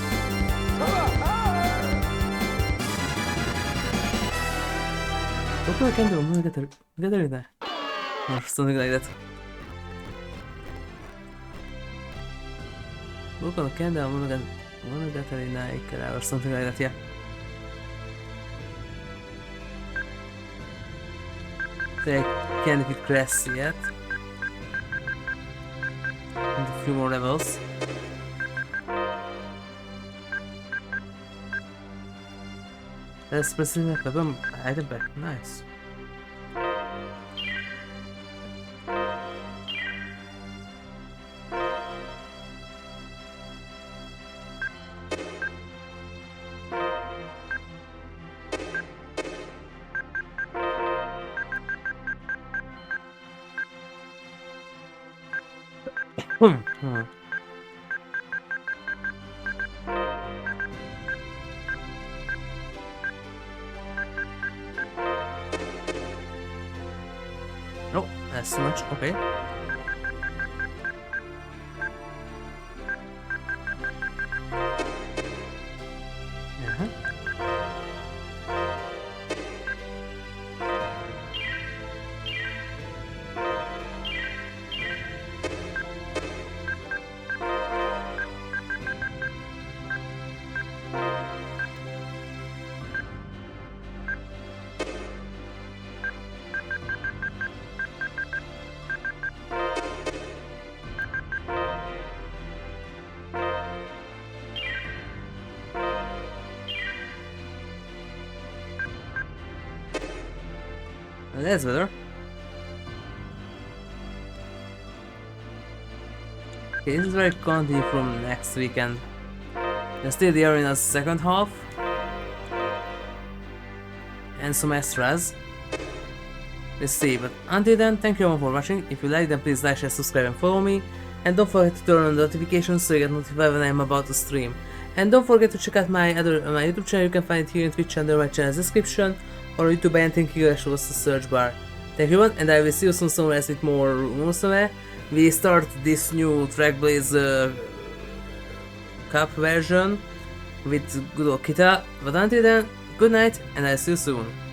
What do I can do? I'm gonna get her in there. Or something like that. Look on the candle, I'm gonna get her in or something like that, yeah. So I can't defeat Cless yet. And a few more levels. That's specific weapon item back, nice. Oh, that's too much. Okay. Uh-huh. That's better. Okay, this is where I continue from next weekend. There's still the arena's second half. And some extras. Let's see, but until then, thank you all for watching. If you like, then please like, share, subscribe and follow me. And don't forget to turn on the notifications so you get notified when I'm about to stream. And don't forget to check out my YouTube channel. You can find it here in Twitch under my channel's description. Or YouTube and thank you guys was the search bar. Thank you everyone, and I will see you soon somewhere else with more Souma. We start this new Trackblaze Cup version with good old Kita. But until then, good night, and I'll see you soon.